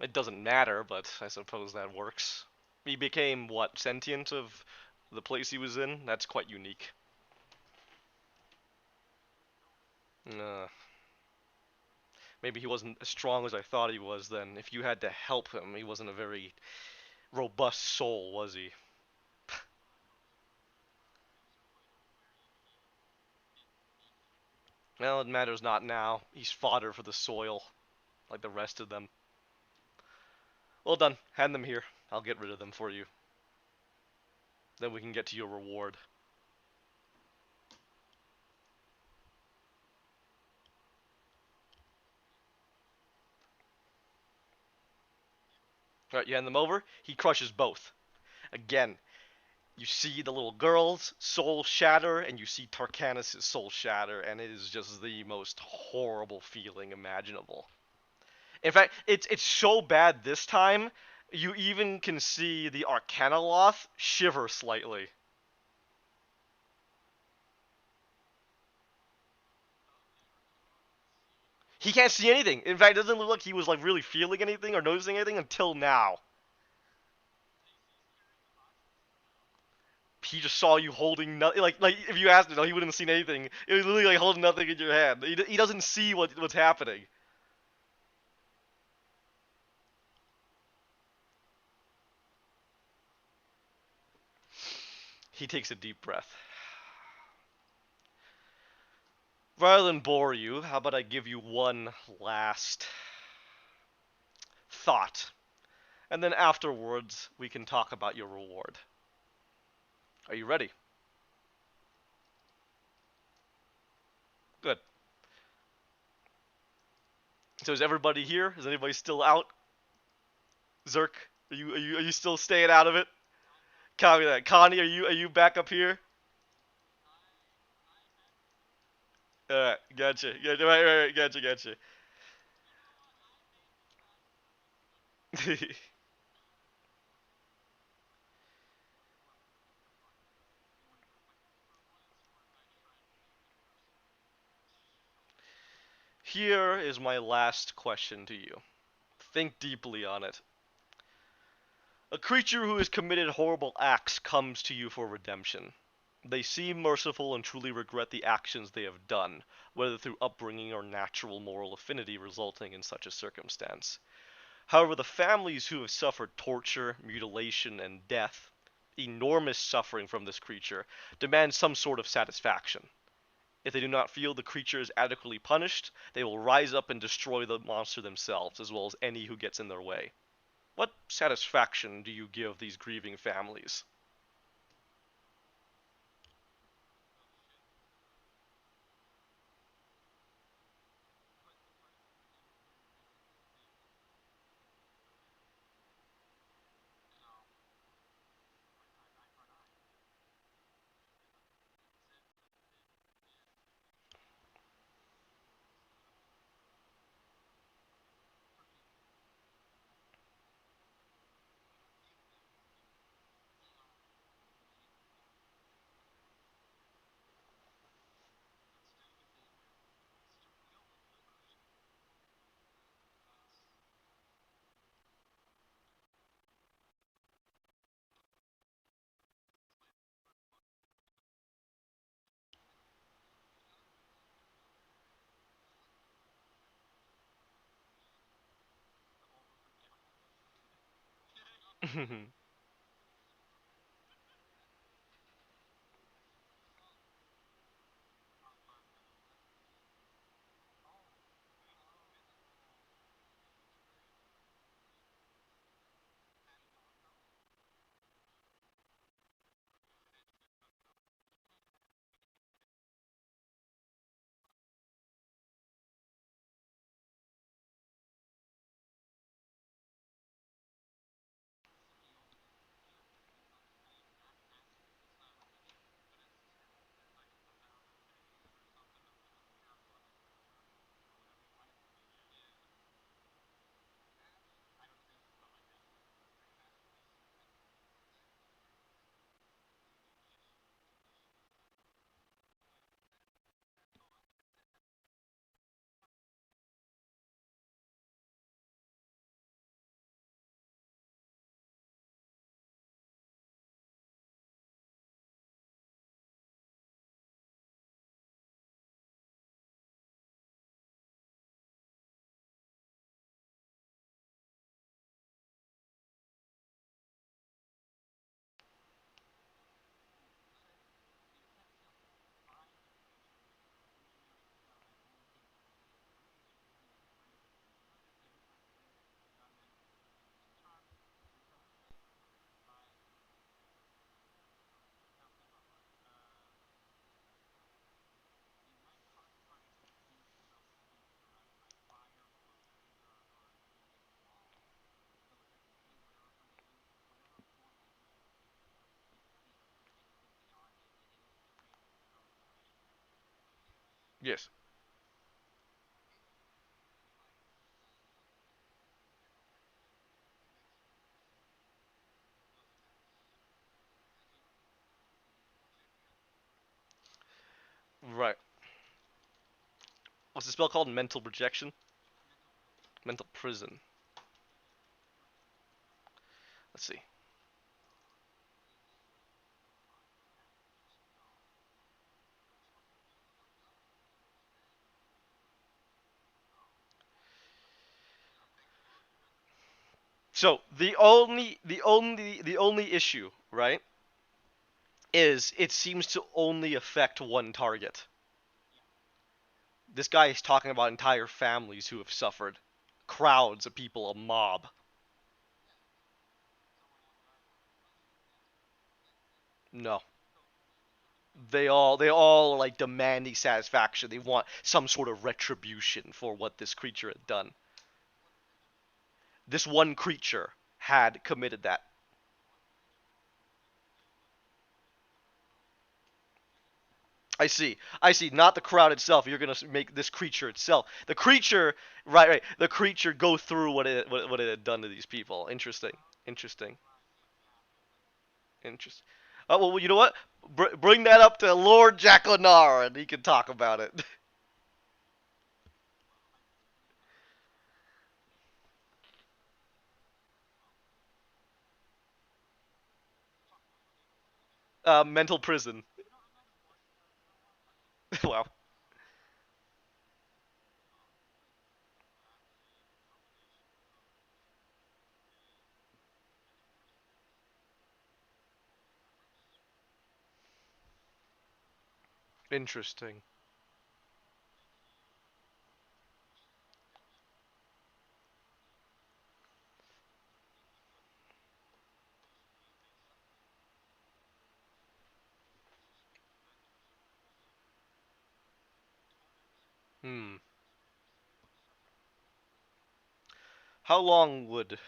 It doesn't matter, but I suppose that works. He became, what, sentient of the place he was in? That's quite unique. Uh, Maybe he wasn't as strong as I thought he was then. If you had to help him, he wasn't a very robust soul, was he? Well, it matters not now. He's fodder for the soil, like the rest of them. Well done. Hand them here. I'll get rid of them for you. Then we can get to your reward. Alright, you hand them over. He crushes both. Again, you see the little girl's soul shatter, and you see Tarkanis' soul shatter, and it is just the most horrible feeling imaginable. In fact, it's so bad this time, you even can see the Arcanoloth shiver slightly. He can't see anything. In fact, it doesn't look like he was like really feeling anything or noticing anything until now. He just saw you holding nothing. Like if you asked him, no, he wouldn't have seen anything. It was literally like holding nothing in your hand. He doesn't see what's happening. He takes a deep breath. Rather than bore you, how about I give you one last thought, and then afterwards we can talk about your reward. Are you ready? Good. So is everybody here? Is anybody still out? Zerk, are you still staying out of it? Copy that. Connie, are you back up here? Alright, gotcha. Gotcha. Right, gotcha. Here is my last question to you. Think deeply on it. A creature who has committed horrible acts comes to you for redemption. They seem merciful and truly regret the actions they have done, whether through upbringing or natural moral affinity resulting in such a circumstance. However, the families who have suffered torture, mutilation, and death, enormous suffering from this creature, demand some sort of satisfaction. If they do not feel the creature is adequately punished, they will rise up and destroy the monster themselves, as well as any who gets in their way. What satisfaction do you give these grieving families? Yes. Right. What's the spell called? Mental projection? Mental prison. Let's see. So the only issue, right, is it seems to only affect one target. This guy is talking about entire families who have suffered, crowds of people, a mob. No, they all like demanding satisfaction. They want some sort of retribution for what this creature had done. This one creature had committed that. I see. I see. Not the crowd itself. You're gonna make this creature itself. The creature, right, right. The creature go through what it had done to these people. Interesting. Interesting. Interesting. Oh well, you know what? Bring that up to Lord Jacklenar, and he can talk about it. Mental prison. Wow. Interesting. Hmm. How long would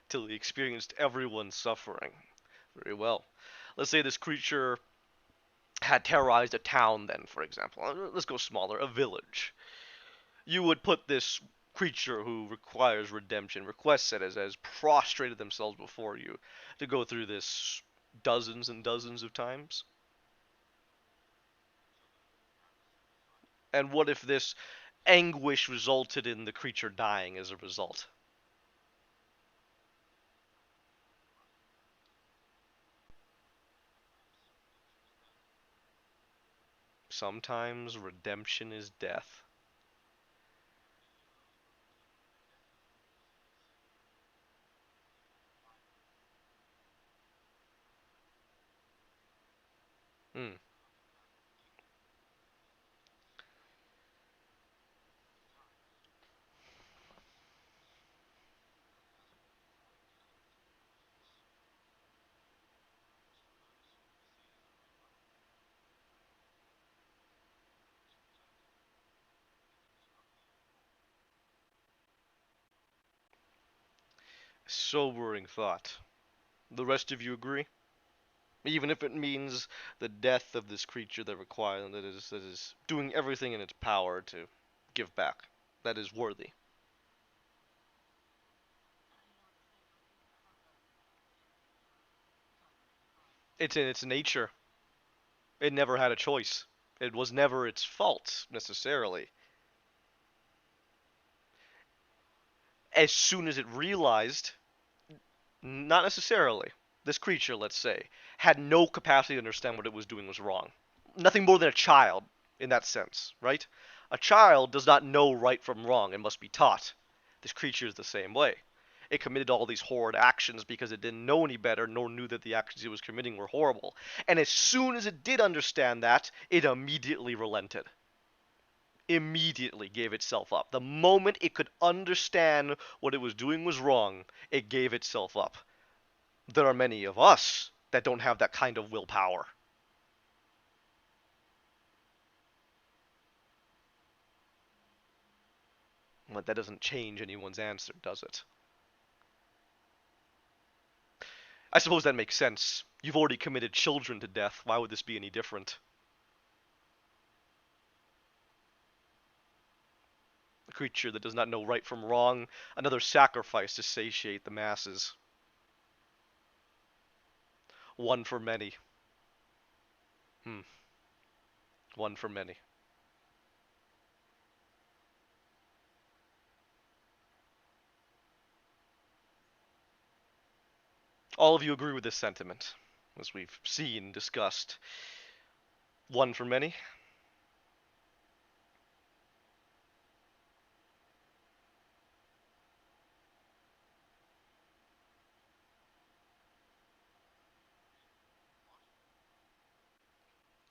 till he experienced everyone's suffering? Very well. Let's say this creature had terrorized a town, then, for example. Let's go smaller, a village. You would put this creature who requires redemption, requests it, as prostrated themselves before you, to go through this dozens and dozens of times. And what if this anguish resulted in the creature dying as a result? Sometimes redemption is death. Hmm. Sobering thought. The rest of you agree? Even if it means the death of this creature that is doing everything in its power to give back. That is worthy. It's in its nature. It never had a choice. It was never its fault, necessarily. As soon as it realized, not necessarily, this creature, let's say, had no capacity to understand what it was doing was wrong. Nothing more than a child in that sense, right? A child does not know right from wrong and must be taught. This creature is the same way. It committed all these horrid actions because it didn't know any better, nor knew that the actions it was committing were horrible. And as soon as it did understand that, it immediately relented. Immediately gave itself up. The moment it could understand what it was doing was wrong, it gave itself up. There are many of us that don't have that kind of willpower. But that doesn't change anyone's answer, does it? I suppose that makes sense. You've already committed children to death. Why would this be any different? A creature that does not know right from wrong, another sacrifice to satiate the masses. One for many. Hmm. One for many. All of you agree with this sentiment, as we've seen, discussed. One for many?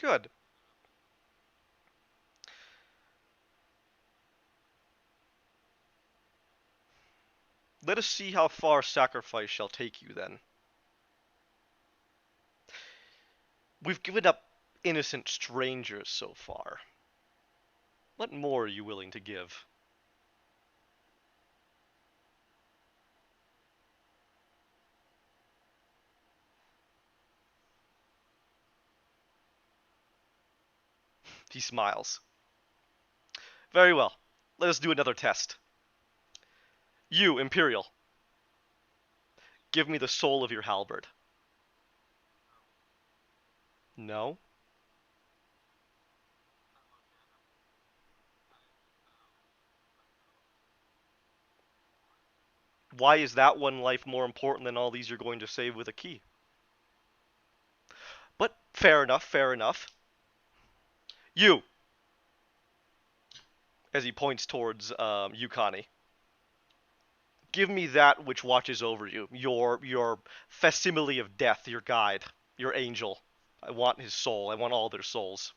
Good. Let us see how far sacrifice shall take you, then. We've given up innocent strangers so far. What more are you willing to give? He smiles. Very well. Let us do another test. You, Imperial, give me the soul of your halberd. No? Why is that one life more important than all these you're going to save with a key? But fair enough, fair enough. You, as he points towards Yukani, give me that which watches over you. Your facsimile of death, your guide, your angel. I want his soul. I want all their souls.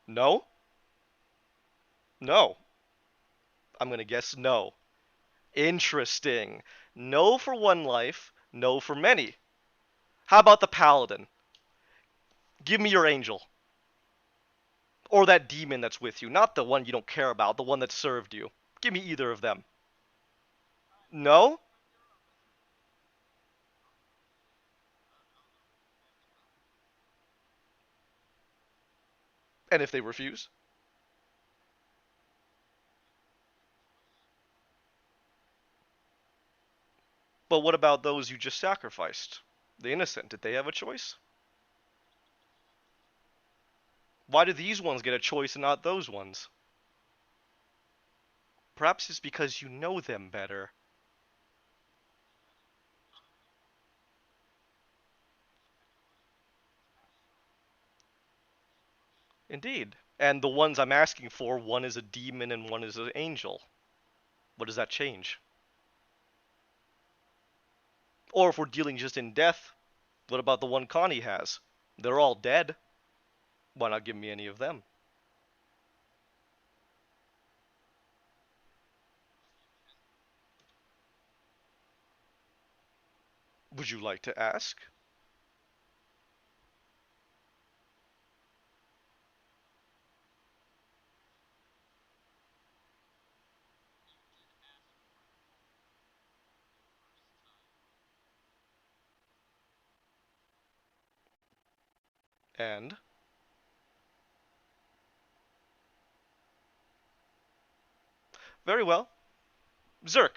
No? No. I'm gonna guess no. Interesting. No for one life, no for many. How about the paladin? Give me your angel. Or that demon that's with you. Not the one you don't care about, the one that served you. Give me either of them. No? And if they refuse? But what about those you just sacrificed? The innocent, did they have a choice? Why do these ones get a choice and not those ones? Perhaps it's because you know them better. Indeed. And the ones I'm asking for, one is a demon and one is an angel. What does that change? Or if we're dealing just in death, what about the one Connie has? They're all dead. Why not give me any of them? Would you like to ask? And very well. Zerk,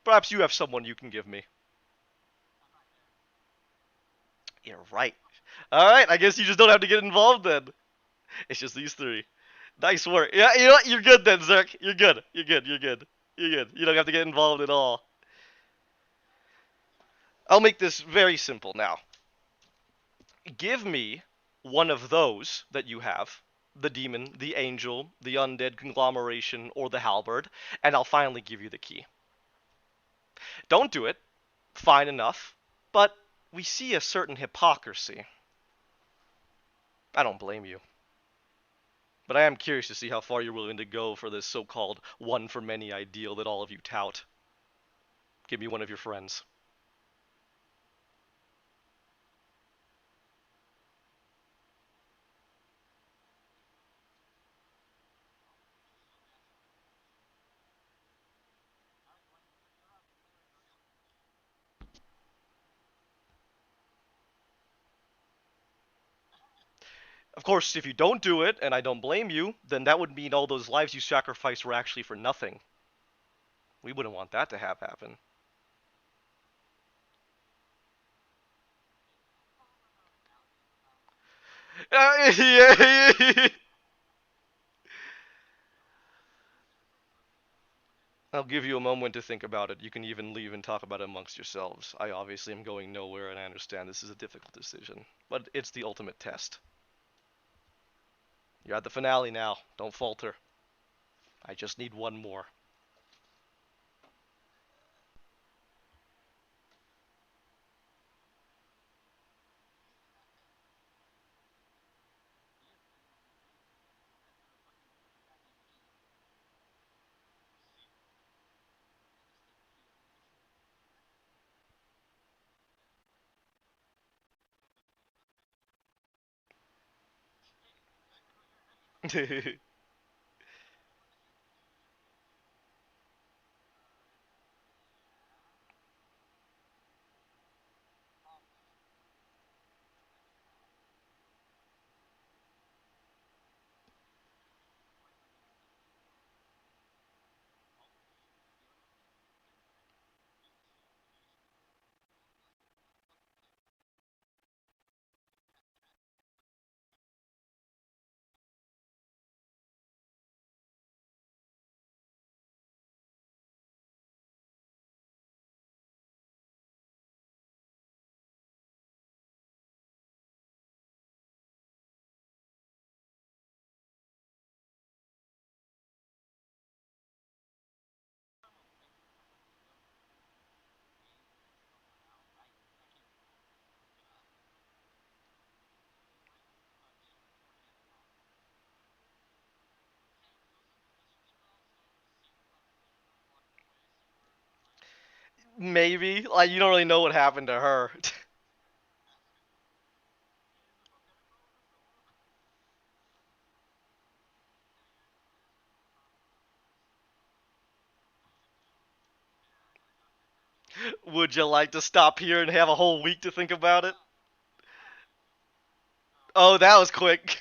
perhaps you have someone you can give me. You're right. Alright, I guess you just don't have to get involved then. It's just these three. Nice work. Yeah, you know what? You're good then, Zerk. You're good. You're good. You're good. You're good. You don't have to get involved at all. I'll make this very simple now. Give me one of those that you have, the demon, the angel, the undead conglomeration, or the halberd, and I'll finally give you the key. Don't do it. Fine enough. But we see a certain hypocrisy. I don't blame you. But I am curious to see how far you're willing to go for this so-called one for many ideal that all of you tout. Give me one of your friends. Of course, if you don't do it, and I don't blame you, then that would mean all those lives you sacrificed were actually for nothing. We wouldn't want that to have happen. Yeah. I'll give you a moment to think about it. You can even leave and talk about it amongst yourselves. I obviously am going nowhere, and I understand this is a difficult decision, but it's the ultimate test. You're at the finale now. Don't falter. I just need one more. Maybe. Like, you don't really know what happened to her. Would you like to stop here and have a whole week to think about it? Oh, that was quick.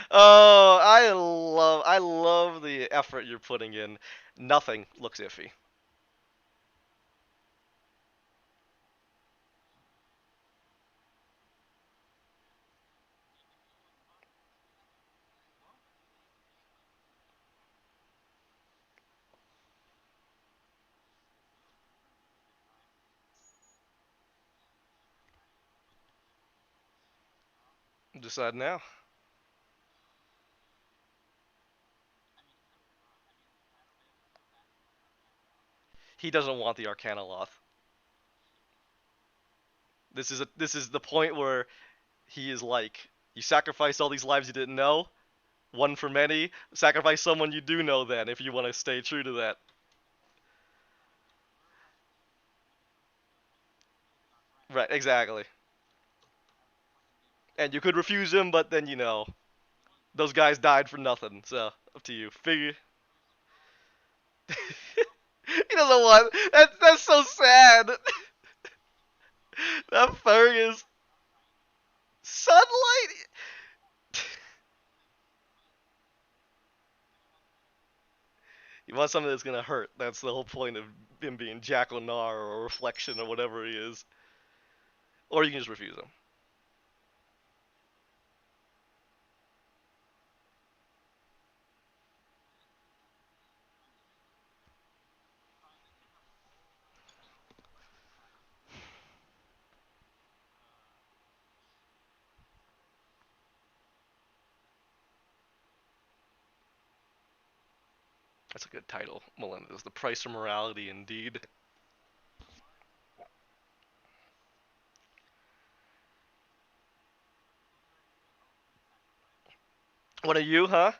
Oh, I love the effort you're putting in. Nothing looks iffy. Decide now. He doesn't want the Arcana Loth. This is the point where he is like, you sacrifice all these lives you didn't know, one for many. Sacrifice someone you do know then, if you want to stay true to that. Right, exactly. And you could refuse him, but then those guys died for nothing. So up to you. Figure. He doesn't want. That's so sad. That Fergus sunlight. You want something that's gonna hurt. That's the whole point of him being Jack O'Nar or Reflection or whatever he is. Or you can just refuse him. That's a good title, Melendez. The price of morality, indeed. What are you, huh?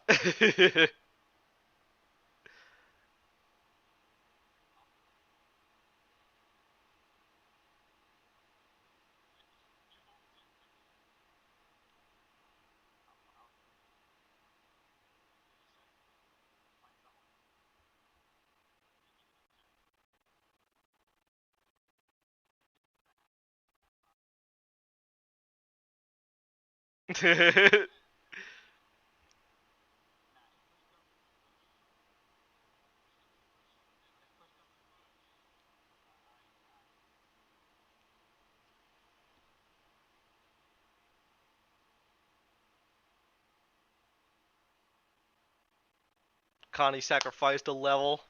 Connie sacrificed a level.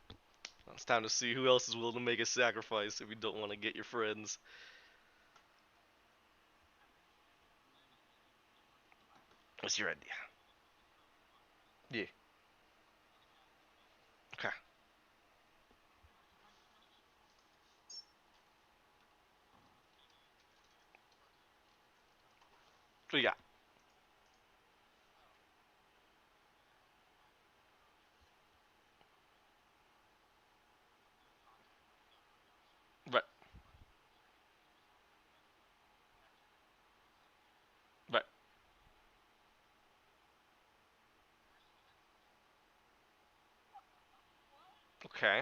It's time to see who else is willing to make a sacrifice if you don't want to get your friends. What's your idea? Yeah. Okay. What you got? Right. Right. Okay.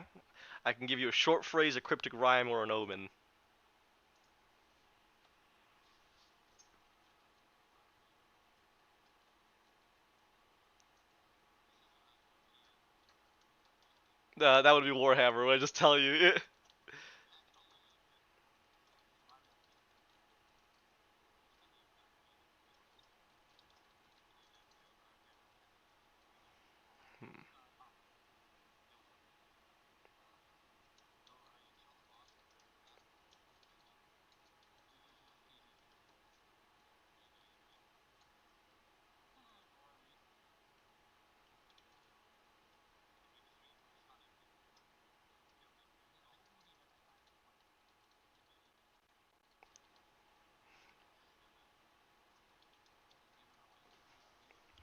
I can give you a short phrase, a cryptic rhyme, or an omen. That would be Warhammer. What I just tell you.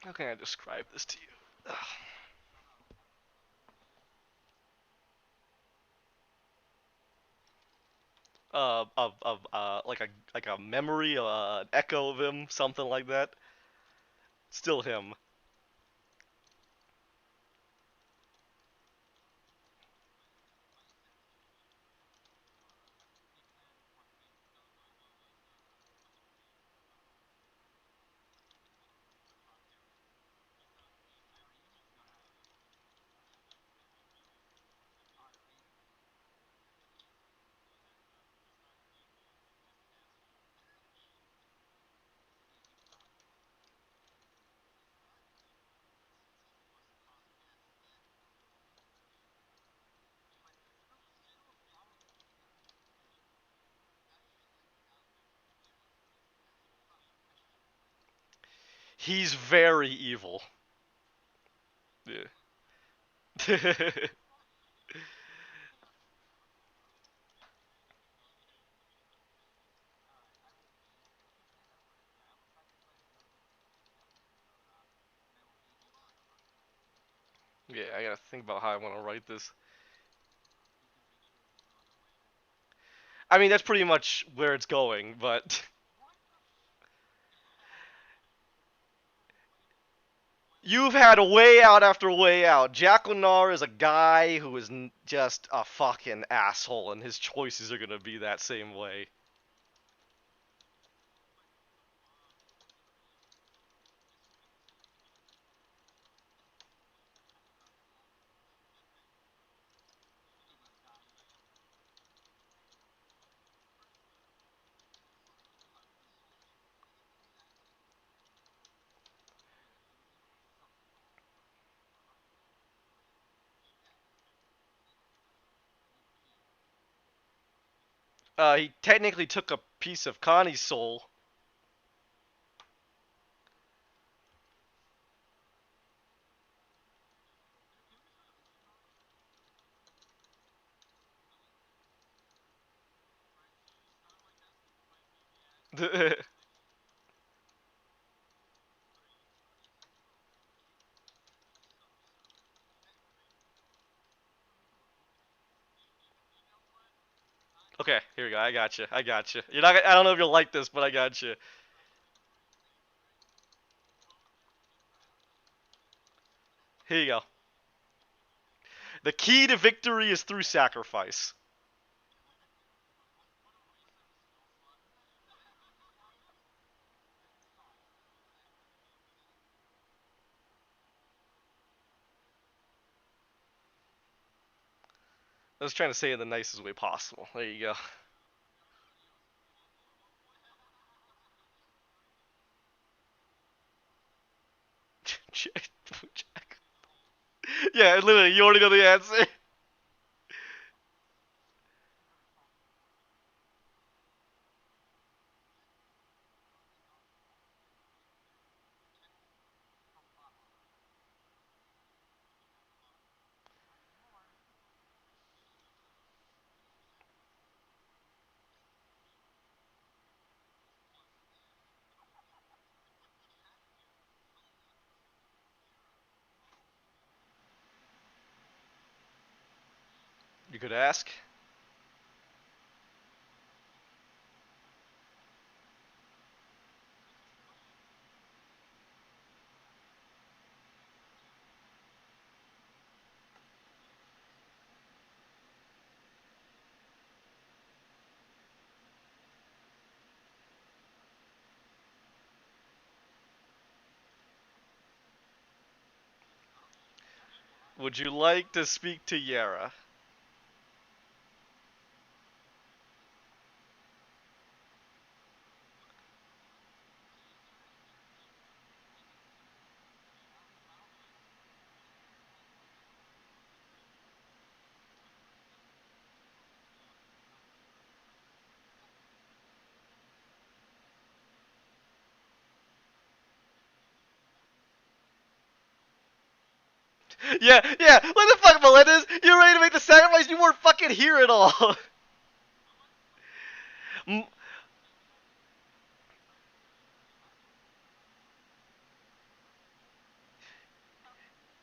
How can I describe this to you? Like a memory, an echo of him, something like that. Still him. He's very evil. Yeah. Yeah, I gotta think about how I want to write this. I mean, that's pretty much where it's going, but you've had a way out after way out. Jackal is a guy who is just a fucking asshole, and his choices are gonna be that same way. He technically took a piece of Connie's soul. Okay, here we go. I got you. I got you. You're not. I don't know if you'll like this, but I got you. Here you go. The key to victory is through sacrifice. I was trying to say it in the nicest way possible. There you go. Jack. Jack. Yeah, literally, you already know the answer. You could ask. Would you like to speak to Yara? Yeah, yeah. What the fuck, Melendez? You're ready to make the sacrifice? You weren't fucking here at all.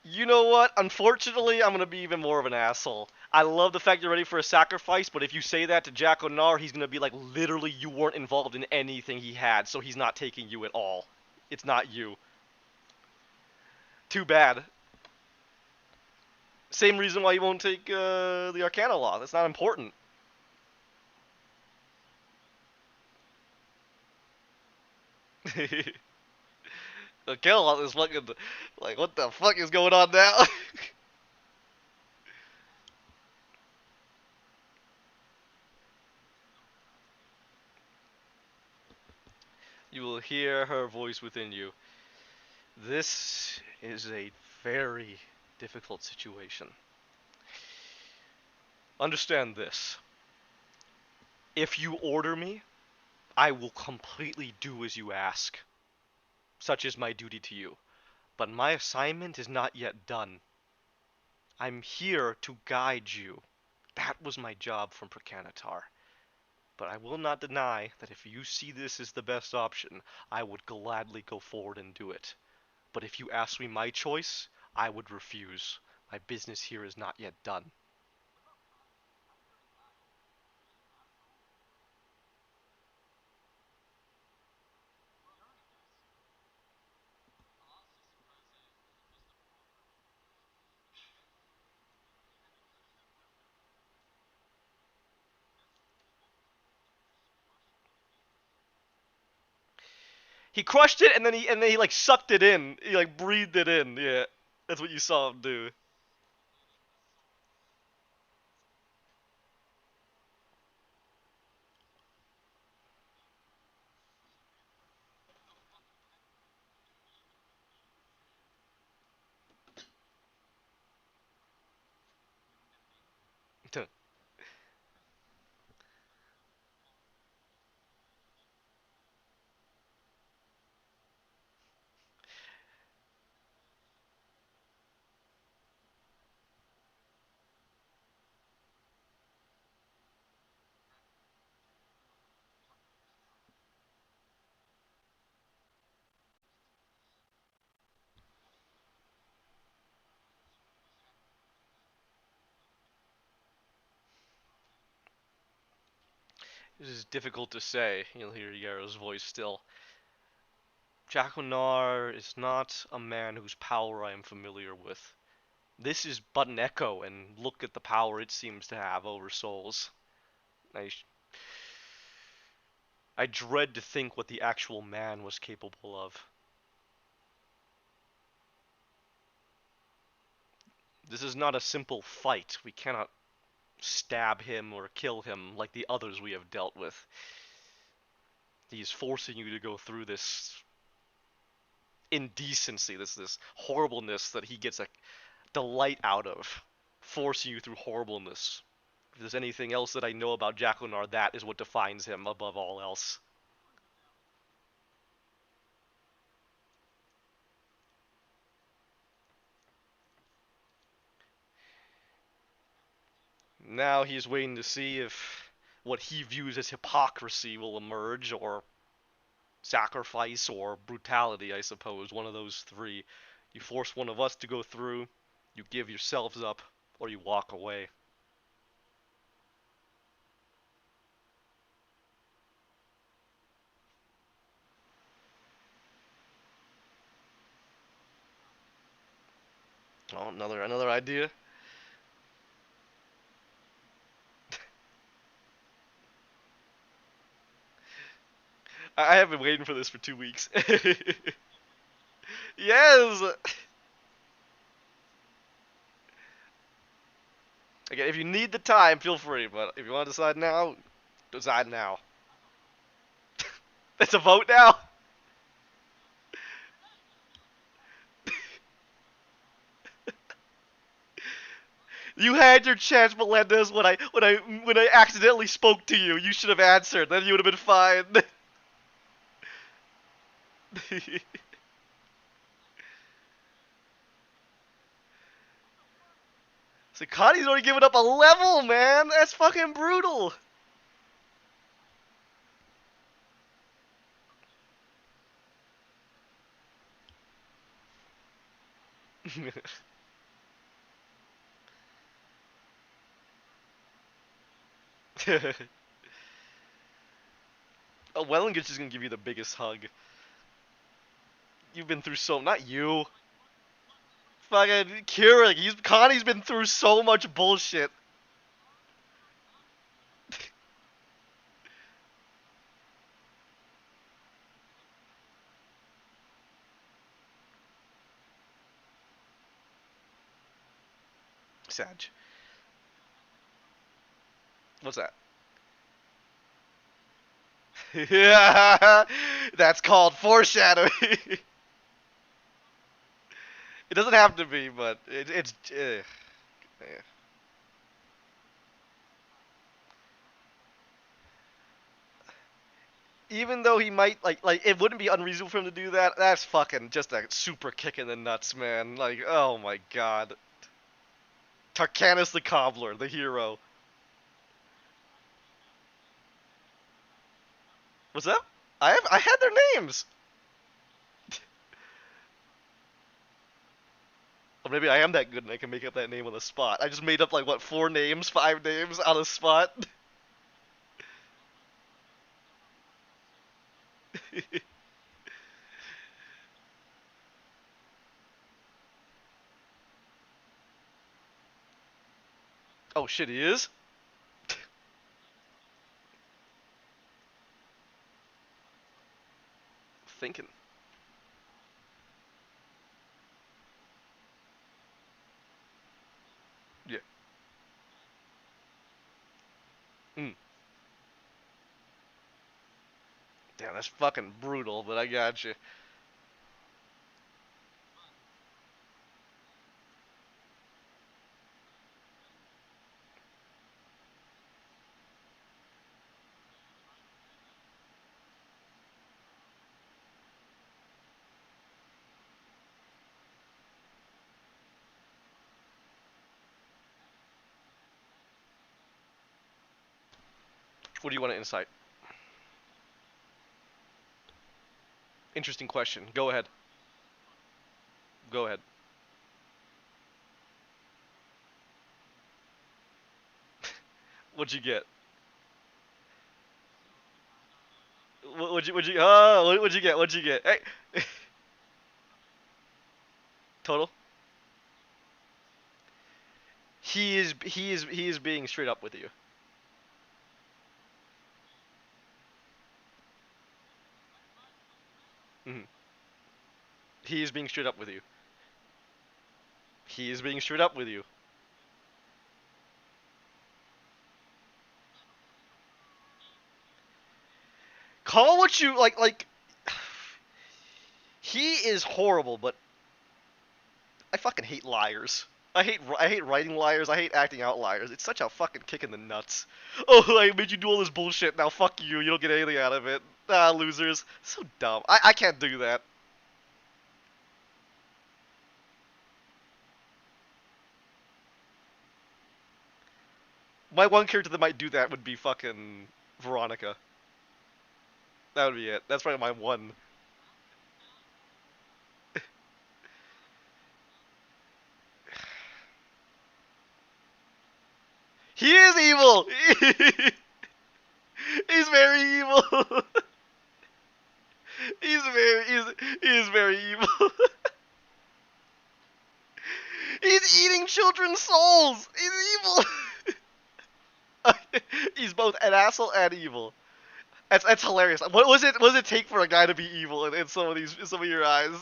You know what? Unfortunately, I'm gonna be even more of an asshole. I love the fact you're ready for a sacrifice, but if you say that to Jack O'Nar, he's gonna be like, literally, you weren't involved in anything he had, so he's not taking you at all. It's not you. Too bad. Same reason why you won't take the Arcana Law. That's not important. Arcana Law is fucking like, what the fuck is going on now? You will hear her voice within you. This is a very difficult situation. Understand this. If you order me, I will completely do as you ask. Such is my duty to you. But my assignment is not yet done. I'm here to guide you. That was my job from Prakanatar. But I will not deny that if you see this as the best option, I would gladly go forward and do it. But if you ask me my choice, I would refuse. My business here is not yet done. He crushed it and then he like sucked it in. He like breathed it in. Yeah. That's what you saw him do. This is difficult to say. You'll hear Yarrow's voice still. Jaconar is not a man whose power I am familiar with. This is but an echo, and look at the power it seems to have over souls. I, I dread to think what the actual man was capable of. This is not a simple fight. We cannot stab him or kill him like the others we have dealt with. He's forcing you to go through this indecency, this horribleness that he gets a delight out of, forcing you through horribleness. If there's anything else that I know about Jacquelinar, that is what defines him above all else. Now he's waiting to see if what he views as hypocrisy will emerge, or sacrifice, or brutality, I suppose. One of those three. You force one of us to go through, you give yourselves up, or you walk away. Oh, another idea. I have been waiting for this for 2 weeks. Yes. Again, if you need the time, feel free. But if you want to decide now, decide now. It's a vote now. You had your chance, Melendez. When I accidentally spoke to you, you should have answered. Then you would have been fine. So Connie's already given up a level, man. That's fucking brutal. Oh, Wellington's just gonna give you the biggest hug. You've been through so. Not you. Fucking Keurig. Connie's been through so much bullshit. Sag. What's that? Yeah, that's called foreshadowing. It doesn't have to be, but it's. Yeah. Even though he might like it wouldn't be unreasonable for him to do that. That's fucking just a super kick in the nuts, man. Like, oh my god. Tarkanis the Cobbler, the hero. What's up? I had their names. Or maybe I am that good and I can make up that name on the spot. I just made up like what, 4 names, 5 names on the spot. Oh shit, he is? Thinking. Yeah. Mm. Damn, that's fucking brutal, but I got you. What do you want to insight? Interesting question. Go ahead. Go ahead. What'd you get? What'd you get? What'd you get? Hey, total. He is being straight up with you. Hmm. He is being straight up with you. He is being straight up with you. call what you like. He is horrible, but I fucking hate liars. I hate writing liars. I hate acting out liars. It's such a fucking kick in the nuts. Oh, I made you do all this bullshit. Now fuck you. You don't get anything out of it. Ah, losers. So dumb. I can't do that. My one character that might do that would be fucking Veronica. That would be it. That's probably my one. He is evil. He's very evil. He is very evil. He's eating children's souls. He's evil. He's both an asshole and evil. That's hilarious. What was it? What does it take for a guy to be evil in some of your eyes?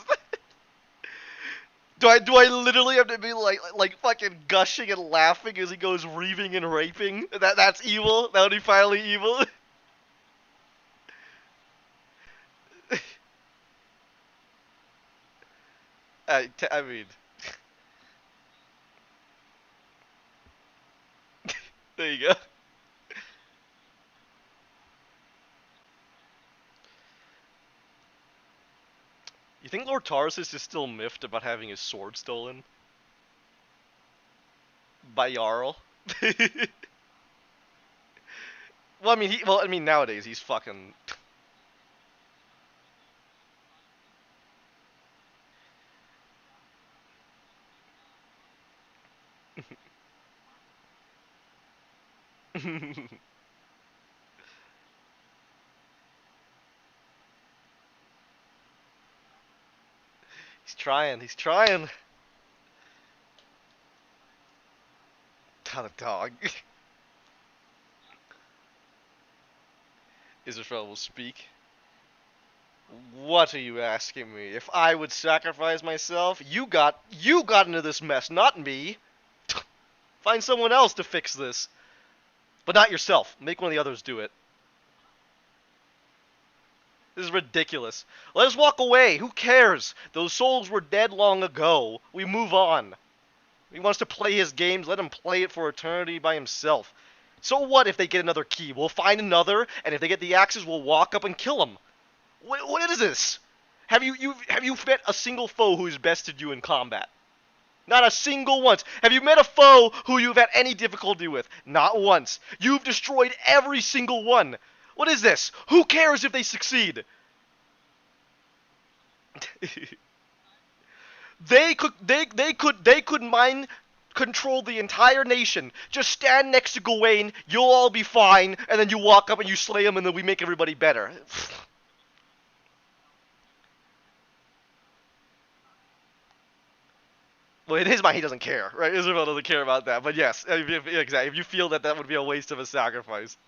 Do I literally have to be like fucking gushing and laughing as he goes reaving and raping? That's evil. That would be finally evil. I mean, there you go. You think Lord Tarsus is still miffed about having his sword stolen by Jarl? Well, I mean, nowadays he's fucking. He's trying. He's trying. Not a dog. Israel will speak. What are you asking me? If I would sacrifice myself? You got into this mess, not me. Find someone else to fix this. But not yourself. Make one of the others do it. This is ridiculous. Let us walk away. Who cares? Those souls were dead long ago. We move on. He wants to play his games. Let him play it for eternity by himself. So what if they get another key? We'll find another, and if they get the axes, we'll walk up and kill them. What is this? Have you met a single foe who has bested you in combat? Not a single once. Have you met a foe who you've had any difficulty with? Not once. You've destroyed every single one. What is this? Who cares if they succeed? They could mind control the entire nation. Just stand next to Gawain, you'll all be fine, and then you walk up and you slay him and then we make everybody better. Well, in his mind, he doesn't care, right? Israel doesn't care about that. But yes, exactly. If you feel that that would be a waste of a sacrifice.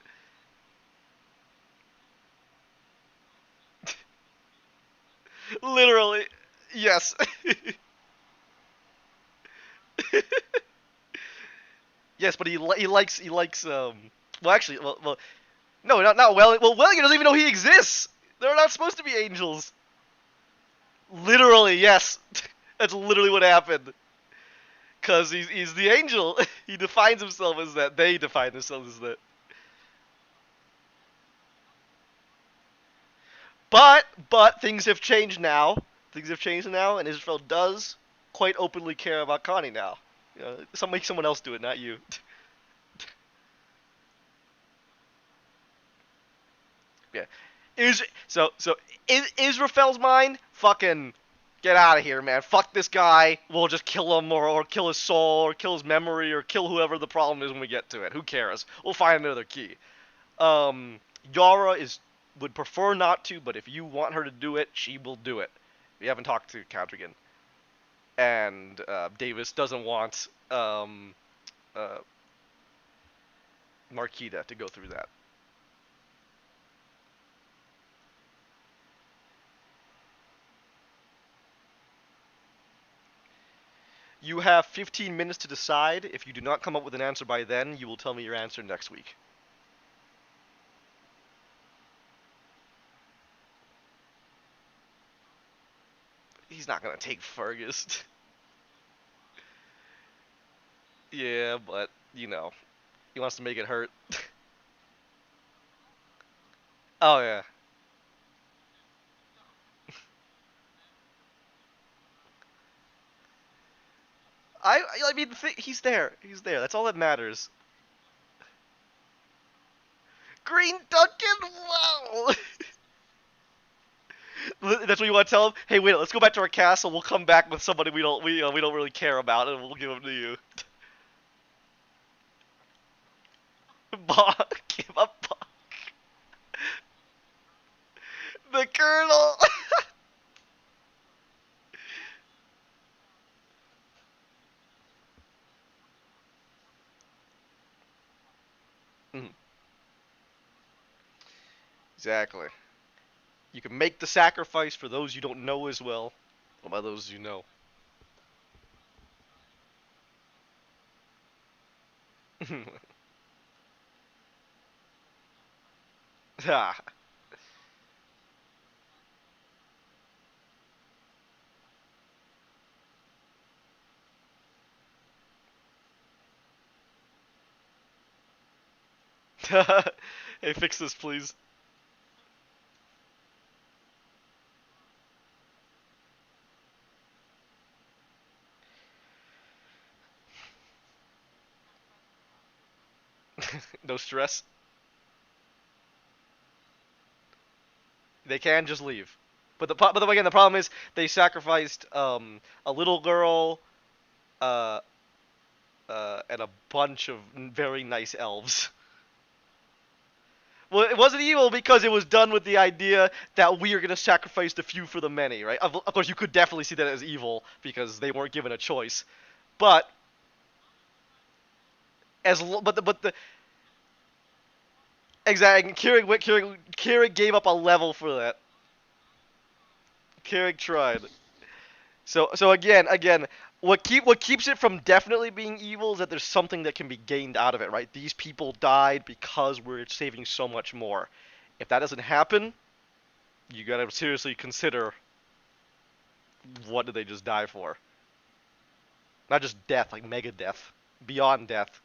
Literally, yes. Yes, but he likes. Well, actually, no, not well. Well, Wellinger doesn't even know he exists. They're not supposed to be angels. Literally, yes. That's literally what happened. Cause he's the angel. He defines himself as that. They define themselves as that. But things have changed now. Things have changed now, and Israel does quite openly care about Connie now. You know, make someone else do it, not you. Yeah. Israfel's mind? Fucking get out of here, man. Fuck this guy. We'll just kill him or kill his soul or kill his memory or kill whoever the problem is when we get to it. Who cares? We'll find another key. Yara would prefer not to, but if you want her to do it, she will do it. We haven't talked to Cadrigan. And Davis doesn't want Marquita to go through that. You have 15 minutes to decide. If you do not come up with an answer by then, you will tell me your answer next week. he's not gonna take Fergus. Yeah, but he wants to make it hurt. Oh yeah. I mean, he's there. He's there. That's all that matters. Green Duncan. Wow. That's what you want to tell him. Hey, wait. Let's go back to our castle. We'll come back with somebody we don't really care about, and we'll give him to you. Bach. Give up. Bach. The Colonel. Exactly. You can make the sacrifice for those you don't know as well. What about those you know? Ah. Hey, fix this, please. No stress. They can just leave. But again, the problem is they sacrificed a little girl, uh, and a bunch of very nice elves. Well, it wasn't evil because it was done with the idea that we are going to sacrifice the few for the many, right? Of course, you could definitely see that as evil because they weren't given a choice. But but the exactly, Keurig gave up a level for that. Keurig tried. So again, what keeps it from definitely being evil is that there's something that can be gained out of it, right? These people died because we're saving so much more. If that doesn't happen, you gotta seriously consider what did they just die for? Not just death, like mega death, beyond death.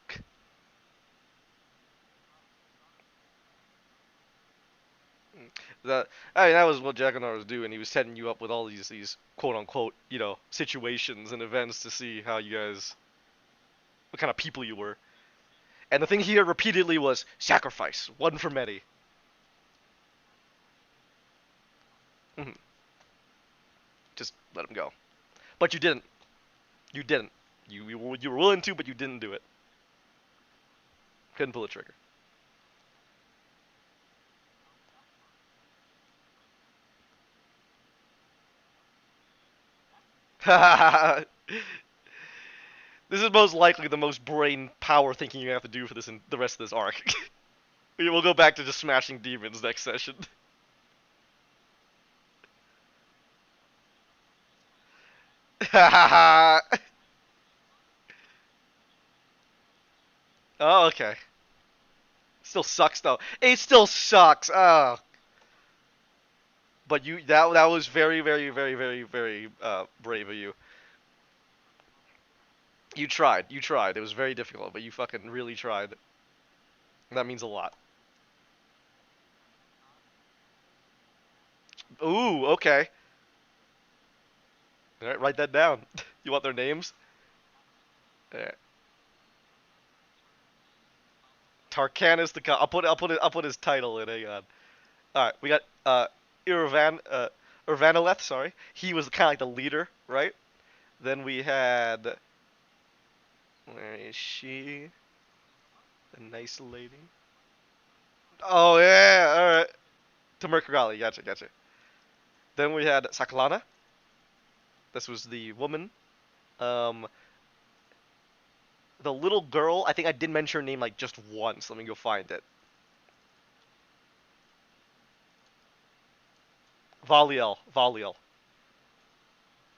That I mean, that was what Jackanar was doing. He was setting you up with all these quote unquote situations and events to see how you guys, what kind of people you were. And the thing he heard repeatedly was sacrifice, one for many. Mhm. Just let him go. But you didn't. You didn't. You were willing to, but you didn't do it. Couldn't pull the trigger. This is most likely the most brain power thinking you have to do for this in the rest of this arc. We'll go back to just smashing demons next session. Oh, okay. Still sucks though. It still sucks. Oh, but that was very very brave of you. You tried. You tried. It was very difficult, but you fucking really tried. That means a lot. Ooh, okay. All right, write that down. You want their names? Yeah. Tarkanis the I'll put his title in. Hang on. All right, we got Irvanileth. Sorry, he was kind of like the leader, right? Then we had, where is she? The nice lady. Oh yeah, all right. Tamir Krigalia, gotcha. Then we had Sakalana. This was the woman. Um, the little girl. I think I did mention her name like just once. Let me go find it. Valiel.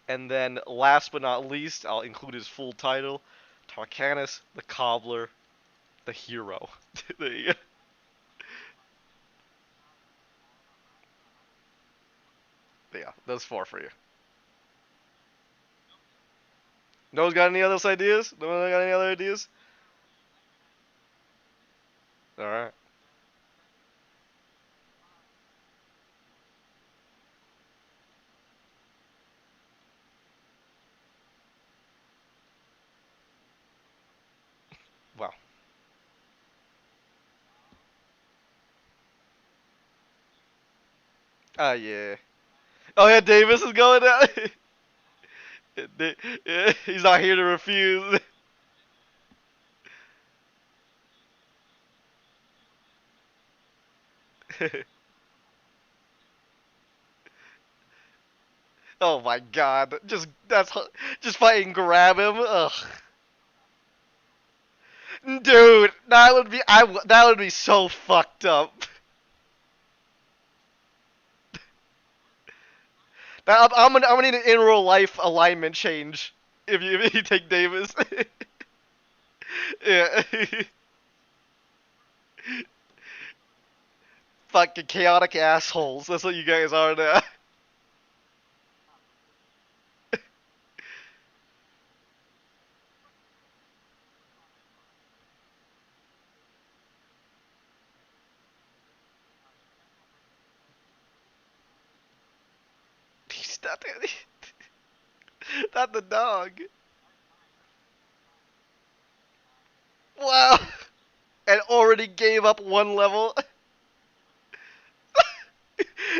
And then last but not least, I'll include his full title: Tarkanis the Cobbler, the hero. The, yeah, those four for you. No one's got any other ideas? No one got any other ideas? Alright. Wow. Ah, yeah. Oh, yeah, Davis is going down. Yeah, he's not here to refuse. Oh my god. Just fucking grab him. Ugh. Dude, that would be so fucked up. I'm gonna need an in real life alignment change if you take Davis. Yeah. Fucking chaotic assholes. That's what you guys are now. He's not the dog. Wow. And already gave up one level.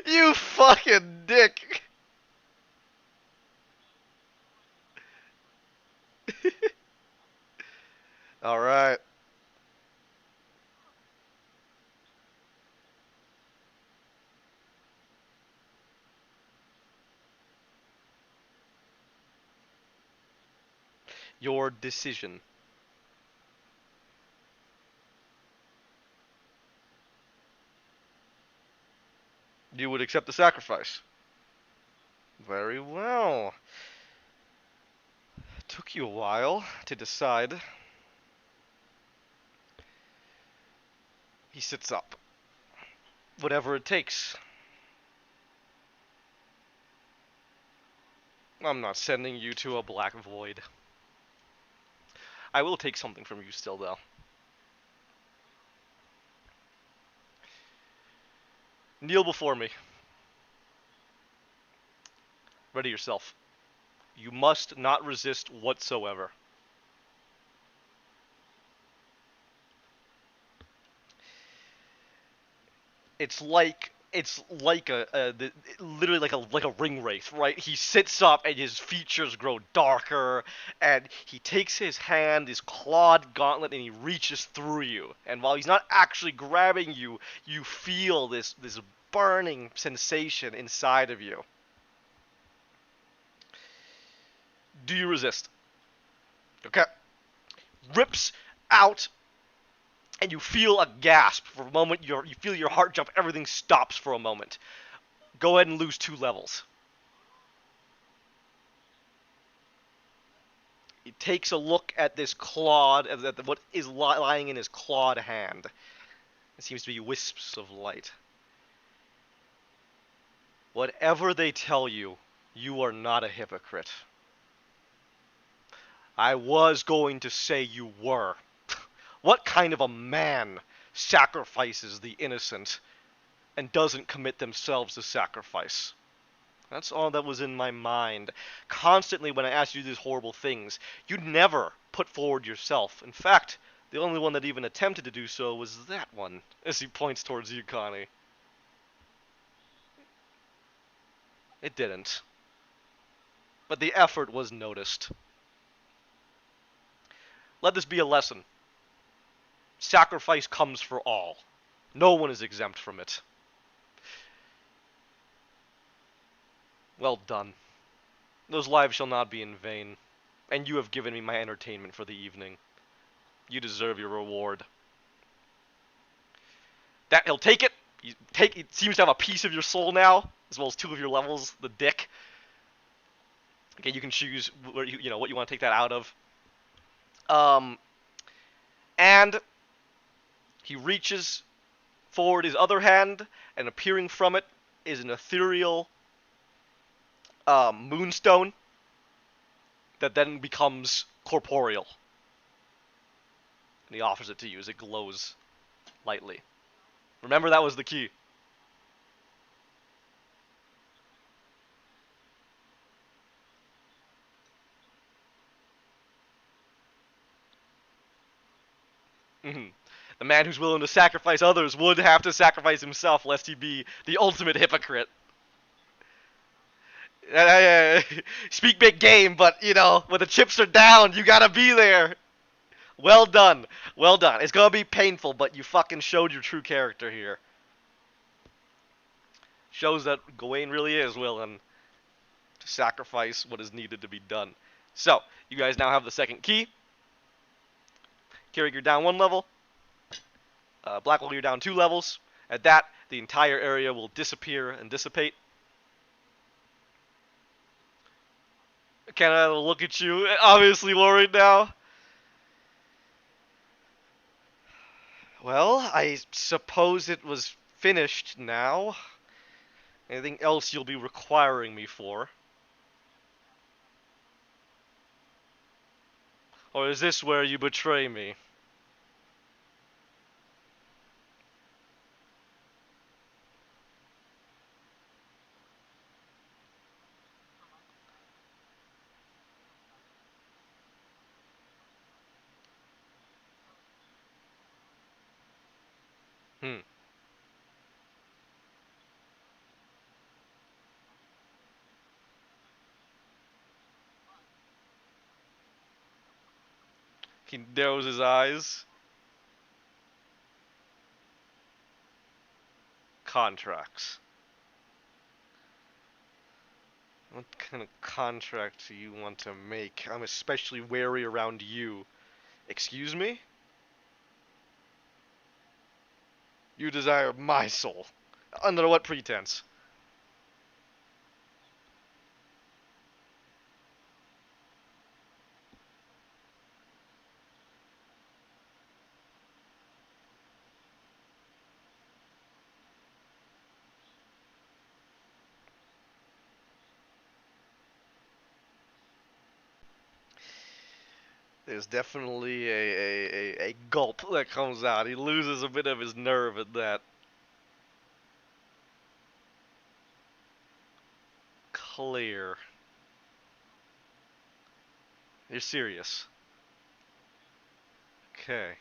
You fucking dick. Alright. Your decision. You would accept the sacrifice. Very well. Took you a while to decide. He sits up. Whatever it takes. I'm not sending you to a black void. I will take something from you still, though. Kneel before me. Ready yourself. You must not resist whatsoever. It's like literally like a ring wraith, right? He sits up and his features grow darker, and he takes his hand, his clawed gauntlet, and he reaches through you. And while he's not actually grabbing you, you feel this burning sensation inside of you. Do you resist? Okay. Rips out, and you feel a gasp for a moment. You feel your heart jump. Everything stops for a moment. Go ahead and lose 2 levels. He takes a look at this clawed, at what is lying in his clawed hand. It seems to be wisps of light. Whatever they tell you, you are not a hypocrite. I was going to say you were. What kind of a man sacrifices the innocent and doesn't commit themselves to sacrifice? That's all that was in my mind. Constantly, when I asked you these horrible things, you never put forward yourself. In fact, the only one that even attempted to do so was that one, as he points towards you, Connie. It didn't. But the effort was noticed. Let this be a lesson. Sacrifice comes for all. No one is exempt from it. Well done. Those lives shall not be in vain, and you have given me my entertainment for the evening. You deserve your reward. That he'll take it. He seems to have a piece of your soul now, as well as 2 of your levels. The dick. Okay, you can choose where what you want to take that out of. And he reaches forward his other hand, and appearing from it is an ethereal moonstone. that then becomes corporeal. And he offers it to you as it glows lightly. Remember, that was the key. Mm-hmm. The man who's willing to sacrifice others would have to sacrifice himself, lest he be the ultimate hypocrite. Speak big game, but when the chips are down, you gotta be there. Well done, well done. It's gonna be painful, but you fucking showed your true character here. Shows that Gawain really is willing to sacrifice what is needed to be done. So, you guys now have the second key. Carrick, you're down 1 level. Blackwell, you're down 2 levels. At that, the entire area will disappear and dissipate. Can I look at you? Obviously worried now. Well, I suppose it was finished now. Anything else you'll be requiring me for? Or is this where you betray me? Hmm. He narrows his eyes. Contracts. What kind of contract do you want to make? I'm especially wary around you. Excuse me? You desire my soul. Under what pretense? There's definitely a gulp that comes out. He loses a bit of his nerve at that. Clear. You're serious. Okay.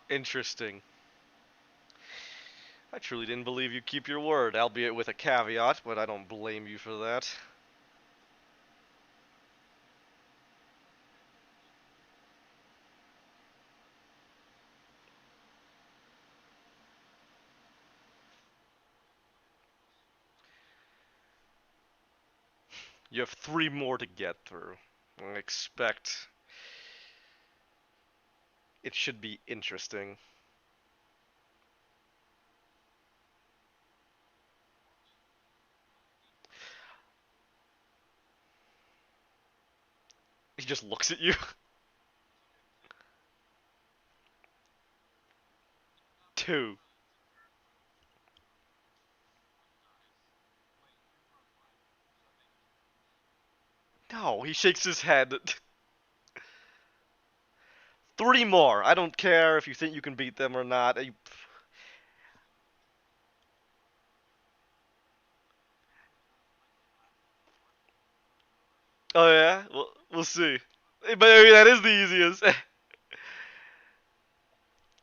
Interesting. I truly didn't believe you'd keep your word, albeit with a caveat, but I don't blame you for that. You have 3 more to get through. I expect it should be interesting. He just looks at you. 2. No, he shakes his head. 3 more. I don't care if you think you can beat them or not. Oh yeah? We'll see. But I mean, that is the easiest.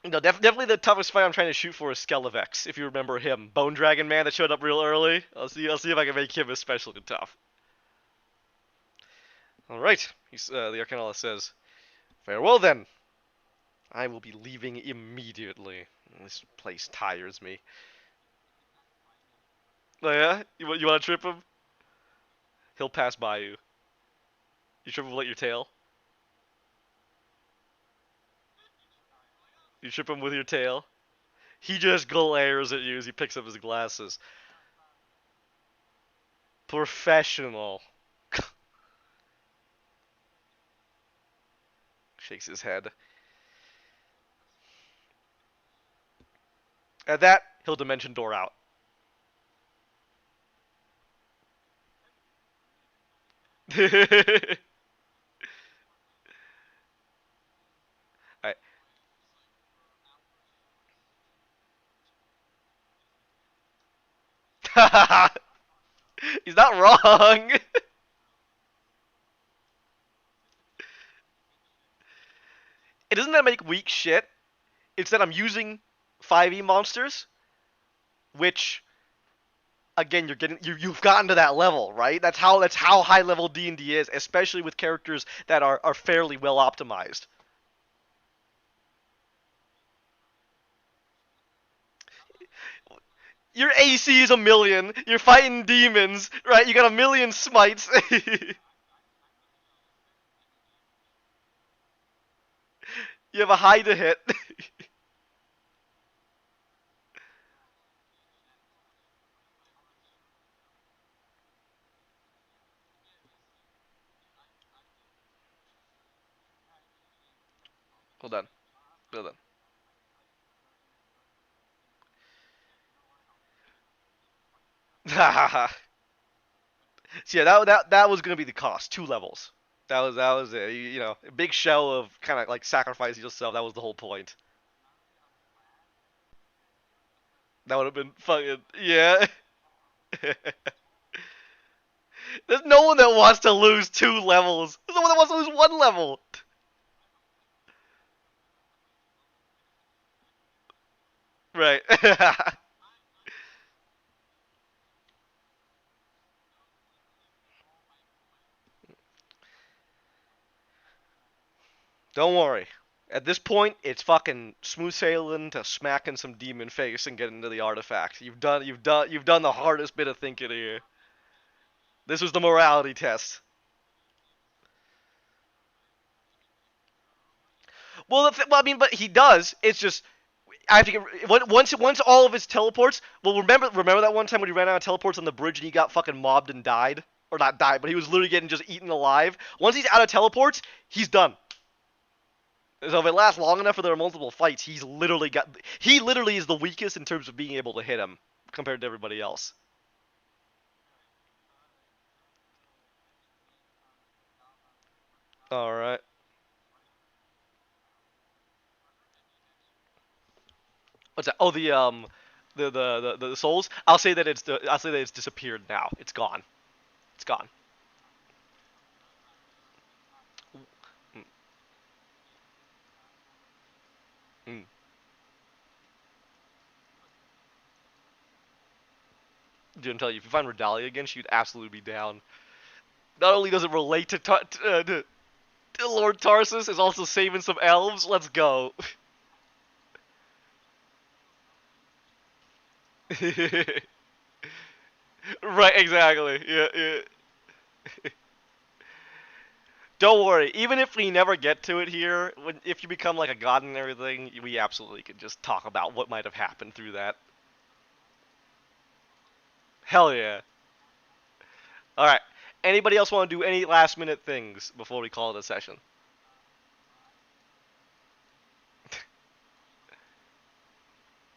No, definitely the toughest fight I'm trying to shoot for is Skelevex, if you remember him. Bone Dragon Man that showed up real early. I'll see if I can make him especially tough. Alright. The Arcanala says, "Farewell then. I will be leaving immediately. This place tires me." Oh yeah? You want to trip him? He'll pass by you. You trip him with your tail? You trip him with your tail? He just glares at you as he picks up his glasses. Professional. Shakes his head. At that, he'll dimension door out. Alright. He's not wrong. It doesn't that make weak shit. It's that I'm using 5e monsters, which again you've gotten to that level, right? That's how high level D&D is, especially with characters that are fairly well optimized. Your AC is a million. You're fighting demons, right? You got a million smites. You have a high to hit. Hold on. Hold on. So yeah, that was gonna be the cost. 2 levels. That was it. A big shell of kind of like sacrificing yourself. That was the whole point. That would have been fucking yeah. There's no one that wants to lose 2 levels. There's no one that wants to lose 1 level. Right. Don't worry. At this point, it's fucking smooth sailing to smacking some demon face and getting to the artifact. You've done the hardest bit of thinking here. This was the morality test. Well, I mean, but he does. It's just I have to get once all of his teleports. Well, remember that one time when he ran out of teleports on the bridge and he got fucking mobbed and died, or not died, but he was literally getting just eaten alive. Once he's out of teleports, he's done. So if it lasts long enough for there are multiple fights, he literally is the weakest in terms of being able to hit him compared to everybody else. All right. What's that? Oh, the souls. I'll say that it's disappeared now. It's gone. It's gone. Mm, mm. Didn't tell you if you find Redalia again, she'd absolutely be down. Not only does it relate to Lord Tarsus, is also saving some elves. Let's go. Right, exactly. Yeah, yeah. Don't worry. Even if we never get to it here, if you become like a god and everything, we absolutely could just talk about what might have happened through that. Hell yeah. All right. Anybody else want to do any last minute things before we call it a session?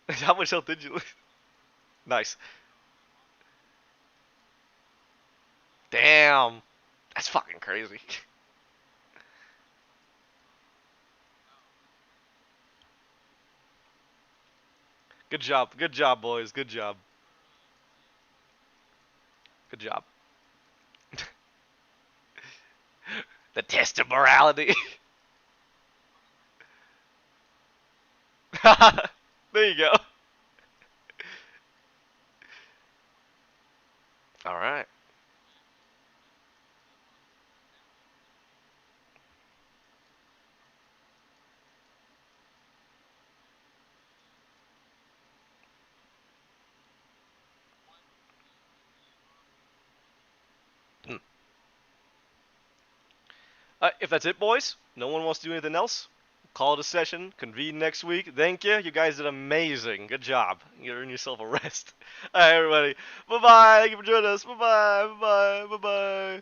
How much health did you lose? Nice. Damn. That's fucking crazy. Good job. Good job, boys. Good job. Good job. The test of morality. There you go. All right. Hmm. If that's it, boys, no one wants to do anything else. Call it a session. Convene next week. Thank you. You guys did amazing. Good job. You earn yourself a rest. All right, everybody. Bye bye. Thank you for joining us. Bye bye. Bye bye. Bye bye.